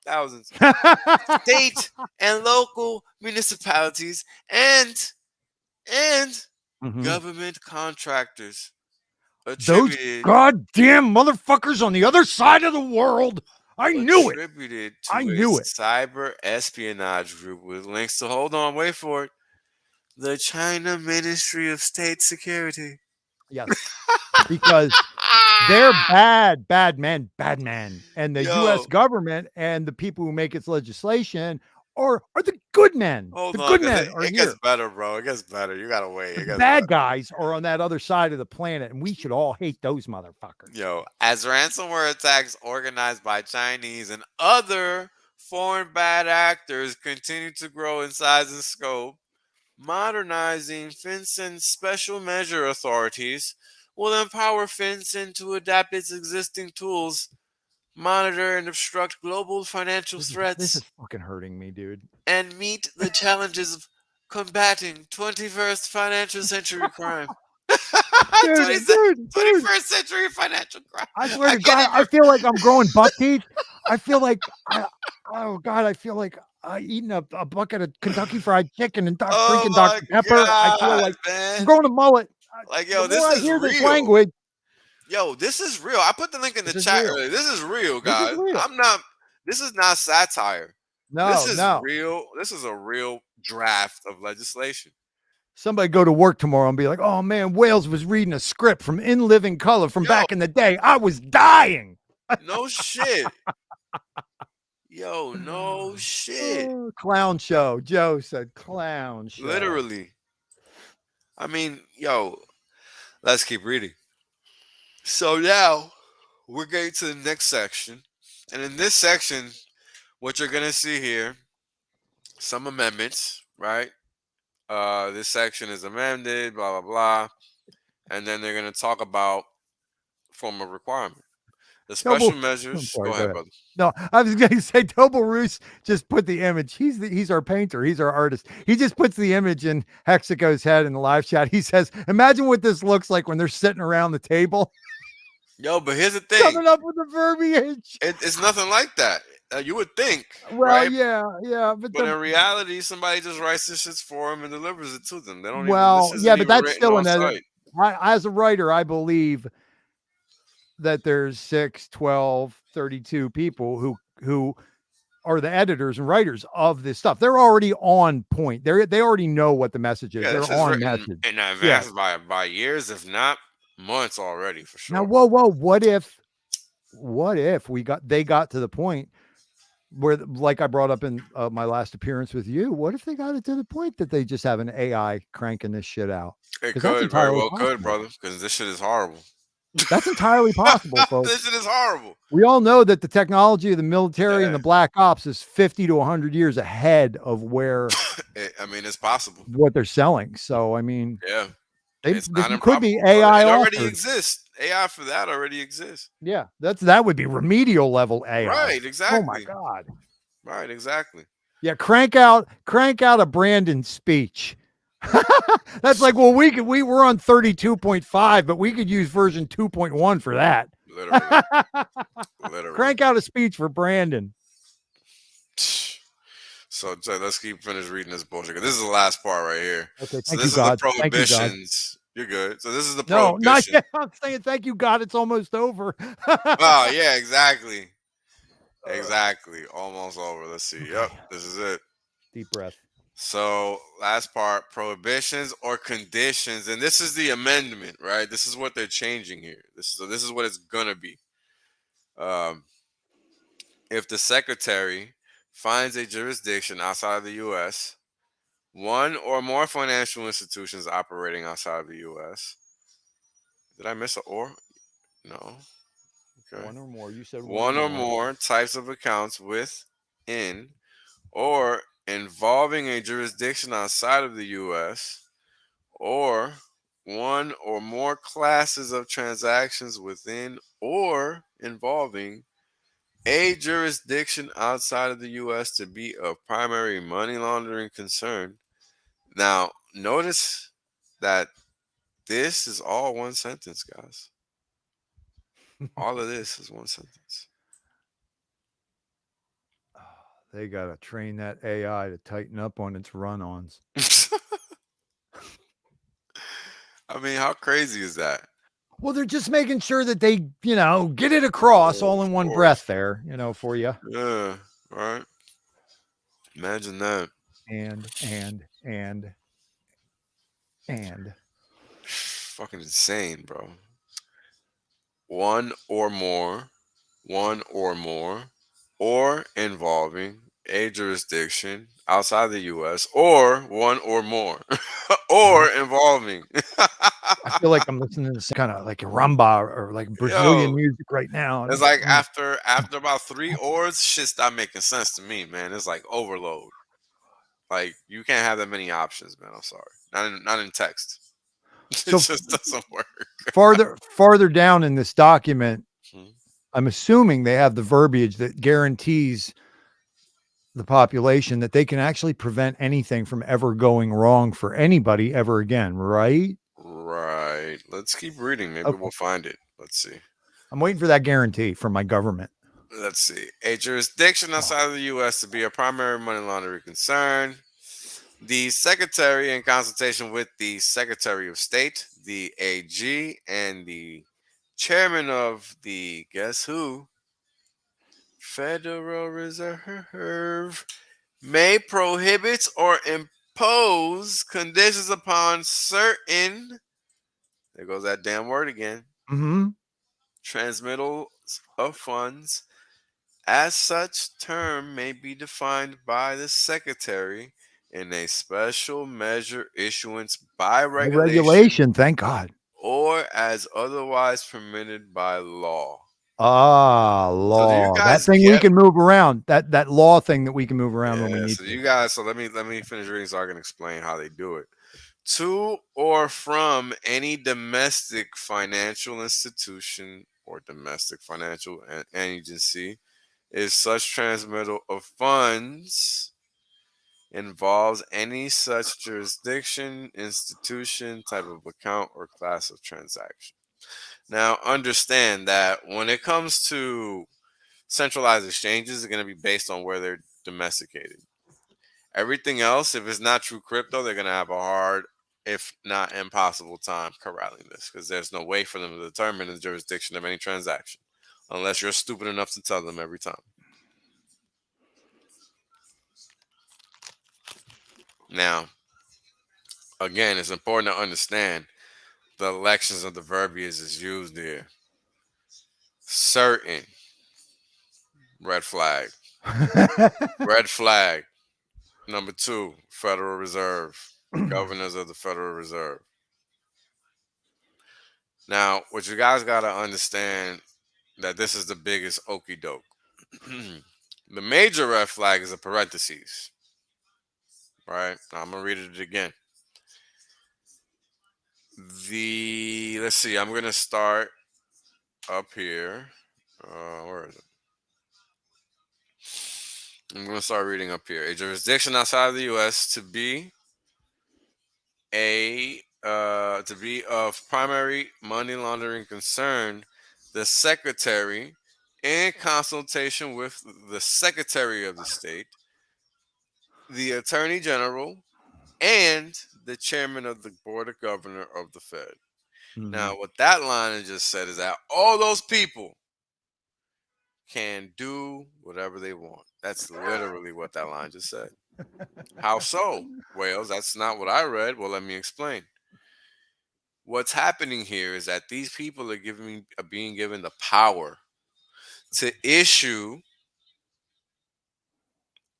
State and local municipalities and government contractors. Those goddamn motherfuckers on the other side of the world. I knew it. Attributed to a cyber espionage group with links to, hold on, wait for it, the China Ministry of State Security. Yes. Because they're bad men. And the U.S. government and the people who make its legislation are the good men. Hold the on, good men are it gets better, bro. It gets better. You gotta wait. The bad guys are on that other side of the planet, and we should all hate those motherfuckers. Yo, as ransomware attacks organized by Chinese and other foreign bad actors continue to grow in size and scope, modernizing FinCEN's special measure authorities will empower FinCEN to adapt its existing tools, monitor and obstruct global financial This threats, is fucking hurting me, dude. and meet the challenges of combating 21st financial century crime. Dude, 21st century financial crime. I swear to can't God, I even- feel like I'm growing buck teeth. I feel like oh God, I feel like eating a bucket of Kentucky Fried Chicken and Oh drinking my Dr. Pepper. I feel God, like man. I'm growing a mullet. Like, yo, The this more I is hear this real. language, Yo, this is real. I put the link in the This is chat real. earlier. This is real, This is guys. real. This is not satire. no, This is no. real. This is a real draft of legislation. Somebody go to work tomorrow and be like, "Oh man, Wales was reading a script from In Living Color from back in the day. I was dying." No shit. Yo, no shit. Oh, clown show. Joe said clown show. Literally. I mean, yo, let's keep reading. So now we're getting to the next section. And in this section, what you're going to see here, some amendments, right? This section is amended, blah, blah, blah. And then they're going to talk about form of requirement. The special measures. Sorry, go ahead, brother. No, I was going to say Tobal Roos just put the image. He's our painter. He's our artist. He just puts the image in Hexaco's head in the live chat. He says, "Imagine what this looks like when they're sitting around the table." Yo, but here's the thing. Coming up with the verbiage. It's nothing like that. You would think, Well, right? yeah, but in reality, somebody just writes this shit for them and delivers it to them. They don't well, even. yeah, but that's still an another. As a writer, I believe that there's 6, 12, 32 people who are the editors and writers of this stuff. They're already on point. They already know what the message is. Yeah, they're on message in advance by years, if not months already, for sure. Now, whoa, what if they got to the point where, like I brought up in my last appearance with you, what if they got it to the point that they just have an AI cranking this shit out? It could very well could, brother, because this shit is horrible. That's entirely possible, folks. This shit is horrible. We all know that the technology of the military and the black ops is 50 to 100 years ahead of where I mean, it's possible what they're selling. So, I mean, yeah, this could be AI. It already exists. AI for that already exists. Yeah, that would be remedial level AI. Right, exactly. Oh my God. Right, exactly. Yeah, crank out a Brandon speech. That's like, well, we're on 32.5, but we could use version 2.1 for that. Literally. Crank out a speech for Brandon. So let's finish reading this bullshit. This is the last part right here. Okay, so this is the prohibitions. You're good. So this is the prohibition. No, not yet. I'm saying thank you, God. It's almost over. Oh, yeah, exactly. Exactly. Almost over. Let's see. Yep, this is it. Deep breath. So last part, prohibitions or conditions, and this is the amendment, right? This is what they're changing here. This is what it's gonna be. If the secretary finds a jurisdiction outside of the U.S., one or more financial institutions operating outside of the U.S. Did I miss an or? No. Okay. One or more. You said one or more types of accounts within or involving a jurisdiction outside of the U.S., or one or more classes of transactions within or involving a jurisdiction outside of the U.S. to be of primary money laundering concern. Now, notice that this is all one sentence, guys. All of this is one sentence. They got to train that AI to tighten up on its run-ons. I mean, how crazy is that? Well, they're just making sure that they, get it across all in one breath there, for you. Yeah, right. Imagine that. And. Fucking insane, bro. One or more, or involving a jurisdiction outside the U.S., or one or more, or involving. I feel like I'm listening to some kind of like rumba or like Brazilian music right now. It's like after about 3 hours, shit stop making sense to me, man. It's like overload. Like you can't have that many options, man. I'm sorry. Not in text. So It just doesn't work. farther down in this document, Hmm. I'm assuming they have the verbiage that guarantees the population that they can actually prevent anything from ever going wrong for anybody ever again, right? Right. Let's keep reading. Maybe Okay. we'll find it. Let's see. I'm waiting for that guarantee from my government. Let's see. A jurisdiction outside of the U.S. to be a primary money laundering concern. The Secretary, in consultation with the Secretary of State, the AG, and the Chairman of the, guess who? Federal Reserve, may prohibit or impose conditions upon certain, there goes that damn word again, transmittals of funds. As such term may be defined by the Secretary in a special measure issuance by regulation Thank God. or as otherwise permitted by law. So do you Law. That guys thing we get? can move around. That law thing that we can move around when we Yeah. need So to. you guys. So let me finish reading so I can explain how they do it. To or from any domestic financial institution or domestic financial agency is such transmittal of funds involves any such jurisdiction, institution, type of account, or class of transaction. Now, understand that when it comes to centralized exchanges, are going to be based on where they're domesticated. Everything else, if it's not true crypto, they're going to have a hard, if not impossible, time corralling this because there's no way for them to determine the jurisdiction of any transaction unless you're stupid enough to tell them every time. Now, again, it's important to understand the elections of the verbiage is used here. Certain, red flag. Red flag. Number 2, Federal Reserve. Governors of the Federal Reserve. Now, what you guys got to understand that this is the biggest okey doke. The major red flag is a parentheses. Right? Now, I'm going to read it again. Let's see, I'm going to start up here. Where is it? I'm going to start reading up here. A jurisdiction outside of the U.S. to be of primary money laundering concern, the Secretary, in consultation with the Secretary of the State, the Attorney General, and the Chairman of the Board of Governor of the Fed. Now, what that line just said is that all those people can do whatever they want. That's literally what that line just said. How so? Wales, that's not what I read. Well, let me explain. What's happening here is that these people are being given the power to issue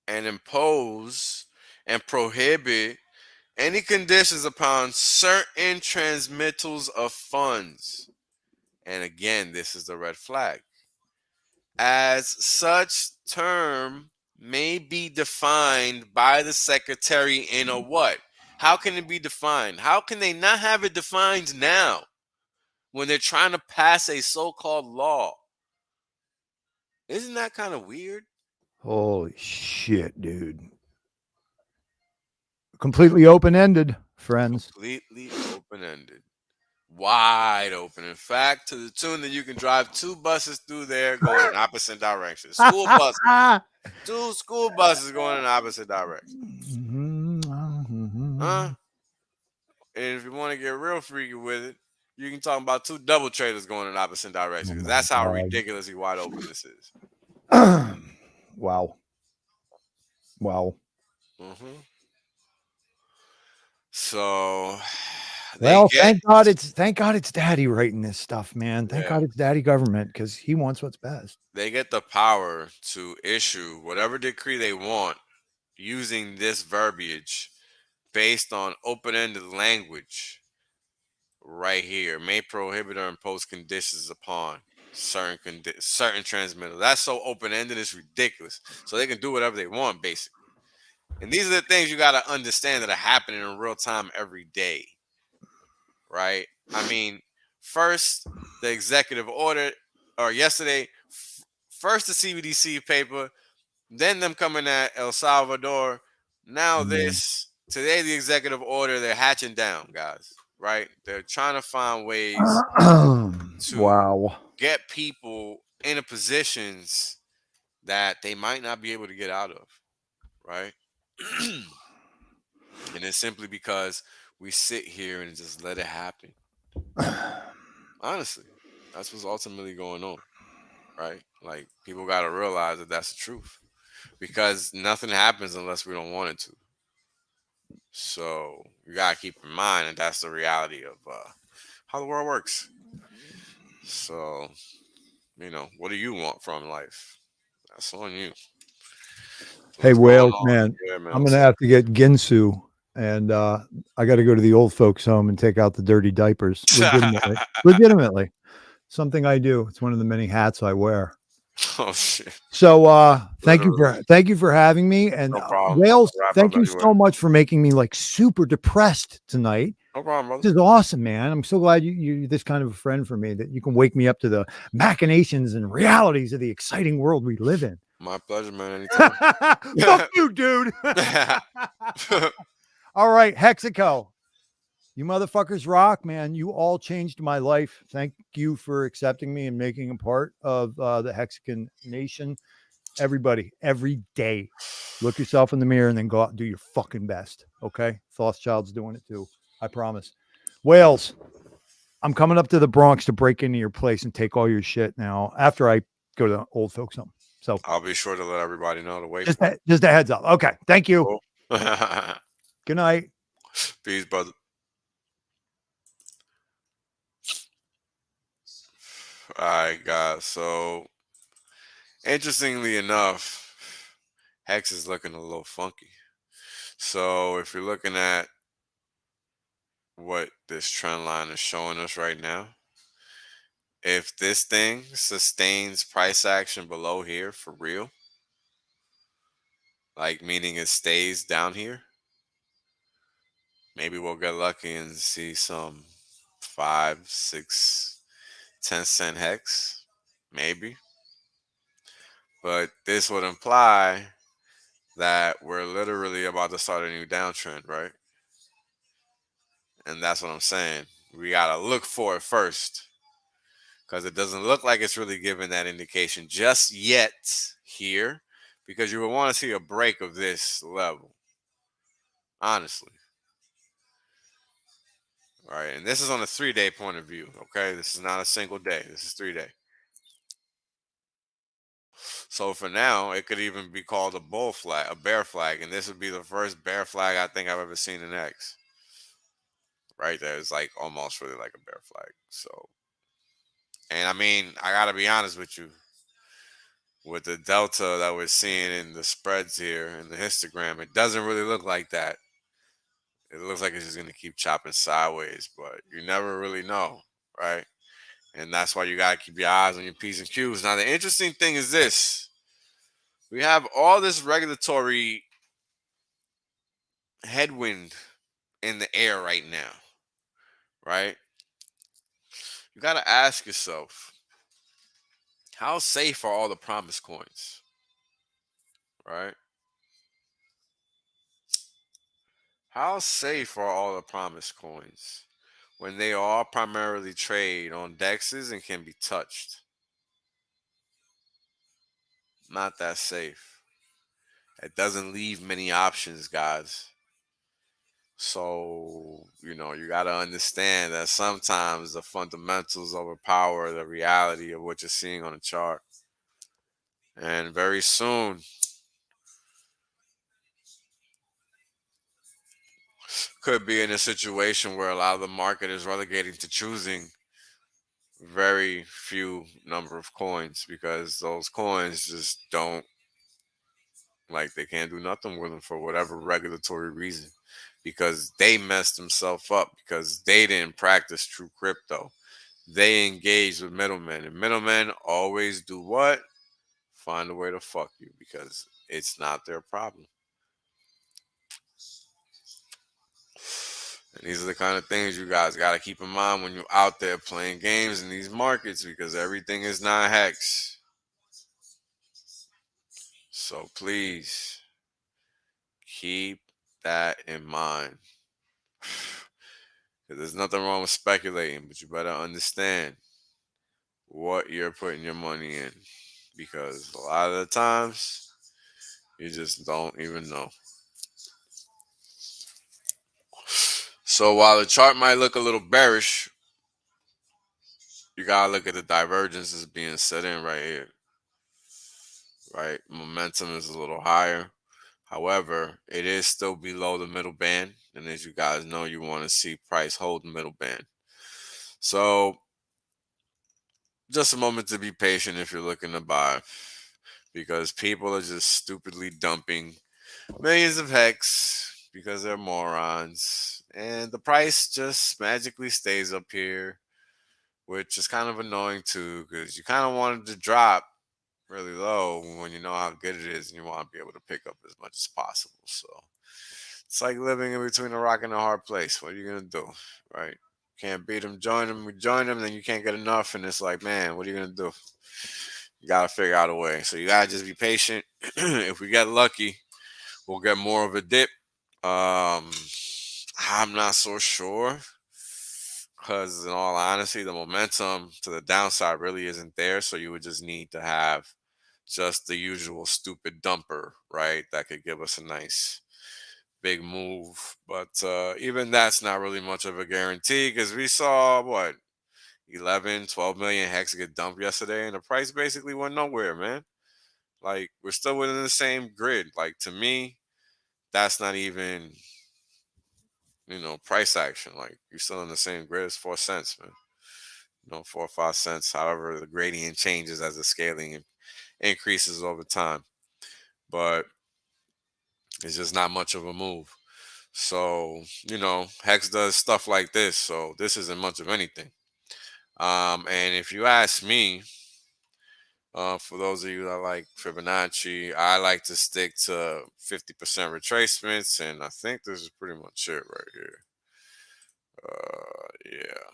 and impose and prohibit any conditions upon certain transmittals of funds. And again, this is the red flag. As such term may be defined by the Secretary in a what? How can it be defined? How can they not have it defined now when they're trying to pass a so-called law? Isn't that kind of weird? Holy shit, dude. Completely open-ended, friends. Completely open-ended. Wide open. In fact, to the tune that you can drive 2 buses through there going in opposite directions. School buses. 2 school buses going in opposite directions. Huh? And if you want to get real freaky with it, you can talk about 2 double traders going in opposite directions because that's how ridiculously wide open this is. Wow. So, well, thank God it's Daddy writing this stuff, man. Thank God it's Daddy government because he wants what's best. They get the power to issue whatever decree they want using this verbiage based on open-ended language right here may prohibit or impose conditions upon certain transmitters. That's so open-ended, it's ridiculous. So they can do whatever they want, basically. And these are the things you got to understand that are happening in real time every day, right? I mean, first, the executive order, or yesterday, first the CBDC paper, then them coming at El Salvador. Now this, today the executive order, they're hatching down, guys, right? They're trying to find ways to Wow. get people into positions that they might not be able to get out of, right? And it's simply because we sit here and just let it happen. Honestly, that's what's ultimately going on, right? Like, people got to realize that that's the truth, because nothing happens unless we don't want it to. So you gotta keep in mind that that's the reality of how the world works. So, what do you want from life? That's on you. So Hey, what's going Wales, on? man, Yeah, man. I'm What's gonna up? have to get Ginsu, and I got to go to the old folks' home and take out the dirty diapers. Legitimately, legitimately, something I do. It's one of the many hats I wear. Oh shit! So thank Literally. you for having me. And No problem. I'm Wales, gonna wrap thank up you anyway. so much for making me like super depressed tonight. No problem, brother. This is awesome, man. I'm so glad you're this kind of a friend for me, that you can wake me up to the machinations and realities of the exciting world we live in. My pleasure, man. Anytime. Fuck you, dude. All right, Hexaco. You motherfuckers rock, man. You all changed my life. Thank you for accepting me and making a part of the Hexagon Nation. Everybody, every day, look yourself in the mirror and then go out and do your fucking best. Okay? Child's doing it too. I promise. Wales, I'm coming up to the Bronx to break into your place and take all your shit now after I go to old folks home. So I'll be sure to let everybody know to wait just for it. just a heads up. Okay. Thank you. Cool. Good night. Peace, brother. All right, guys. So, interestingly enough, Hex is looking a little funky. So, if you're looking at what this trend line is showing us right now, if this thing sustains price action below here for real, like meaning it stays down here, maybe we'll get lucky and see some 5, 6, 10 cent hex, maybe. But this would imply that we're literally about to start a new downtrend, right? And that's what I'm saying. We gotta look for it first, because it doesn't look like it's really giving that indication just yet here, because you would want to see a break of this level, honestly. All right, and this is on a 3-day point of view. Okay, this is not a single day. This is 3-day. So for now, it could even be called a bull flag, a bear flag, and this would be the first bear flag I think I've ever seen in X. Right there, it's like almost really like a bear flag. So, and I mean, I gotta be honest with you, with the delta that we're seeing in the spreads here in the histogram, it doesn't really look like that. It looks like it's just gonna keep chopping sideways, but you never really know, right? And that's why you gotta keep your eyes on your P's and Q's. Now, the interesting thing is this: we have all this regulatory headwind in the air right now, right? You gotta ask yourself, how safe are all the promise coins, right? How safe are all the promise coins when they all primarily trade on dexes and can be touched? Not that safe. It doesn't leave many options, guys. So, you got to understand that sometimes the fundamentals overpower the reality of what you're seeing on the chart. And very soon, could be in a situation where a lot of the market is relegating to choosing very few number of coins, because those coins just don't Like they can't do nothing with them for whatever regulatory reason, because they messed themselves up because they didn't practice true crypto. They engage with middlemen, and middlemen always do what? Find a way to fuck you because it's not their problem. And these are the kind of things you guys got to keep in mind when you're out there playing games in these markets, because everything is not hex. So please keep that in mind. There's nothing wrong with speculating, but you better understand what you're putting your money in, because a lot of the times you just don't even know. So while the chart might look a little bearish, you gotta look at the divergences being set in right here. Right, momentum is a little higher. However, it is still below the middle band, and as you guys know, you want to see price hold the middle band. So just a moment to be patient if you're looking to buy, because people are just stupidly dumping millions of hex because they're morons, and the price just magically stays up here, which is kind of annoying too, because you kind of want it to drop really low when you know how good it is and you want to be able to pick up as much as possible. So it's like living in between a rock and a hard place. What are you gonna do, right? Can't beat them, join them. We join them, then you can't get enough, and it's like, man, what are you gonna do? You gotta figure out a way. So you gotta just be patient. If we get lucky, we'll get more of a dip. I'm not so sure, because in all honesty, the momentum to the downside really isn't there. So you would just need to have just the usual stupid dumper, right? That could give us a nice big move. But even that's not really much of a guarantee, because we saw what, 11, 12 million hex get dumped yesterday, and the price basically went nowhere, man. Like, we're still within the same grid. Like, to me, that's not even, price action. Like, you're still in the same grid as 4 cents, man. 4 or 5 cents. However, the gradient changes as the scaling increases over time. But it's just not much of a move. So, Hex does stuff like this. So this isn't much of anything. And if you ask me, for those of you that like Fibonacci, I like to stick to 50% retracements. And I think this is pretty much it right here. Yeah.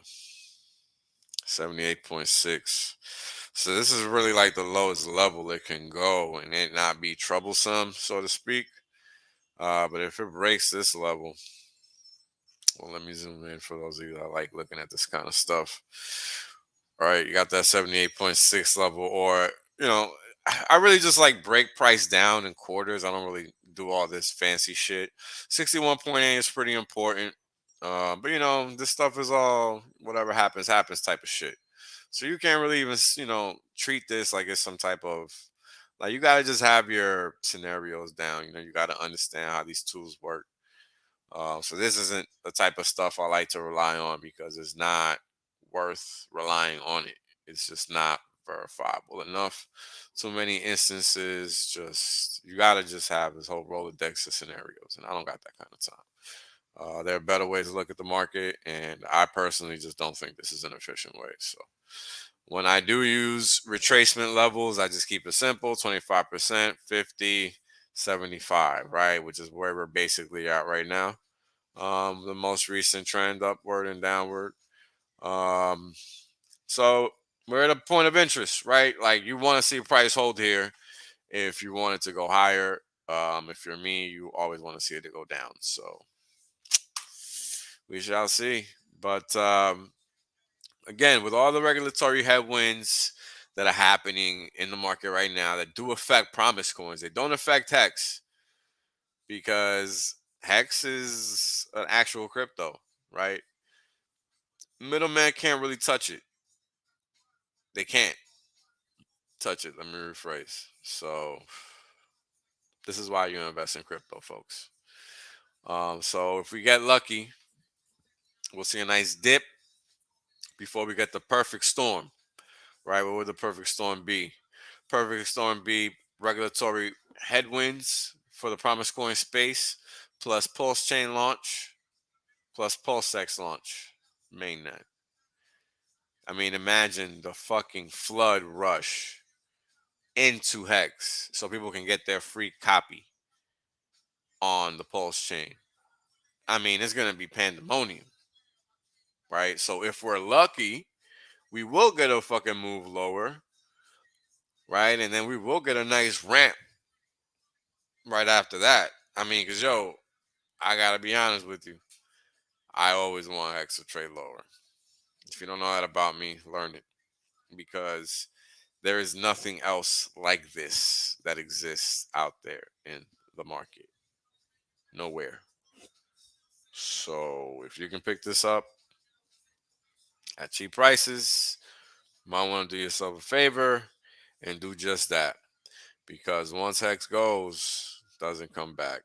78.6. So this is really like the lowest level it can go and it not be troublesome, so to speak. But if it breaks this level, well, let me zoom in for those of you that like looking at this kind of stuff. All right, you got that 78.6 level, or, I really just like break price down in quarters. I don't really do all this fancy shit. 61.8 is pretty important. But, this stuff is all whatever happens, happens type of shit. So you can't really even, treat this like it's some type of, like, you got to just have your scenarios down. You got to understand how these tools work. So this isn't the type of stuff I like to rely on, because it's not worth relying on it. It's just not verifiable enough. Too many instances, just, you got to just have this whole Rolodex of scenarios, and I don't got that kind of time. There are better ways to look at the market, and I personally just don't think this is an efficient way. So when I do use retracement levels, I just keep it simple: 25%, 50, 75, right? Which is where we're basically at right now. The most recent trend upward and downward. So we're at a point of interest, right? Like, you want to see price hold here if you want it to go higher. If you're me, you always want to see it to go down. So we shall see. But again, with all the regulatory headwinds that are happening in the market right now that do affect promise coins, they don't affect Hex, because Hex is an actual crypto, right? Middleman can't really touch it. They can't touch it. Let me rephrase. So this is why you invest in crypto, folks. So if we get lucky, we'll see a nice dip before we get the perfect storm, right? What would the perfect storm be? Perfect storm be regulatory headwinds for the Promise Coin space, plus Pulse Chain launch, plus PulseX launch, mainnet. I mean, imagine the fucking flood rush into HEX so people can get their free copy on the Pulse chain. I mean, it's going to be pandemonium, right? So if we're lucky, we will get a fucking move lower, right? And then we will get a nice ramp right after that. I mean, because, yo, I got to be honest with you. I always want HEX to trade lower. If you don't know that about me, learn it. Because there is nothing else like this that exists out there in the market. Nowhere. So if you can pick this up at cheap prices, you might want to do yourself a favor and do just that. Because once HEX goes, it doesn't come back.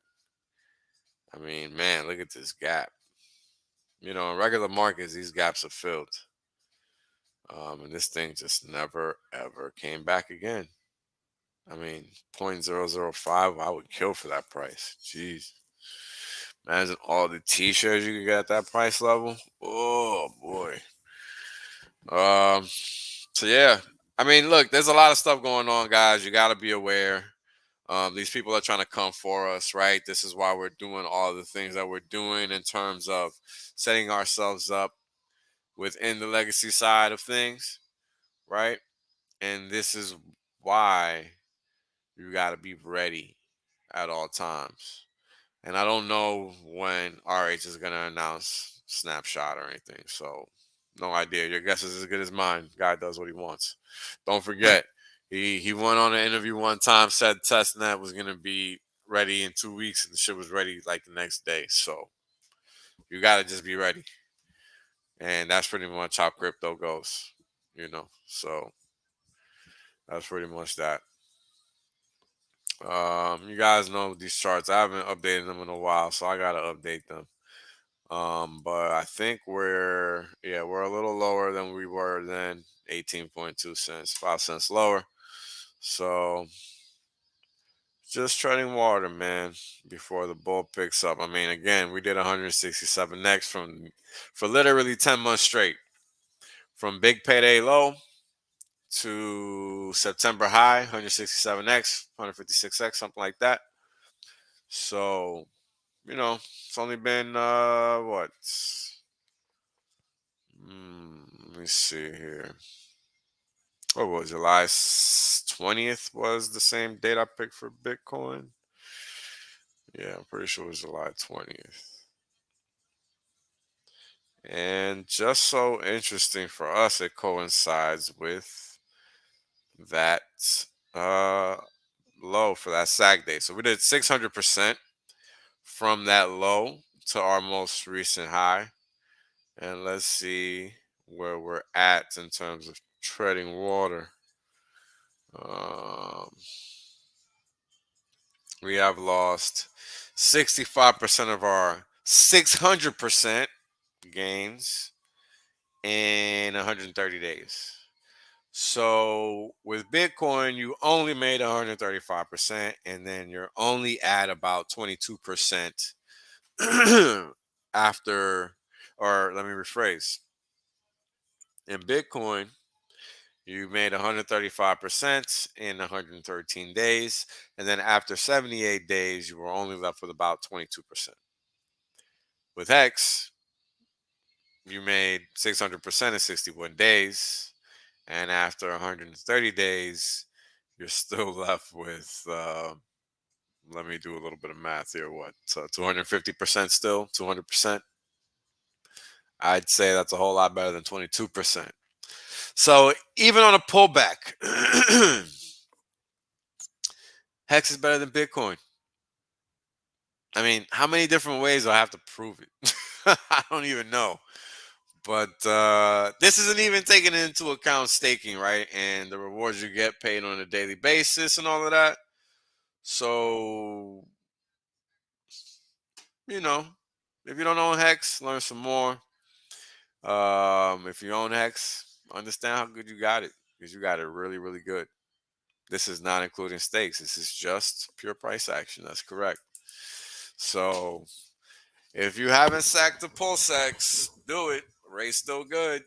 I mean, man, look at this gap. You know, in regular markets, these gaps are filled. And this thing just never, ever came back again. I mean, 0.005, I would kill for that price. Jeez. Imagine all the t-shirts you could get at that price level. Oh, boy. So, yeah. I mean, look, there's a lot of stuff going on, guys. You got to be aware. These people are trying to come for us, right? This is why we're doing all the things that we're doing in terms of setting ourselves up within the legacy side of things, right? And this is why you got to be ready at all times. And I don't know when RH is going to announce Snapshot or anything. So, no idea. Your guess is as good as mine. God does what he wants. Don't forget, he went on an interview one time, said testnet was going to be ready in 2 weeks, and the shit was ready like the next day. So, you got to just be ready. And that's pretty much how crypto goes, you know. So, that's pretty much that. You guys know these charts. I haven't updated them in a while, so I gotta update them. But I think we're a little lower than we were then. 18.2 cents, 5 cents lower. So just treading water, man, before the bull picks up. I mean, again, we did 167 next for literally 10 months straight. From big payday low to September high, 167x, 156x, something like that. So, you know, it's only been what? Let me see here. What was July 20th was the same date I picked for Bitcoin. Yeah, I'm pretty sure it was July 20th. And just so interesting for us, it coincides with that low for that SAG day. So we did 600% from that low to our most recent high. And let's see where we're at in terms of treading water. We have lost 65% of our 600% gains in 130 days. So with Bitcoin, you only made 135%, and then you're only at about 22% after, or let me rephrase. In Bitcoin, you made 135% in 113 days, and then after 78 days, you were only left with about 22%. With HEX, you made 600% in 61 days, and after 130 days, you're still left with, let me do a little bit of math here, 250% still, 200%? I'd say that's a whole lot better than 22%. So even on a pullback, HEX is better than Bitcoin. I mean, how many different ways do I have to prove it? I don't even know. But this isn't even taking into account staking, right? And the rewards you get paid on a daily basis and all of that. So, you know, if you don't own HEX, learn some more. If you own HEX, understand how good you got it, because you got it really, really good. This is not including stakes. This is just pure price action. That's correct. So if you haven't sacked the PulseX, do it. Rate's still good.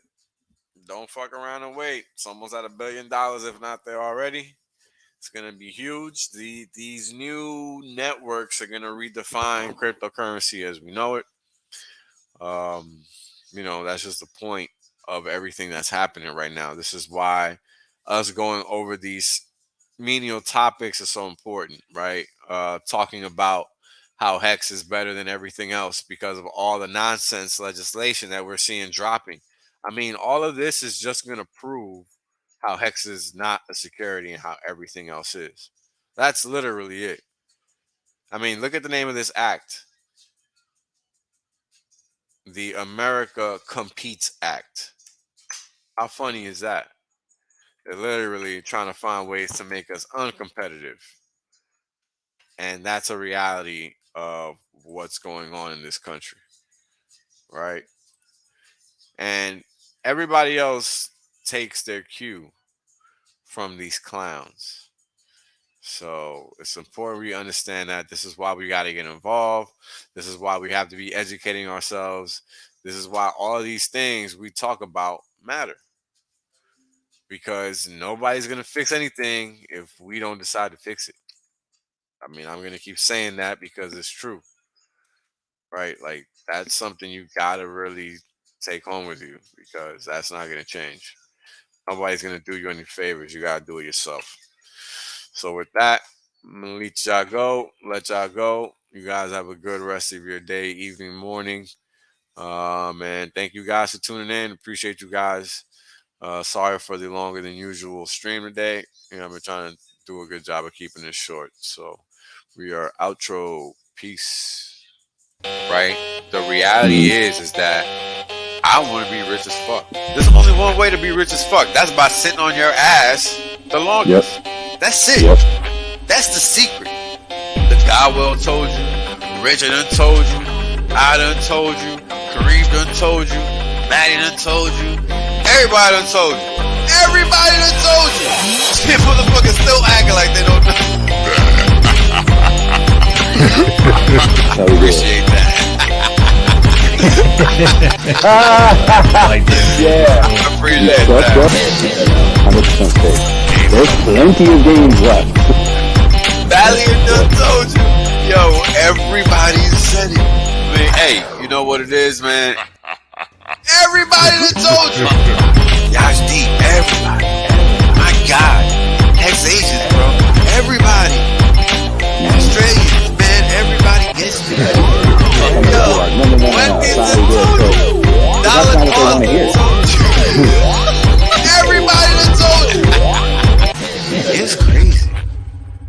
Don't fuck around and wait. It's almost at $1 billion, if not there already. It's going to be huge. These new networks are going to redefine cryptocurrency as we know it. You know, that's just the point of everything that's happening right now. This is why us going over these menial topics is so important, right? Talking about how HEX is better than everything else because of all the nonsense legislation that we're seeing dropping. I mean, all of this is just going to prove how HEX is not a security and how everything else is. That's literally it. I mean, look at the name of this act. The America Competes Act. How funny is that? They're literally trying to find ways to make us uncompetitive. And that's a reality of what's going on in this country, right? And everybody else takes their cue from these clowns. So it's important we understand that. This is why we got to get involved. This is why we have to be educating ourselves. This is why all of these things we talk about matter. Because nobody's going to fix anything if we don't decide to fix it. I mean, I'm going to keep saying that because it's true, right? Like, that's something you got to really take home with you because that's not going to change. Nobody's going to do you any favors. You got to do it yourself. So with that, I'm going to let y'all go. You guys have a good rest of your day, evening, morning. And thank you guys for tuning in. Appreciate you guys. Sorry for the longer than usual stream today. You know, I've been trying to do a good job of keeping this short. So we are outro. Peace. Right? The reality is that I want to be rich as fuck. There's only one way to be rich as fuck. That's by sitting on your ass the longest. That's it. That's the secret. The guy well told you. Richard done told you. I done told you. Kareem done told you. Maddie done told you. Everybody done told you. Everybody done told you. Shit, motherfuckers still acting like they don't know. Appreciate that. Yeah. I appreciate that. 100% safe. There's plenty of games left. Valiant done told you. Yo, everybody said it. I mean, hey, you know what it is, man? Everybody done told you. Yash deep, everybody. My God. HEX agents, bro. Everybody. Australia.